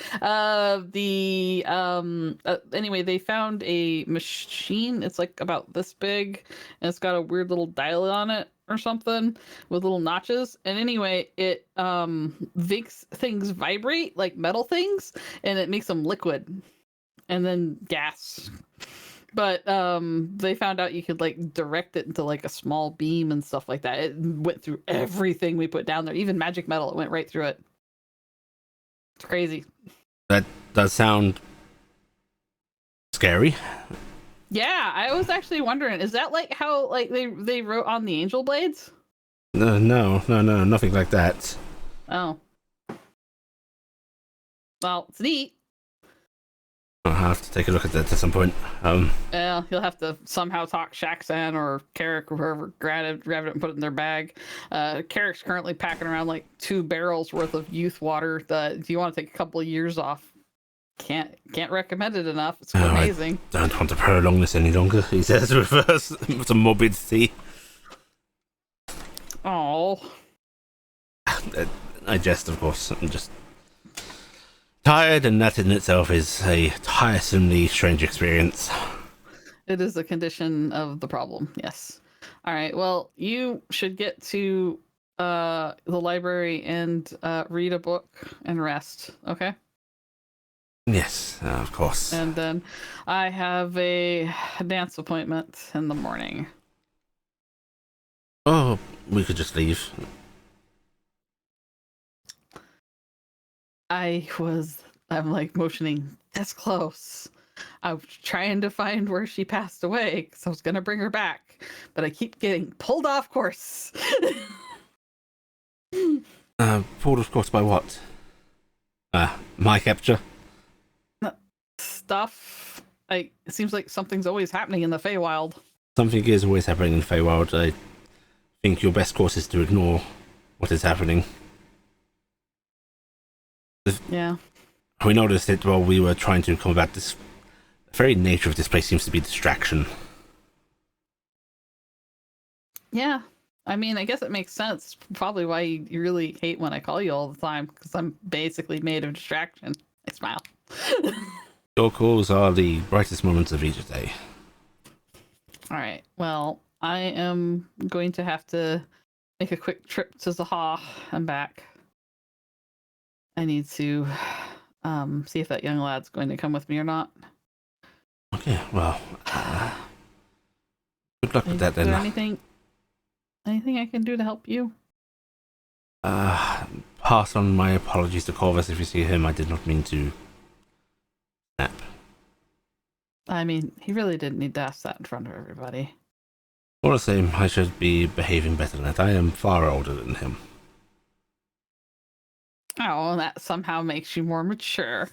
Anyway, they found a machine. It's like about this big, and it's got a weird little dial on it or something with little notches. And anyway, it makes things vibrate like metal things, and it makes them liquid and then gas. But they found out you could like direct it into like a small beam and stuff like that. It went through everything we put down there, even magic metal. It went right through it. It's crazy. That does sound scary. Yeah, I was actually wondering, is that like how like they wrote on the angel blades? No, nothing like that. Oh. Well, it's neat. I'll have to take a look at that at some point. Yeah, you'll have to somehow talk Shaxan or Carrick or whoever, grab it and put it in their bag. Carrick's currently packing around like 2 barrels worth of youth water. If you want to take a couple of years off, can't recommend it enough. It's amazing. I don't want to prolong this any longer, he says with some morbidity. Oh. I jest, of course. I'm just tired, and that in itself is a tiresomely strange experience. It is a condition of the problem, yes. All right, well, you should get to the library and read a book and rest, okay? Yes, of course. And then I have a dance appointment in the morning. Oh, we could just leave. I'm like motioning this close. I was trying to find where she passed away because I was going to bring her back, but I keep getting pulled off course. Pulled off course by what? My capture? Stuff. It seems like something's always happening in the Feywild. Something is always happening in Feywild. I think your best course is to ignore what is happening. Yeah. We noticed it while we were trying to combat this. The very nature of this place seems to be distraction. Yeah. I mean, I guess it makes sense. Probably why you really hate when I call you all the time, because I'm basically made of distraction. I smile. Your calls are the brightest moments of each day. All right. Well, I am going to have to make a quick trip to Zaha and back. I need to see if that young lad's going to come with me or not. Okay, well, good luck with that then. Is there anything I can do to help you? Pass on my apologies to Corvus if you see him. I did not mean to snap. I mean, he really didn't need to ask that in front of everybody. All the same, I should be behaving better than that. I am far older than him. Oh, that somehow makes you more mature.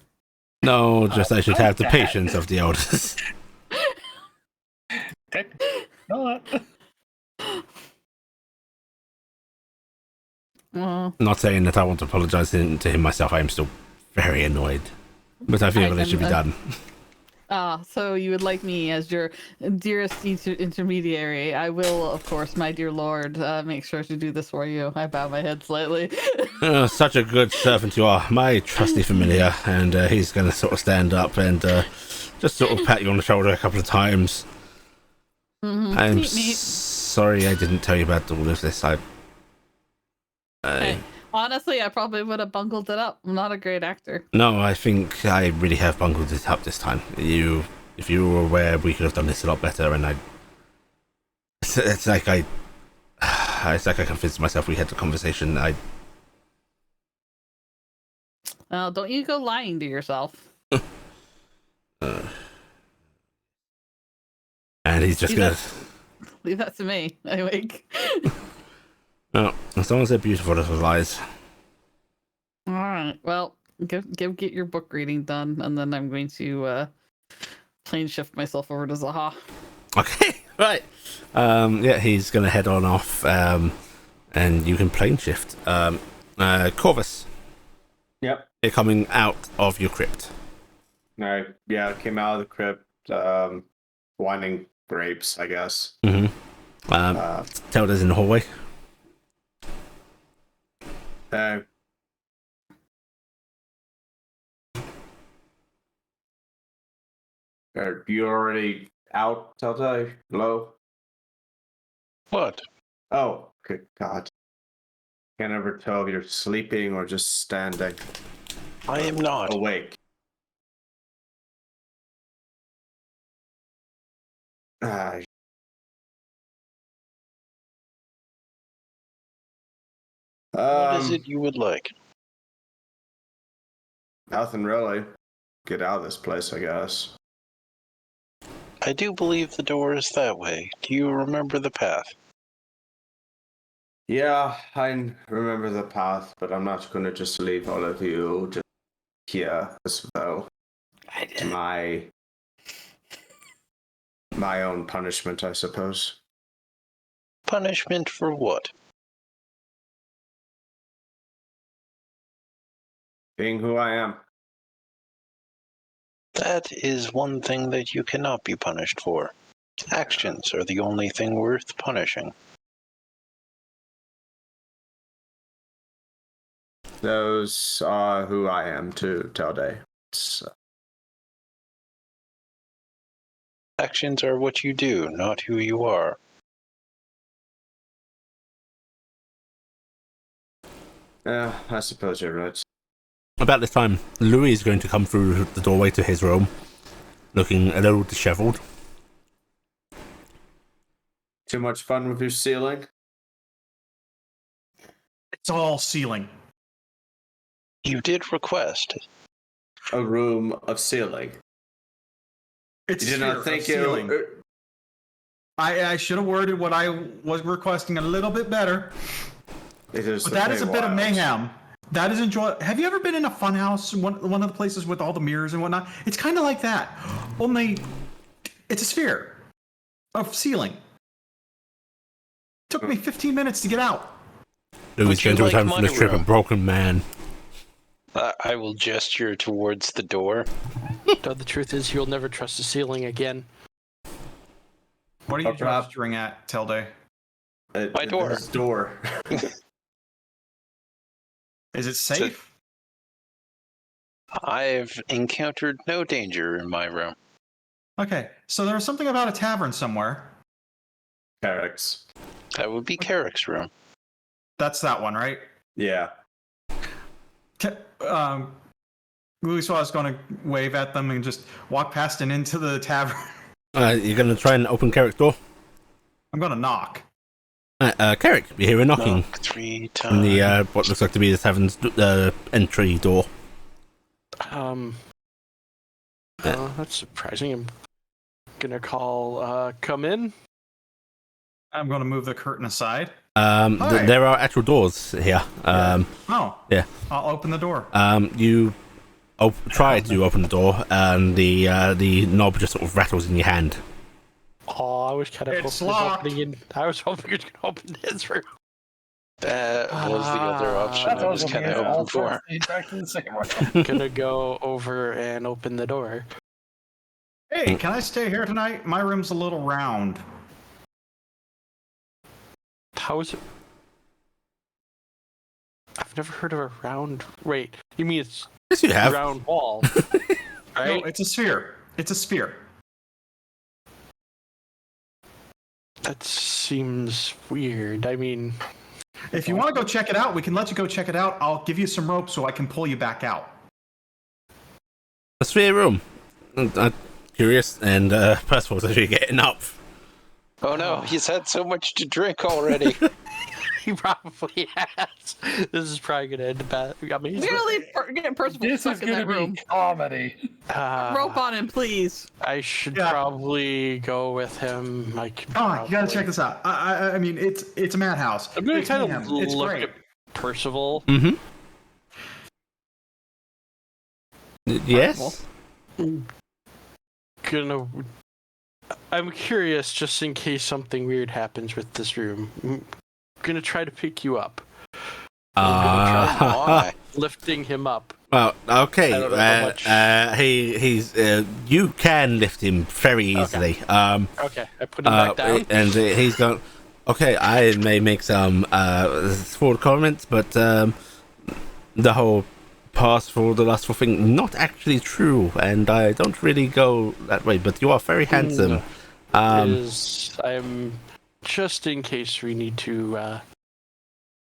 No, just I should have the patience of the elders. Not. Well, Not saying that I want to apologize to him myself. I am still very annoyed. But I feel it should be done. So you would like me as your dearest intermediary. I will, of course, my dear lord, make sure to do this for you. I bow my head slightly. Such a good servant you are. My trusty familiar. And he's going to sort of stand up and just sort of pat you on the shoulder a couple of times. Mm-hmm. I'm sorry I didn't tell you about all of this. Hey, honestly, I probably would have bungled it up. I'm not a great actor. No, I think I really have bungled it up this time. If you were aware, we could have done this a lot better, and it's like I convinced myself we had the conversation. Well, don't you go lying to yourself. And he's just leave that to me. I wink. No, as long as they're beautiful little lies. All right. Well, get your book reading done, and then I'm going to plane shift myself over to Zaha. Okay, right. Yeah, he's gonna head on off, and you can plane shift. Corvus. Yep. You're coming out of your crypt. I came out of the crypt, winding grapes, I guess. Telda's in the hallway. Hey. Are you already out, Telda? Hello? What? Oh, good God. Can't ever tell if you're sleeping or just standing I am not. awake. Ah. What is it you would like? Nothing really. Get out of this place, I guess. I do believe the door is that way. Do you remember the path? Yeah, I remember the path, but I'm not going to just leave all of you just here as well. It's my own punishment, I suppose. Punishment for what? Being who I am. That is one thing that you cannot be punished for. Actions are the only thing worth punishing. Those are who I am too, Telday. Actions are what you do, not who you are. Yeah, I suppose you're right. About this time, Louis is going to come through the doorway to his room, looking a little dishevelled. Too much fun with your ceiling? It's all ceiling. You did request. A room of ceiling. It's You did not think ceiling. I should have worded what I was requesting a little bit better. It is But that is a bit of Feywild. mayhem. That is Have you ever been in a funhouse, one of the places with all the mirrors and whatnot? It's kind of like that, only it's a sphere of ceiling. Took me 15 minutes to get out. Louis is going to return from the trip a Monero? broken man. I will gesture towards the door. Though the truth is, you'll never trust the ceiling again. What are you Or perhaps- gesturing at, Tilde? My door. This door. Is it safe? I've encountered no danger in my room. Okay, so there was something about a tavern somewhere. Carricks. That would be Carrick's room. That's that one, right? Yeah. Louis was going to wave at them and just walk past and into the tavern. You're going to try and open Carrick's door? I'm going to knock. Carrick, you hear a knocking Knock 3 times. on the what looks like to be the tavern's entry door. That's surprising. I'm gonna call, come in. I'm going to move the curtain aside. Hi. There are actual doors here. Oh. Yeah. I'll open the door. You try to open the door, and the knob just sort of rattles in your hand. Oh, I was kind of It's hoping locked. I was hoping you could open his room. That was the other option I was kind of hoping for. Back to the same one. Gonna go over and open the door. Hey, can I stay here tonight? My room's a little round. How is it? I've never heard of a round. Wait, you mean it's Yes, you have. round wall, right? No, it's a sphere. It's a sphere. That seems weird. I mean, If you want to go check it out, we can let you go check it out. I'll give you some rope so I can pull you back out. A sphere room. I'm curious, and Percival's actually getting up. Oh no, he's had so much to drink already. he probably has. This is probably gonna end bad. I mean, he's Get Percival This stuck is in going that to room. be comedy. Rope on him, please. I should Yeah. probably go with him. Like, Come on, you gotta check this out. I mean, it's a madhouse. I'm gonna It's kind mayhem. of It's look great. at Percival. Mm-hmm. Yes. I'm curious, just in case something weird happens with this room. I'm gonna try to pick you up. Why? Lifting him up Well, okay. I don't know how much- He's you can lift him very easily. Okay, I put him back down. And he's gone. Okay, I may make some forward comments, but the whole past for the lustful thing not actually true, and I don't really go that way. But you are very handsome. I'm just in case we need to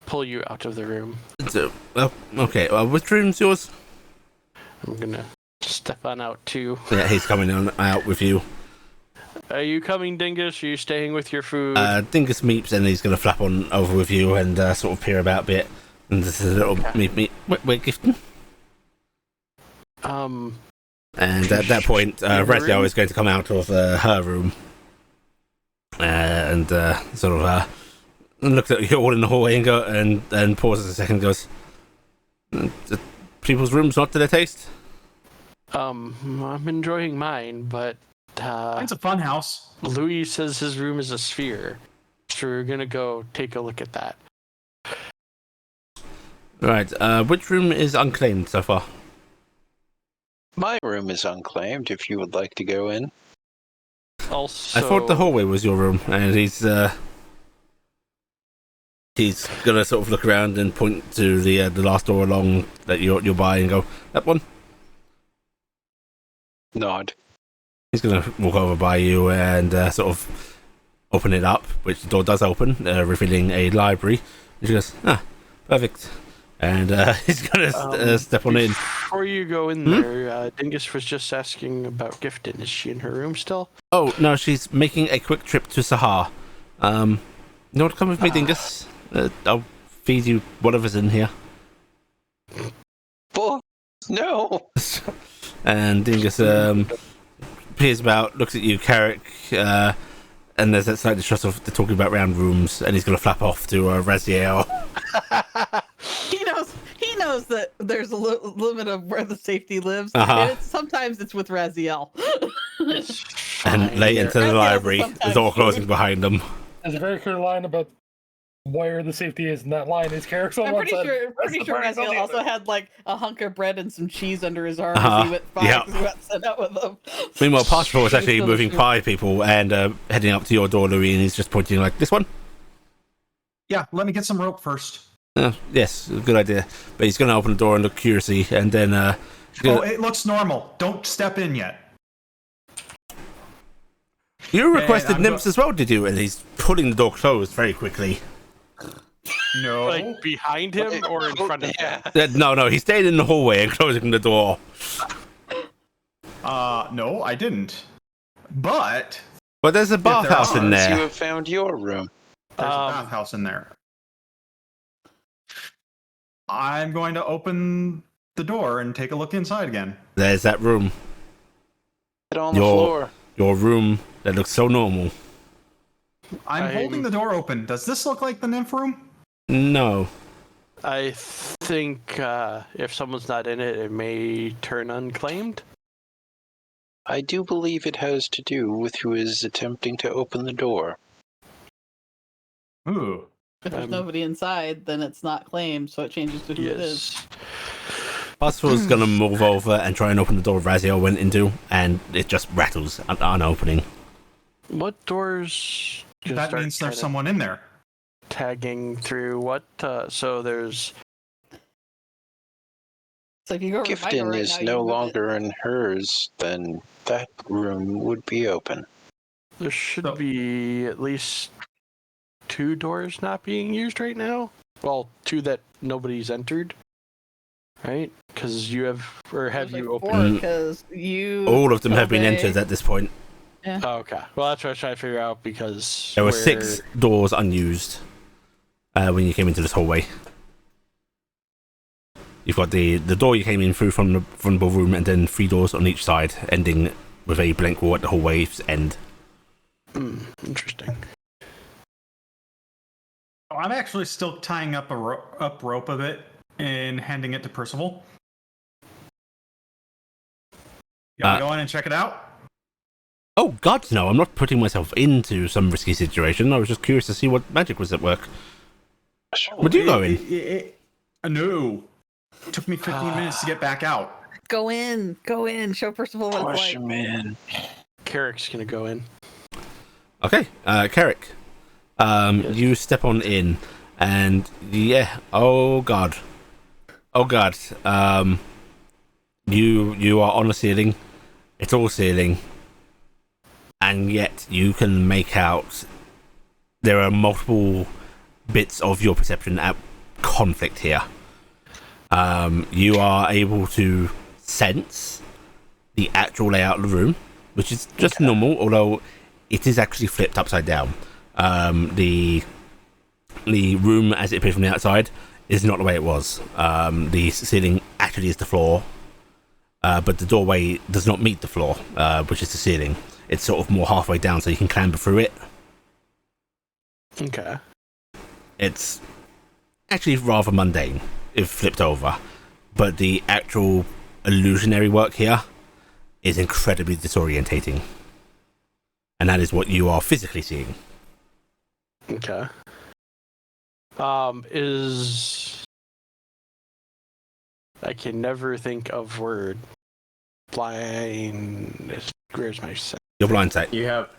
pull you out of the room. So, okay, which room's yours? I'm gonna step on out too. Yeah, he's coming on out with you. Are you coming, Dingus? Are you staying with your food? Dingus meeps, and he's going to flap on over with you and sort of peer about a bit. And this is a little meep. Wait, Gifton. And at that point, Razio is going to come out of her room and sort of looks at you all in the hallway and go and pauses a second. And goes, people's rooms not to their taste. I'm enjoying mine, but It's a fun house. Louis says his room is a sphere, so we're gonna go take a look at that. Right. Which room is unclaimed so far? My room is unclaimed. If you would like to go in. Also, I thought the hallway was your room, and he's gonna sort of look around and point to the last door along that you're by and go, that one. Nod. He's gonna walk over by you and sort of open it up, which the door does open, revealing a library. And she goes, perfect. And he's gonna step on in. Before you go in there, Dingus was just asking about Gifton. Is she in her room still? Oh no, she's making a quick trip to Sahar. You want to come with me, Dingus? I'll feed you whatever's in here. Well, no. And Dingus peers about, looks at you, Carrick, and there's that slight distrust of the talking about round rooms, and he's going to flap off to Raziel. He knows that there's a limit of where the safety lives, Uh-huh. and sometimes it's with Raziel. And late into the Raziel's library, the sometimes door closing behind them. There's a very clear line about where the safety is, and that line is Carrick's on I'm one pretty side. sure That's the party's on Raziel the also other. had like a hunk of bread and some cheese under his arm as he went by. Yeah. He got sent out with them. Meanwhile, Parsifal was He actually still moving assumed- by people and heading up to your door, Louis, and he's just pointing like, this one? Yeah, let me get some rope first. Yes, good idea. But he's going to open the door and look curiously, and then... Oh, it looks normal. Don't step in yet. You requested I'm nymphs as well, did you? And he's pulling the door closed very quickly. No. Like behind him or in front of him? No, he stayed in the hallway and closing the door. No, I didn't. But But there's a bathhouse in You there. have found your room. there's a bathhouse in there. I'm going to open the door and take a look inside again. There's that room. Get on the floor. Your room that looks so normal. I'm holding the door open. Does this look like the nymph room? No. I think if someone's not in it, it may turn unclaimed. I do believe it has to do with who is attempting to open the door. Ooh. If there's nobody inside, then it's not claimed, so it changes to who it is. Yes. Parsifal's gonna move over and try and open the door Raziel went into, and it just rattles on opening. What doors? Just That start means there's kinda someone in there. tagging through what? So there's. So if you go over my door Gifton right is now, you no move it. longer in hers, then that room would be open. There should So- be at least 2 doors not being used right now. Well, 2 that nobody's entered. Right? Because you have, or have There's you like opened? 4, because you. All of them have been Telde- entered at this point. Oh, okay. Well, that's what I was trying to figure out because There were we're- 6 doors unused when you came into this hallway. You've got the door you came in through from the room, and then 3 doors on each side, ending with a blank wall at the hallway's end. Interesting. Oh, I'm actually still tying up rope of it and handing it to Percival. You want to go in and check it out? Oh, God, no, I'm not putting myself into some risky situation. I was just curious to see what magic was at work. Would you go in? No. Took me 15 minutes to get back out. Go in. Show Percival what Push it's like. him in. Carrick's gonna go in. Okay, Carrick. Yes. You step on in, and yeah, oh god. You are on a ceiling. It's all ceiling, and yet you can make out there are multiple bits of your perception at conflict here. You are able to sense the actual layout of the room, which is just normal, although it is actually flipped upside down. The room as it appears from the outside is not the way it was. The ceiling actually is the floor, but the doorway does not meet the floor, which is the ceiling. It's sort of more halfway down, so you can clamber through it. Okay. It's actually rather mundane if flipped over, but the actual illusionary work here is incredibly disorientating, and that is what you are physically seeing. Okay. I can never think of word. Blind. Where's my sight? Your blind sight. You have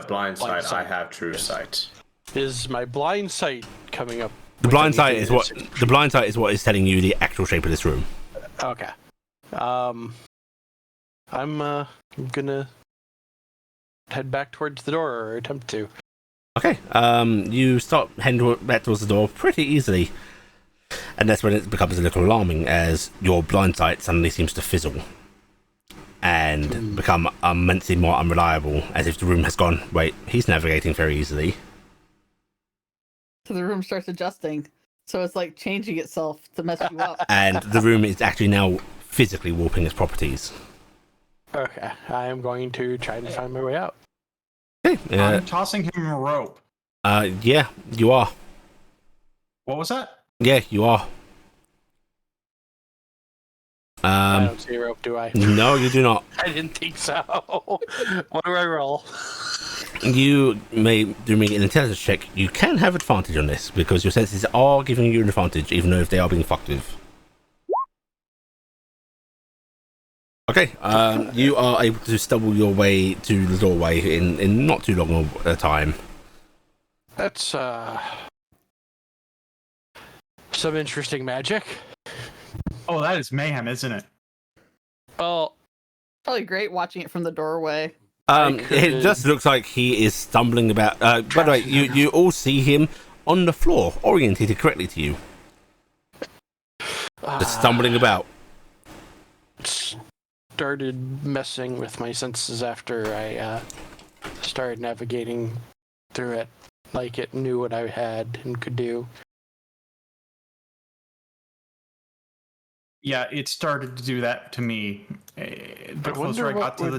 blind sight. I sight. have true Yes. sight. Is my blind sight coming up? The with blind sight anything is that's- the blind sight is what is telling you the actual shape of this room. Okay. I'm gonna head back towards the door, or attempt to. Okay. You start heading back towards the door pretty easily, and that's when it becomes a little alarming as your blind sight suddenly seems to fizzle and become immensely more unreliable, as if the room has gone, wait, he's navigating very easily. So the room starts adjusting. So it's like changing itself to mess you up. And the room is actually now physically warping its properties. Okay. I am going to try to find my way out. Okay. I'm tossing him a rope. Yeah, you are. What was that? Yeah, you are. I don't see a rope, do I? No, you do not. I didn't think so. What do I roll? You may do me an intelligence check. You can have advantage on this because your senses are giving you an advantage, even though if they are being fucked with. Okay, you are able to stumble your way to the doorway in not too long a time. That's some interesting magic. Oh, that is mayhem, isn't it? Well, Probably great watching it from the doorway. It just looks like he is stumbling about. By the way, you all see him on the floor, orientated correctly to you, just stumbling about. Started messing with my senses after I started navigating through it, like it knew what I had and could do. Yeah, it started to do that to me. The closer I got to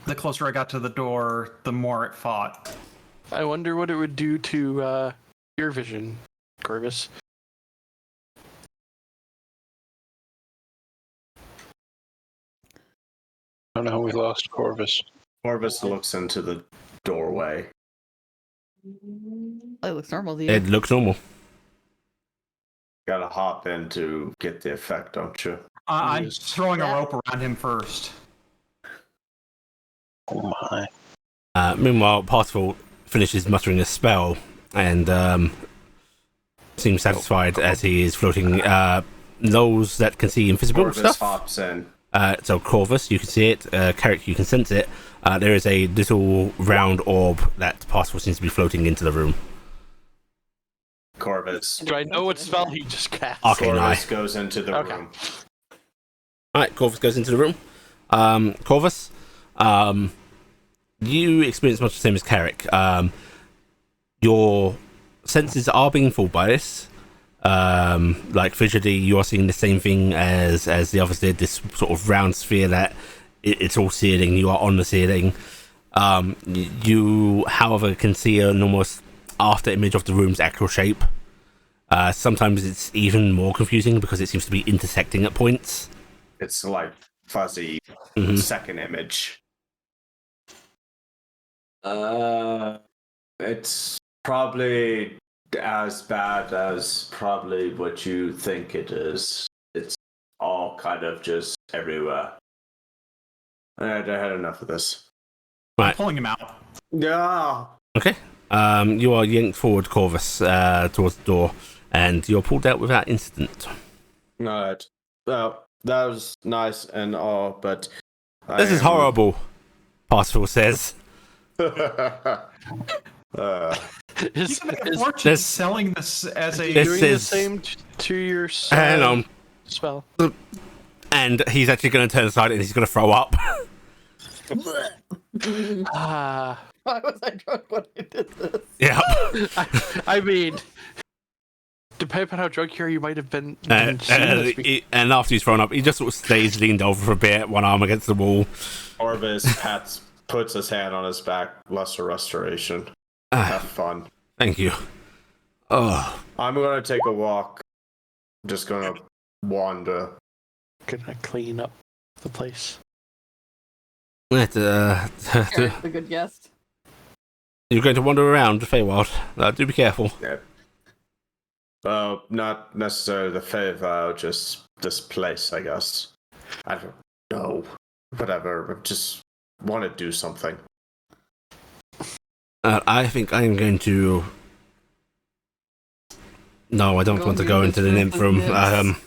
the closer I got to the door, the more it fought. I wonder what it would do to your vision, Corvus. I don't know. We lost Corvus. Corvus looks into the doorway. It looks normal to you. It looks normal. Gotta hop in to get the effect, don't you? I'm Yes. throwing a rope around him first. Oh my. Meanwhile, Parsifal finishes muttering a spell and seems satisfied as he is floating. Those that can see invisible Corvus stuff. hops in. So Corvus, you can see it. Carrick, you can sense it. There is a little round orb that Parsifal seems to be floating into the room. Corvus. Do I know what spell he just cast? Okay, Corvus nice. goes into the Okay. room. Alright, Corvus goes into the room. Corvus, you experience much the same as Carrick. Your senses are being fooled by this. Like visually, you are seeing the same thing as the others did. This sort of round sphere that it's all ceiling. You are on the ceiling. You, however, can see an almost after image of the room's actual shape. Sometimes it's even more confusing because it seems to be intersecting at points. It's like fuzzy second image. It's probably as bad as probably what you think it is. It's all kind of just everywhere. I had enough of this. Right. Pulling him out. Yeah. Okay. You are yanked forward, Corvus, towards the door, and you're pulled out without incident. Alright. Well, that was nice and all, but This is horrible, Parsifal says. You Is, can make a is fortune this- selling this as a. This doing the is- same to your Hang on. spell? And he's actually going to turn aside and he's going to throw up. Ah, Why was I drunk when I did this? Yeah. I mean, depending on how drunk you are, you might have been seeing this And after he's thrown up, he just sort of stays leaned over for a bit, one arm against the wall. Orvis puts his hand on his back, lesser restoration. Have fun. Thank you. Oh, I'm gonna take a walk. I'm just gonna wander. Gonna clean up the place. you're Eric's a good guest. going to wander around the Feywild. Do be careful. Not necessarily the Feywild, just this place, I guess. I don't know. Whatever. I just want to do something. I think I am going to. No, I don't want to go into the nymph room.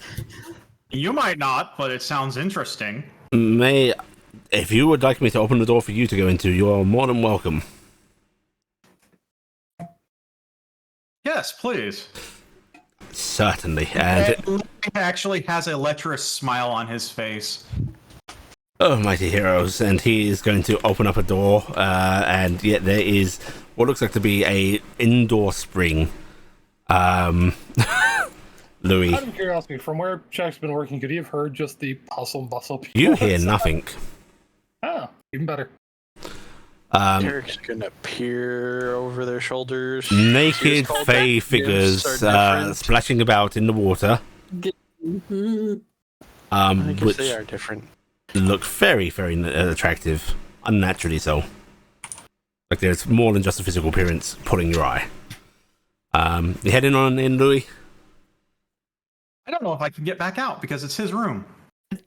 You might not, but it sounds interesting. If you would like me to open the door for you to go into, you are more than welcome. Yes, please. Certainly. And Louis actually has a lecherous smile on his face. oh, mighty heroes! And he is going to open up a door, and yet there is what looks like to be a indoor spring. Louis, Out of curiosity, from where Jack's been working, could he have heard just the hustle and bustle? you hear nothing. Ah, even better. Eric's gonna peer over their shoulders. Naked called fey that? figures Nymphs are different. splashing about in the water, I guess which they are different. look very, very attractive, unnaturally so. Like there's more than just a physical appearance pulling your eye. You heading on in, Louis? I don't know if I can get back out because it's his room.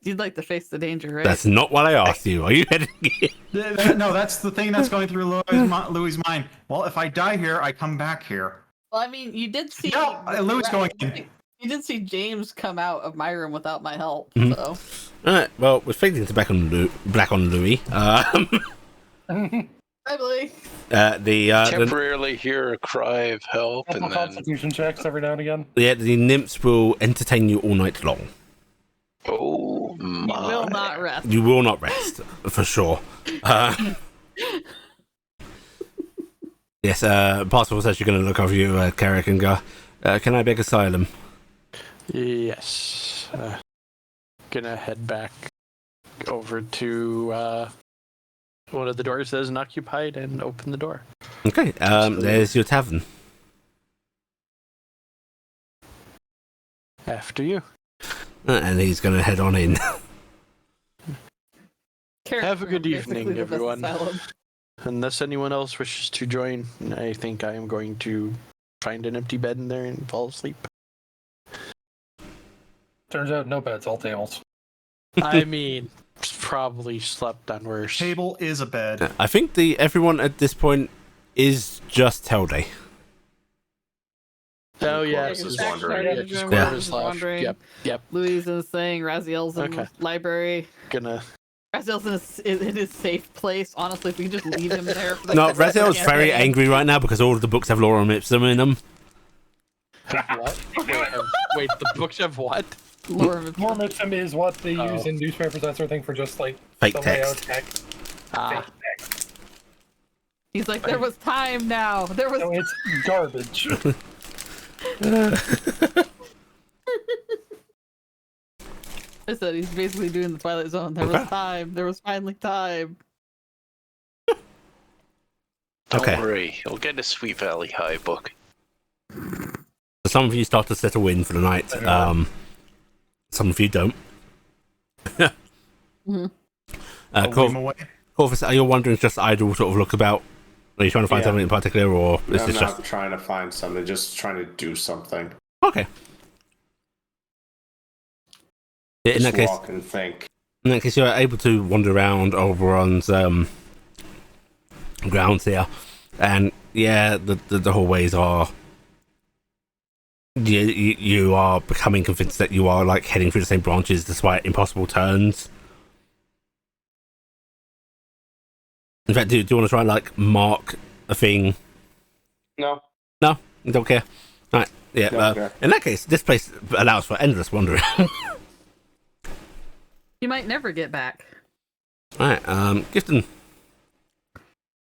You'd like to face the danger, right? That's not what I asked you. Are you heading in? No, that's the thing that's going through Louis' mind. Well, if I die here, I come back here. Well, I mean, you did see. No, Louis going in. You did see James come out of my room without my help, Mhm. so. Alright, well, we're fading to black on Louis. Hi, Blake. The Temporarily hear a cry of help, Couple and then constitution checks every now and again. the nymphs will entertain you all night long. oh You my! will not rest. You will not rest, for sure. Yes, Parsifal says you're going to look over you, Carrick, and go, can I beg asylum? Yes. Gonna head back over to one of the doors that isn't occupied and open the door. Okay, there's your tavern. After you. And he's going to head on in. Have a good Basically evening, the best everyone. asylum. Unless anyone else wishes to join, I think I am going to find an empty bed in there and fall asleep. Turns out no beds, all tails. I mean, probably slept on worse. Table is a bed. I think everyone at this point is just Telday. Oh yeah, Corvus is Jack's wandering. started Yeah, his just room, Yeah. Corvus is wandering. Yep. Louise is saying Raziel's in Okay. the library. Gonna. Raziel's in his safe place. Honestly, if we could just leave him there for the No, rest of the Raziel's very campaign. angry right now because all of the books have Lorem Ipsum in them. What? Wait, the books have what? Lorem Ipsum. More Ipsum is what they Oh. use in newspapers, that sort of thing, for just like Fake the layout text. text. Ah, Fake text. He's like, there was time now. There was. So it's garbage. I said he's basically doing the Twilight Zone. There was Okay. time. There was finally time. Don't Okay. worry, you'll get a Sweet Valley High book. Some of you start to settle in for the night. Some of you don't. Mhm. I'll leave him away. Corvus, are you wondering just idle sort of look about? Are you trying to find Yeah. something in particular, or is I'm this not just trying to find something, just trying to do something. okay? Yeah, Just walk and think. in that case, you're able to wander around Oberon's grounds here, and yeah, the hallways are. You are becoming convinced that you are like heading through the same branches despite impossible turns. In fact, do you want to try and like mark a thing? No. No, you don't care. All right, yeah. Don't care. In that case, this place allows for endless wandering. You might never get back. All right, Gifton.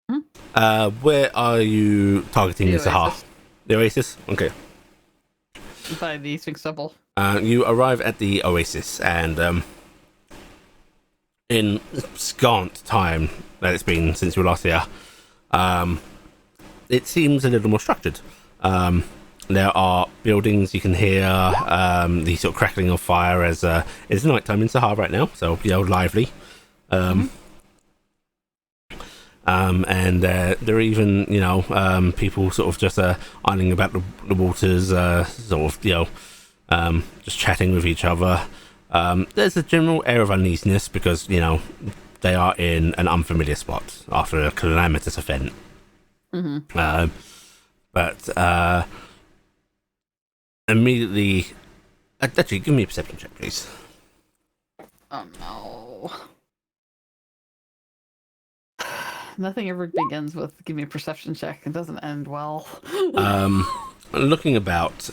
Hmm? Where are you targeting The the Sahar? Oasis. The Oasis? Okay. By the Sphinx Temple. You arrive at the Oasis, and in scant time that it's been since you were last here, it seems a little more structured. There are buildings, you can hear the sort of crackling of fire as it's nighttime in Sahar right now, so lively. And there are even people sort of just ironing about the waters, sort of just chatting with each other. There's a general air of uneasiness because they are in an unfamiliar spot after a calamitous event. But immediately, actually, give me a perception check, please. Oh no. Nothing ever begins with give me a perception check and doesn't end well. Looking about,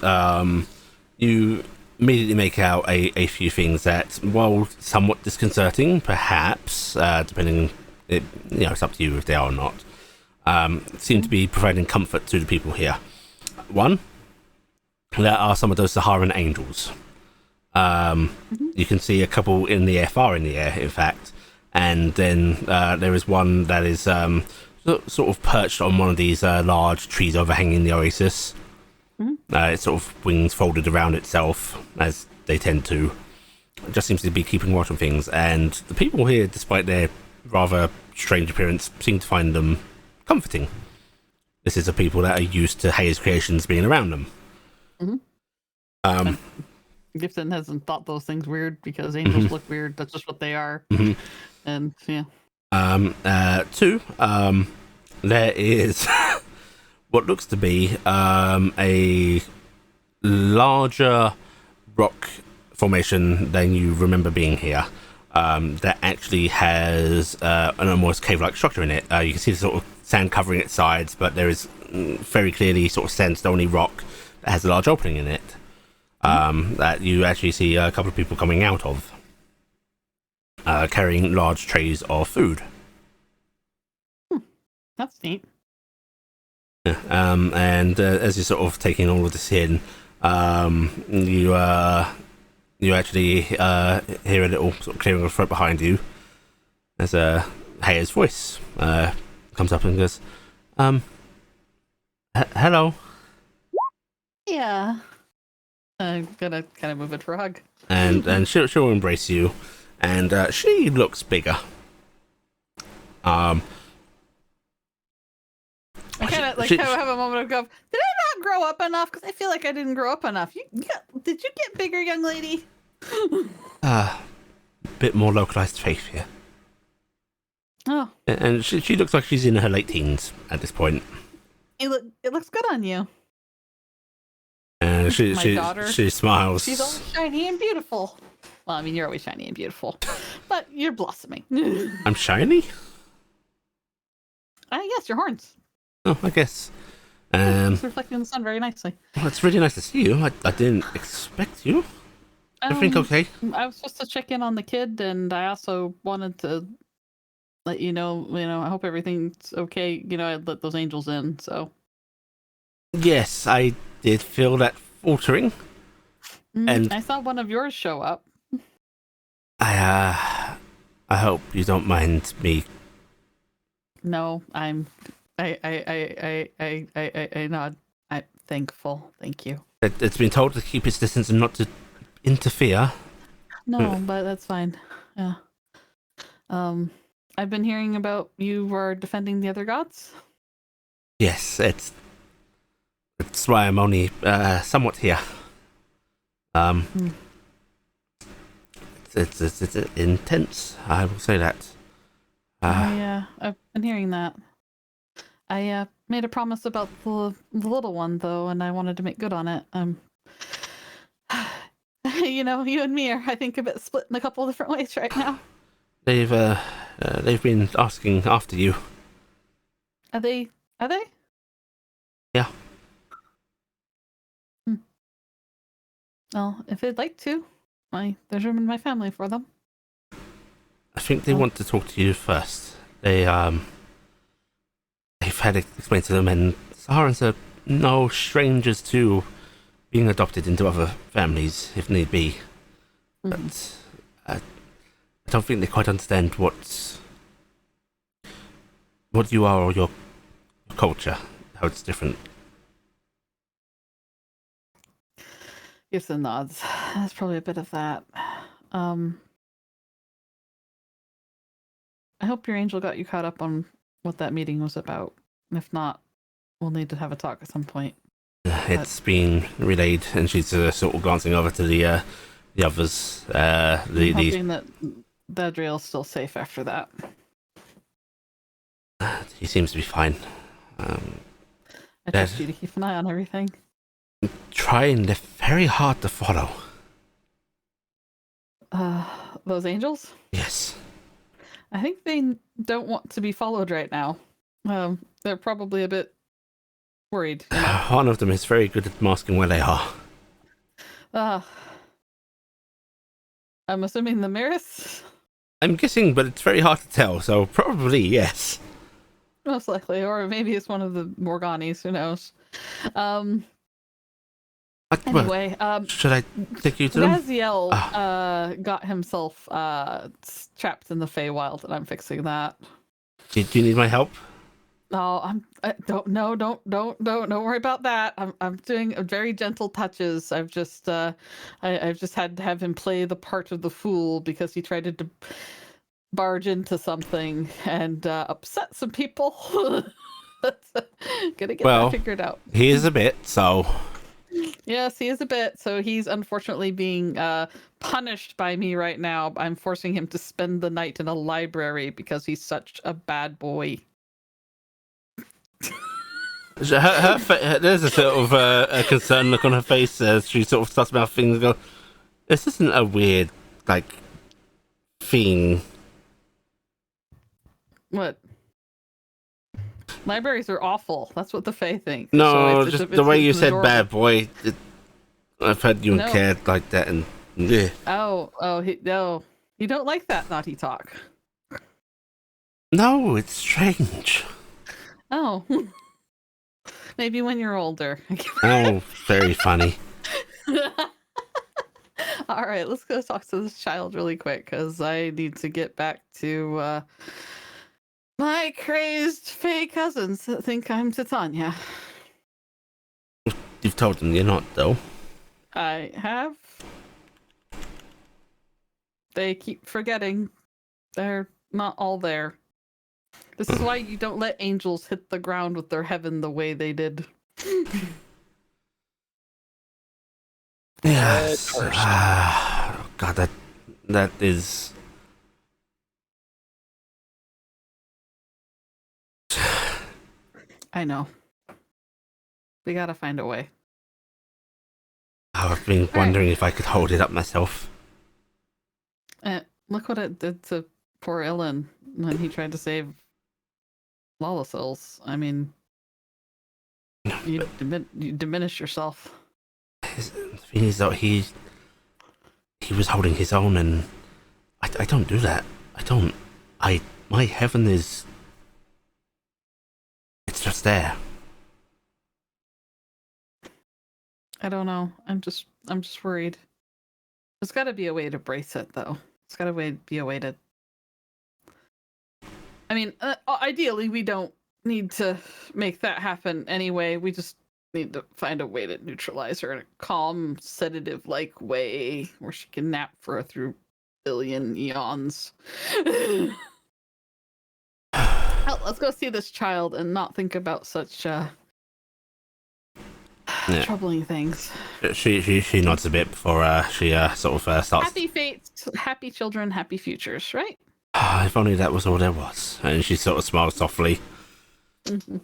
you immediately make out a few things that, while somewhat disconcerting, perhaps, depending, it's up to you if they are or not, seem to be providing comfort to the people here. One, there are some of those Saharan angels. You can see a couple in the air, far in the air, in fact. And then there is one that is sort of perched on one of these large trees overhanging the oasis. It's sort of wings folded around itself, as they tend to. It just seems to be keeping watch on things. And the people here, despite their rather strange appearance, seem to find them comforting. This is the people that are used to Hayes creations being around them. Gifton hasn't thought those things weird because angels look weird. That's just what they are. And yeah. Two, there is what looks to be a larger rock formation than you remember being here. That actually has an almost cave-like structure in it. You can see the sort of sand covering its sides, but there is very clearly sort of sandstony rock that has a large opening in it. That you actually see a couple of people coming out of, carrying large trays of food. That's neat. Yeah, and as you're sort of taking all of this in, you actually hear a little sort of clearing of throat behind you as Hayer's voice comes up and goes, hello. Yeah. I'm gonna kind of move it for a hug. And she'll embrace you, and she looks bigger. I kind of have a moment of go. Did I not grow up enough? Because I feel like I didn't grow up enough. Did you get bigger, young lady? Bit more localized faith here. Oh, And she looks like she's in her late teens at this point. it looks good on you. And My daughter, she smiles. She's always shiny and beautiful. Well, I mean, you're always shiny and beautiful, but you're blossoming. I'm shiny? Yes, your horns. Oh, I guess. It's reflecting in the sun very nicely. Well, it's really nice to see you. I didn't expect you. Everything okay? I was supposed to check in on the kid, and I also wanted to let you know. I hope everything's okay. I let those angels in, so. Yes, I did feel that faltering. And I saw one of yours show up. I hope you don't mind me. No, I nod. I'm thankful. Thank you. It's been told to keep its distance and not to interfere. No, but that's fine. Yeah. I've been hearing about you are defending the other gods. Yes, it's why I'm only somewhat here. Hmm. It's intense. I will say that. I've been hearing that. I made a promise about the little one though, and I wanted to make good on it. You know, you and me are, I think, a bit split in a couple different ways right now. They've been asking after you. Are they? Are they? Yeah. Well, if they'd like to, there's room in my family for them. I think they Oh. want to talk to you first. They've had it explained to them, and Saharans are no strangers to being adopted into other families if need be. Mhm. But I don't think they quite understand what you are or your culture, how it's different. Gives and nods. That's probably a bit of that. I hope your angel got you caught up on what that meeting was about. If not, we'll need to have a talk at some point. It's being relayed, and she's sort of glancing over to the others. I'm The hoping that Dadriel's still safe after that. he seems to be fine. I trust you to keep an eye on everything. Trying, they're very hard to follow. Those angels? Yes. I think they don't want to be followed right now. They're probably a bit worried. You know? One of them is very good at masking where they are. I'm assuming the Mirrors? I'm guessing, but it's very hard to tell, so probably yes. Most likely, or maybe it's one of the Morganis, who knows. Anyway, should I take you to them? Raziel got himself trapped in the Feywild, and I'm fixing that. Do you need my help? No, don't worry about that. I'm doing very gentle touches. I've just I've just had to have him play the part of the fool because he tried to barge into something and upset some people. Gonna get that figured out. He is a bit, so. Yes, he is a bit. So he's unfortunately being punished by me right now. I'm forcing him to spend the night in a library because he's such a bad boy. There's a sort of a concerned look on her face as she sort of starts about things and go, this isn't a weird, like, thing. What? Libraries are awful. That's what the Fae think. No, so just the way you said adorable. bad boy. I've heard you and Cared like that, and yeah. No, you don't like that naughty talk. No, it's strange. Oh, maybe when you're older. Oh, very funny. All right, let's go talk to this child really quick because I need to get back to my crazed Fae cousins that think I'm Titania. You've told them you're not, though. I have. They keep forgetting. They're not all there. This is why you don't let angels hit the ground with their heaven the way they did. Yes. God, that is. I know. We gotta find a way. I've been wondering if I could hold it up myself. Look what it did to poor Ilan when he tried to save Lawlessils. I mean, you diminish yourself. The thing is, though, he was holding his own, and I don't do that. My heaven is. It's just there. I don't know. I'm just worried. There's got to be a way to brace it, though. It's got to be a way to. I mean, ideally, we don't need to make that happen anyway. We just need to find a way to neutralize her in a calm, sedative-like way where she can nap for a through billion eons. Well, let's go see this child and not think about such troubling things. She nods a bit before she sort of starts. Happy fates, happy children, happy futures, right? If only that was all there was. And she sort of smiles softly. Mm-hmm.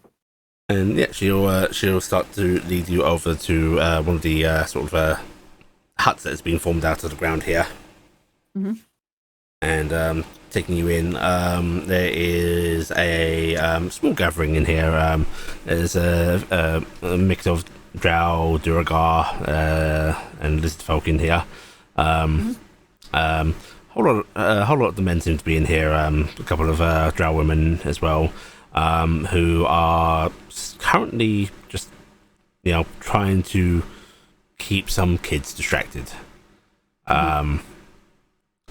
And yeah, she'll start to lead you over to one of the sort of huts that has been formed out of the ground here. Mm-hmm. And taking you in, there is a small gathering in here. There's a mix of drow, duragar, and lizard folk in here. A whole lot of the men seem to be in here. A couple of drow women as well, who are currently just, trying to keep some kids distracted.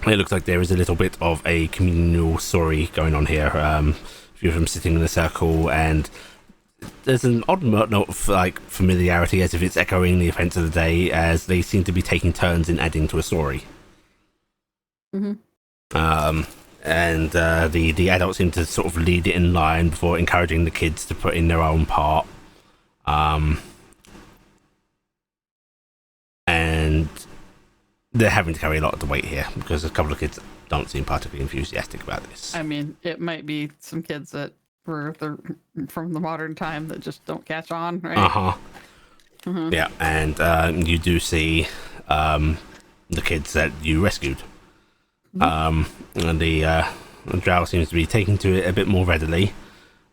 It looks like there is a little bit of a communal story going on here. A few of them sitting in a circle, and there's an odd note of familiarity, as if it's echoing the events of the day, as they seem to be taking turns in adding to a story. Mm-hmm. And the adults seem to sort of lead it in line before encouraging the kids to put in their own part. And they're having to carry a lot of the weight here because a couple of kids don't seem particularly enthusiastic about this. I mean, it might be some kids that were from the modern time that just don't catch on, right? Mm-hmm. Yeah, and you do see the kids that you rescued. And the drow seems to be taking to it a bit more readily,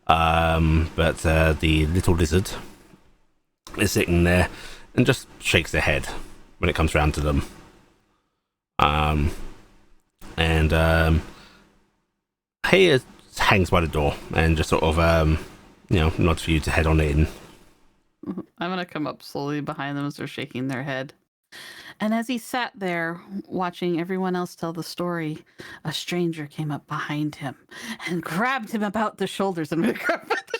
but the little lizard is sitting there and just shakes their head when it comes round to them. He hangs by the door and just sort of nods for you to head on in. I'm gonna come up slowly behind them as they're shaking their head. And as he sat there watching everyone else tell the story, a stranger came up behind him and grabbed him about the shoulders and grabbed by the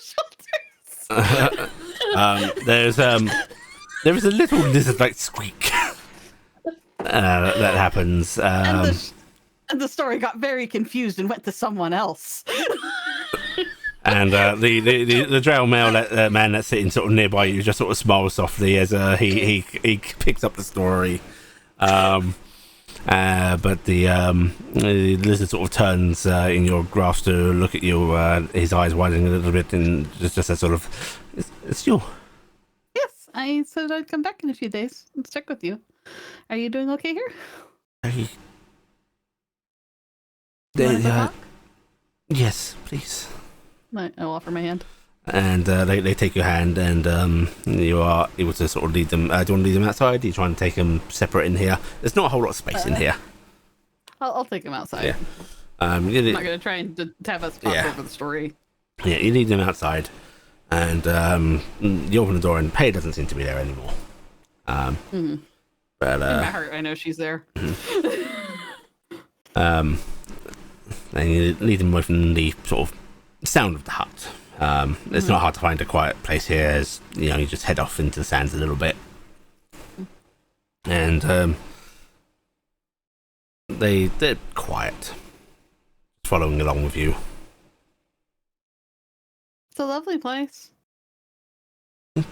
shoulders. There is a little lizard-like squeak that happens. And the story got very confused and went to someone else. And the drow male man that's sitting sort of nearby you just sort of smiles softly as he picks up the story. But the lizard sort of turns in your grasp to look at you, his eyes widening a little bit, and just a sort of, it's you. Yes, I said I'd come back in a few days. Let's check with you. Are you doing okay here? Yes, please. I'll offer my hand. And they take your hand, and you are able to sort of lead them. Do you want to lead them outside? Do you try and take them separate in here? There's not a whole lot of space in here. I'll take them outside. Yeah. I'm not going to try and have us talk over the story. Yeah, you lead them outside, and you open the door, and Pei doesn't seem to be there anymore. But in my heart, I know she's there. And you lead them away from the sort of sound of the hut. It's not hard to find a quiet place here, as you just head off into the sands a little bit, and they're quiet, following along with you. It's a lovely place.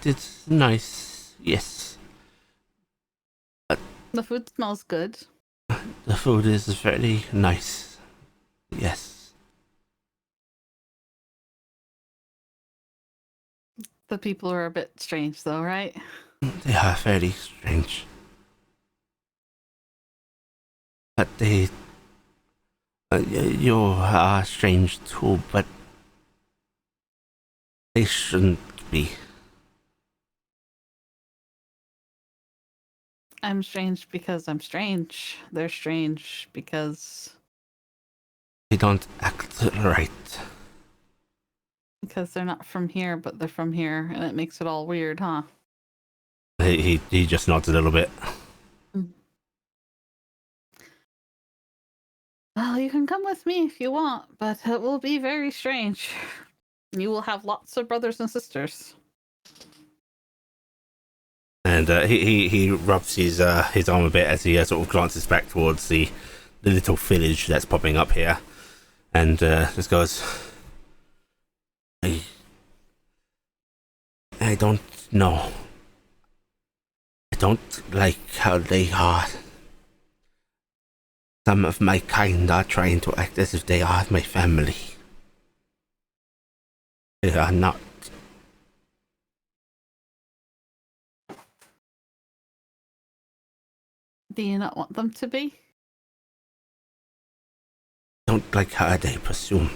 It's nice, yes. The food smells good. The food is very nice, yes. The people are a bit strange, though, right? They are very strange. But you are strange too, but they shouldn't be. I'm strange because I'm strange. They're strange because... They don't act right. Because they're not from here, but they're from here, and it makes it all weird, huh? He just nods a little bit. Well, you can come with me if you want, but it will be very strange. You will have lots of brothers and sisters. And he rubs his arm a bit as he sort of glances back towards the little village that's popping up here, and just goes, I don't know. I don't like how they are. Some of my kind are trying to act as if they are my family. They are not. Do you not want them to be? Don't like how they presume.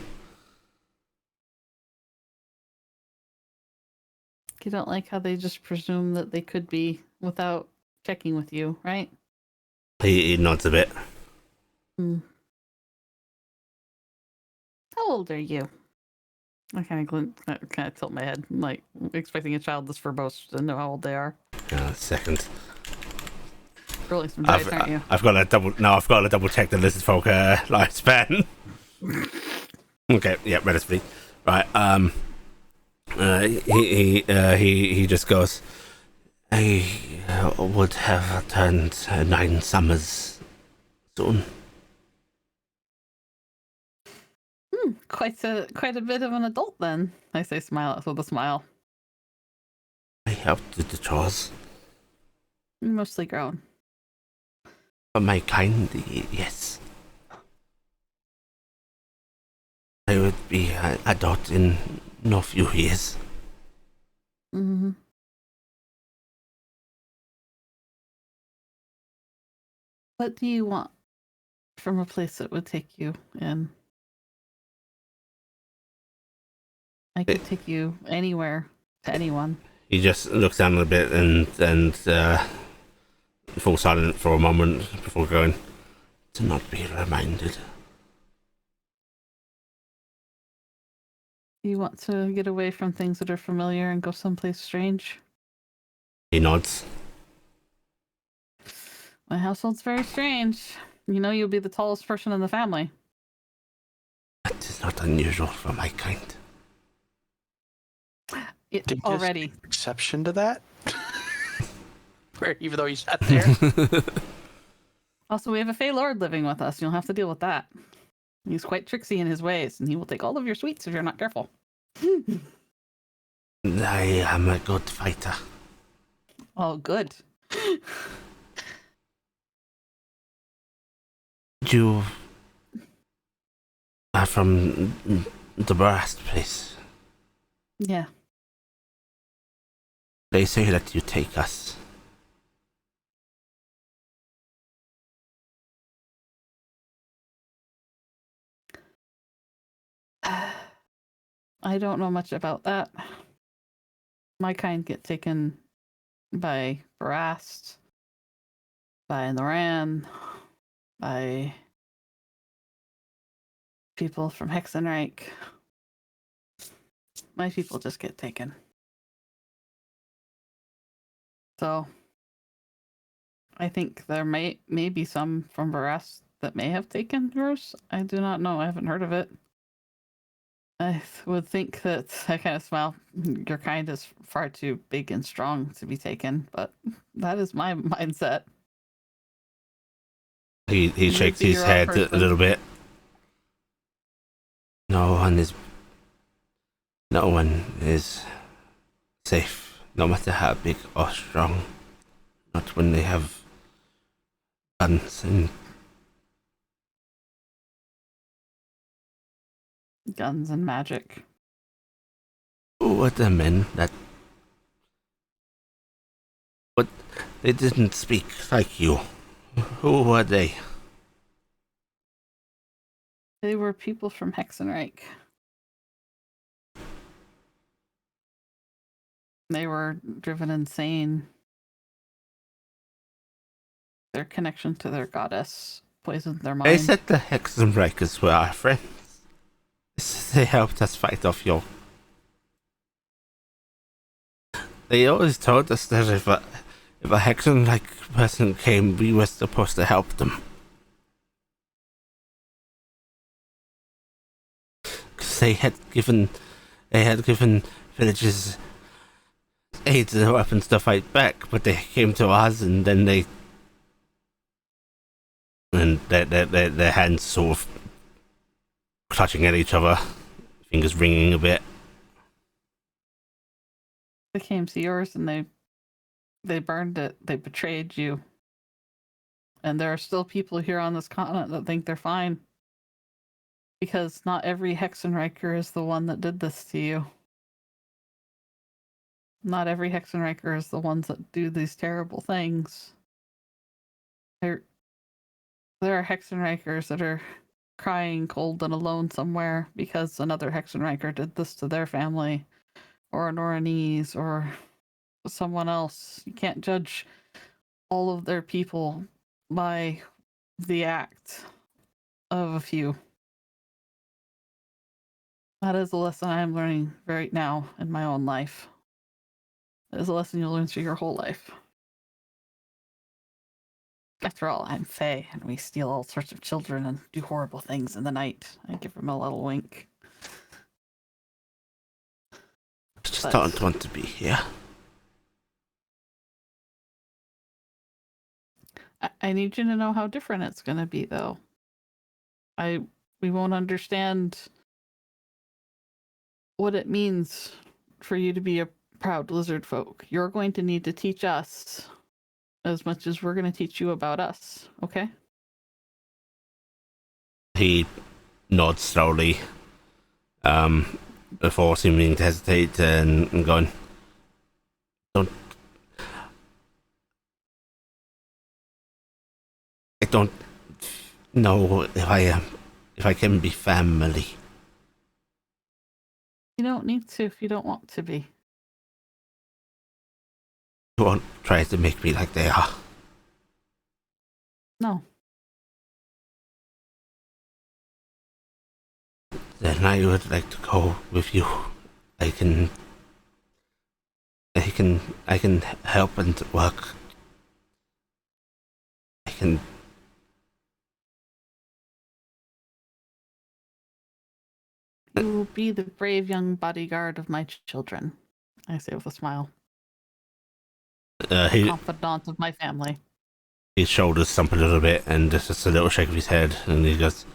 You don't like how they just presume that they could be without checking with you, right? He nods a bit. How old are you? I kind of tilt my head, like expecting a child this verbose to know how old they are. Second. Rolling some dice, aren't you? I've got to double check the lizard folk lifespan. Okay, yeah, relatively. Right. He just goes. I would have turned 9 summers soon. Quite a bit of an adult then. I say, smile with a smile. I helped with the chores. Mostly grown. For my kind, yes. I would be an adult in no few years. Mm-hmm. What do you want from a place that would take you in? I could take you anywhere to anyone. He just looks down a bit and falls silent for a moment before going, to not be reminded. You want to get away from things that are familiar and go someplace strange? He nods. My household's very strange. You know, you'll be the tallest person in the family. That is not unusual for my kind. Already. Exception to that? Where, even though he's not there? Also, we have a Fey Lord living with us. You'll have to deal with that. He's quite tricksy in his ways, and he will take all of your sweets if you're not careful. I am a good fighter. Oh, good. You are from the Brast place. Yeah. They say that you take us. I don't know much about that. My kind get taken by Brast, by Noran, by people from Hexenreich. My people just get taken. So I think there may be some from Brast that may have taken yours. I do not know. I haven't heard of it. I would think that, I kind of smile, your kind is far too big and strong to be taken, but that is my mindset. He shakes his head a little bit. No one is safe, no matter how big or strong. Not when they have guns and magic. who were the men that? But they didn't speak like you. Who were they? They were people from Hexenreich. They were driven insane. Their connection to their goddess poisoned their mind. They said the Hexenbreakers were our friends. They helped us fight off your... They always told us that if a Hexen-like person came, we were supposed to help them. Because they had given villages aids and weapons to fight back, but they came to us and then their hands sort of clutching at each other, fingers ringing a bit. They came to yours and they burned it. They betrayed you. And there are still people here on this continent that think they're fine. Because not every Hexenriker is the one that did this to you. Not every Hexenriker is the ones that do these terrible things. There are Hexenrikers that are crying cold and alone somewhere because another Hexenriker did this to their family, or an Oranese, or someone else. You can't judge all of their people by the act of a few. That is a lesson I am learning right now in my own life. That is a lesson you'll learn through your whole life. After all, I'm Fae, and we steal all sorts of children and do horrible things in the night. I give him a little wink. I just don't want to be here. I need you to know how different it's going to be, though. We won't understand what it means for you to be a proud lizard folk. You're going to need to teach us as much as we're going to teach you about us, okay? He nods slowly, before seeming to hesitate and going, I don't know if I can be family. You don't need to if you don't want to be. You won't try to make me like they are. No. Then I would like to go with you. I can help and work. I can. You will be the brave young bodyguard of my children, I say with a smile. Confidant of my family. His shoulders thump a little bit and just a little shake of his head, and he goes,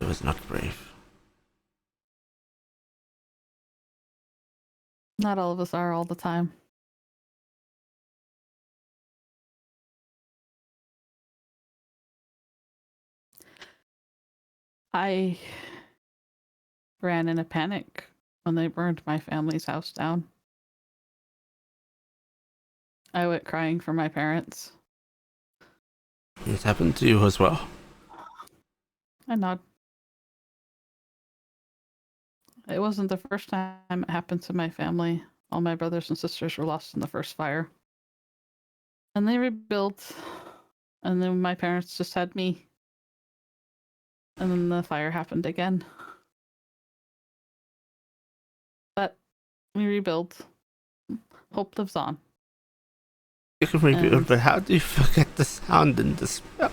"It was not brave." Not all of us are all the time. I ran in a panic when they burned my family's house down. I went crying for my parents. It happened to you as well. I nod. It wasn't the first time it happened to my family. All my brothers and sisters were lost in the first fire. And they rebuilt. And then my parents just had me. And then the fire happened again. But we rebuild. Hope lives on. You can rebuild, but how do you forget the sound and the smell?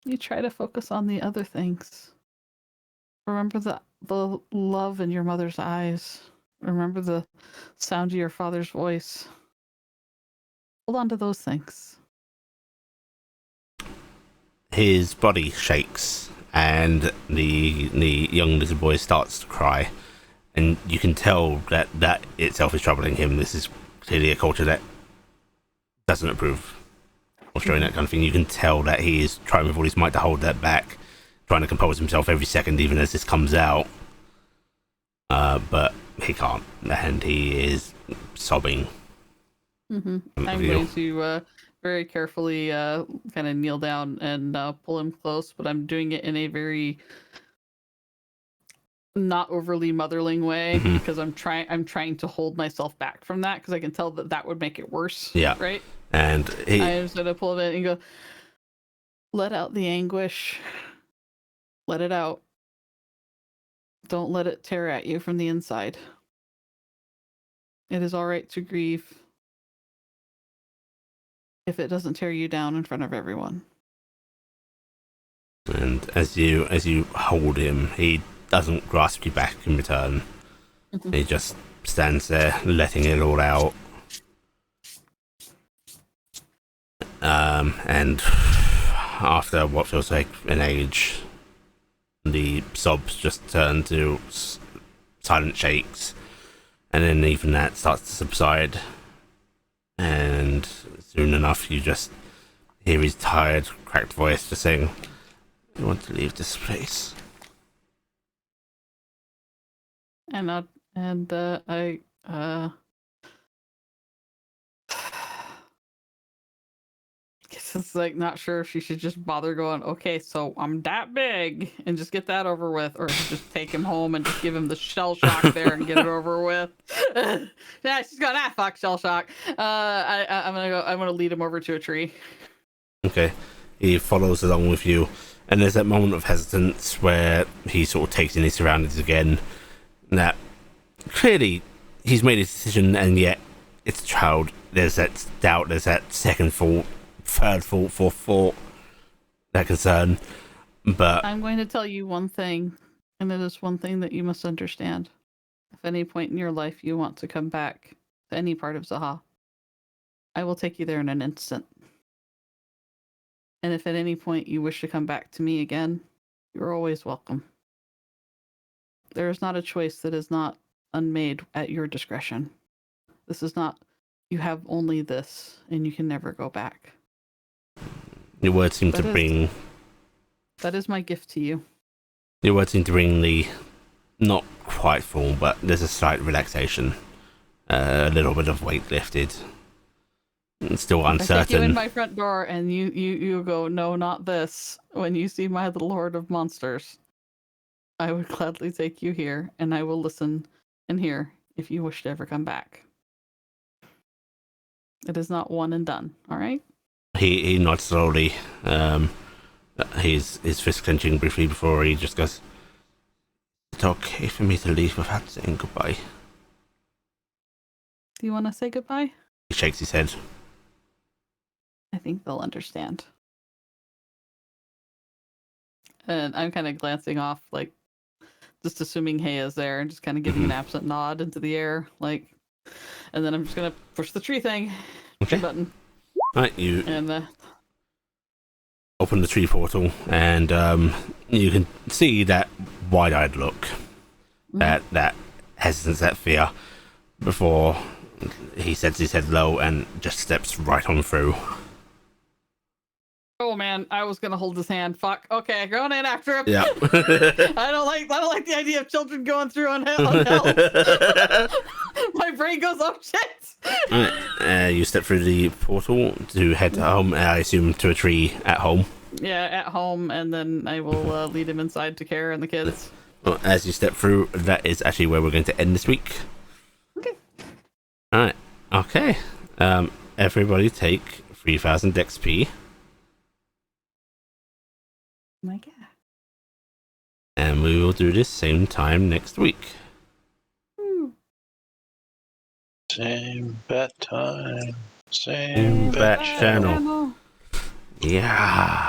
You try to focus on the other things. Remember the love in your mother's eyes. Remember the sound of your father's voice. Hold on to those things. His body shakes, and the young little boy starts to cry, and you can tell that itself is troubling him. This is clearly a culture that doesn't approve of showing that kind of thing. You can tell that he is trying with all his might to hold that back, trying to compose himself every second, even as this comes out. But he can't, and he is sobbing. Mm-hmm. I'm going to very carefully kind of kneel down and pull him close, but I'm doing it in a very not overly motherling way because I'm trying to hold myself back from that because I can tell that would make it worse. Yeah. Right. And I'm just gonna pull it in and go, let out the anguish. Let it out. Don't let it tear at you from the inside. It is all right to grieve if it doesn't tear you down in front of everyone. And as you hold him, he doesn't grasp you back in return. He just stands there, letting it all out. And after what feels like an age, the sobs just turn to silent shakes, and then even that starts to subside, and soon enough you just hear his tired, cracked voice just saying, "I want to leave this place." And I guess it's like not sure if she should just bother going, okay, so I'm that big, and just get that over with, or just take him home and just give him the shell shock there and get it over with. Yeah, she's going, fuck shell shock. I'm gonna lead him over to a tree. Okay, he follows along with you, and there's that moment of hesitance where he sort of takes in his surroundings again. That clearly he's made his decision, and yet it's a child. There's that doubt, there's that second thought, third thought, fourth thought, that concern. But I'm going to tell you one thing, and it is one thing that you must understand. If at any point in your life you want to come back to any part of Zaha, I will take you there in an instant. And if at any point you wish to come back to me again, you're always welcome. There is not a choice that is not unmade at your discretion. This is not, you have only this, and you can never go back. your words seem to That is- bring That is my gift to you. your words seem to bring the not quite full, but there's a slight relaxation, a little bit of weight lifted. It's still I take you in uncertain. my front door, and you go, no, not this. When you see my Lord of Monsters, I would gladly take you here, and I will listen and hear if you wish to ever come back. It is not one and done, all right? He nods slowly, his fist clenching briefly before he just goes, "Is it okay for me to leave without saying goodbye?" Do you want to say goodbye? He shakes his head. I think they'll understand. And I'm kind of glancing off, like, just assuming Hey is there and just kind of giving an absent nod into the air, like, and then I'm just going to push the tree thing. Okay. Tree button. Right, you And open the tree portal, and you can see that wide-eyed look, that hesitance, that fear, before he sets his head low and just steps right on through. oh man, I was gonna hold his hand. Fuck. Okay, going in after him. Yeah. I don't like the idea of children going through on hell. My brain goes, oh shit. Right, you step through the portal to head home. I assume to a tree at home. Yeah, at home, and then I will lead him inside to Kara and the kids. Well, as you step through, that is actually where we're going to end this week. Okay. All right. Okay. Everybody take 3,000 XP. My God. And we will do this same time next week. Same bat time, same bat Bat channel. Yeah.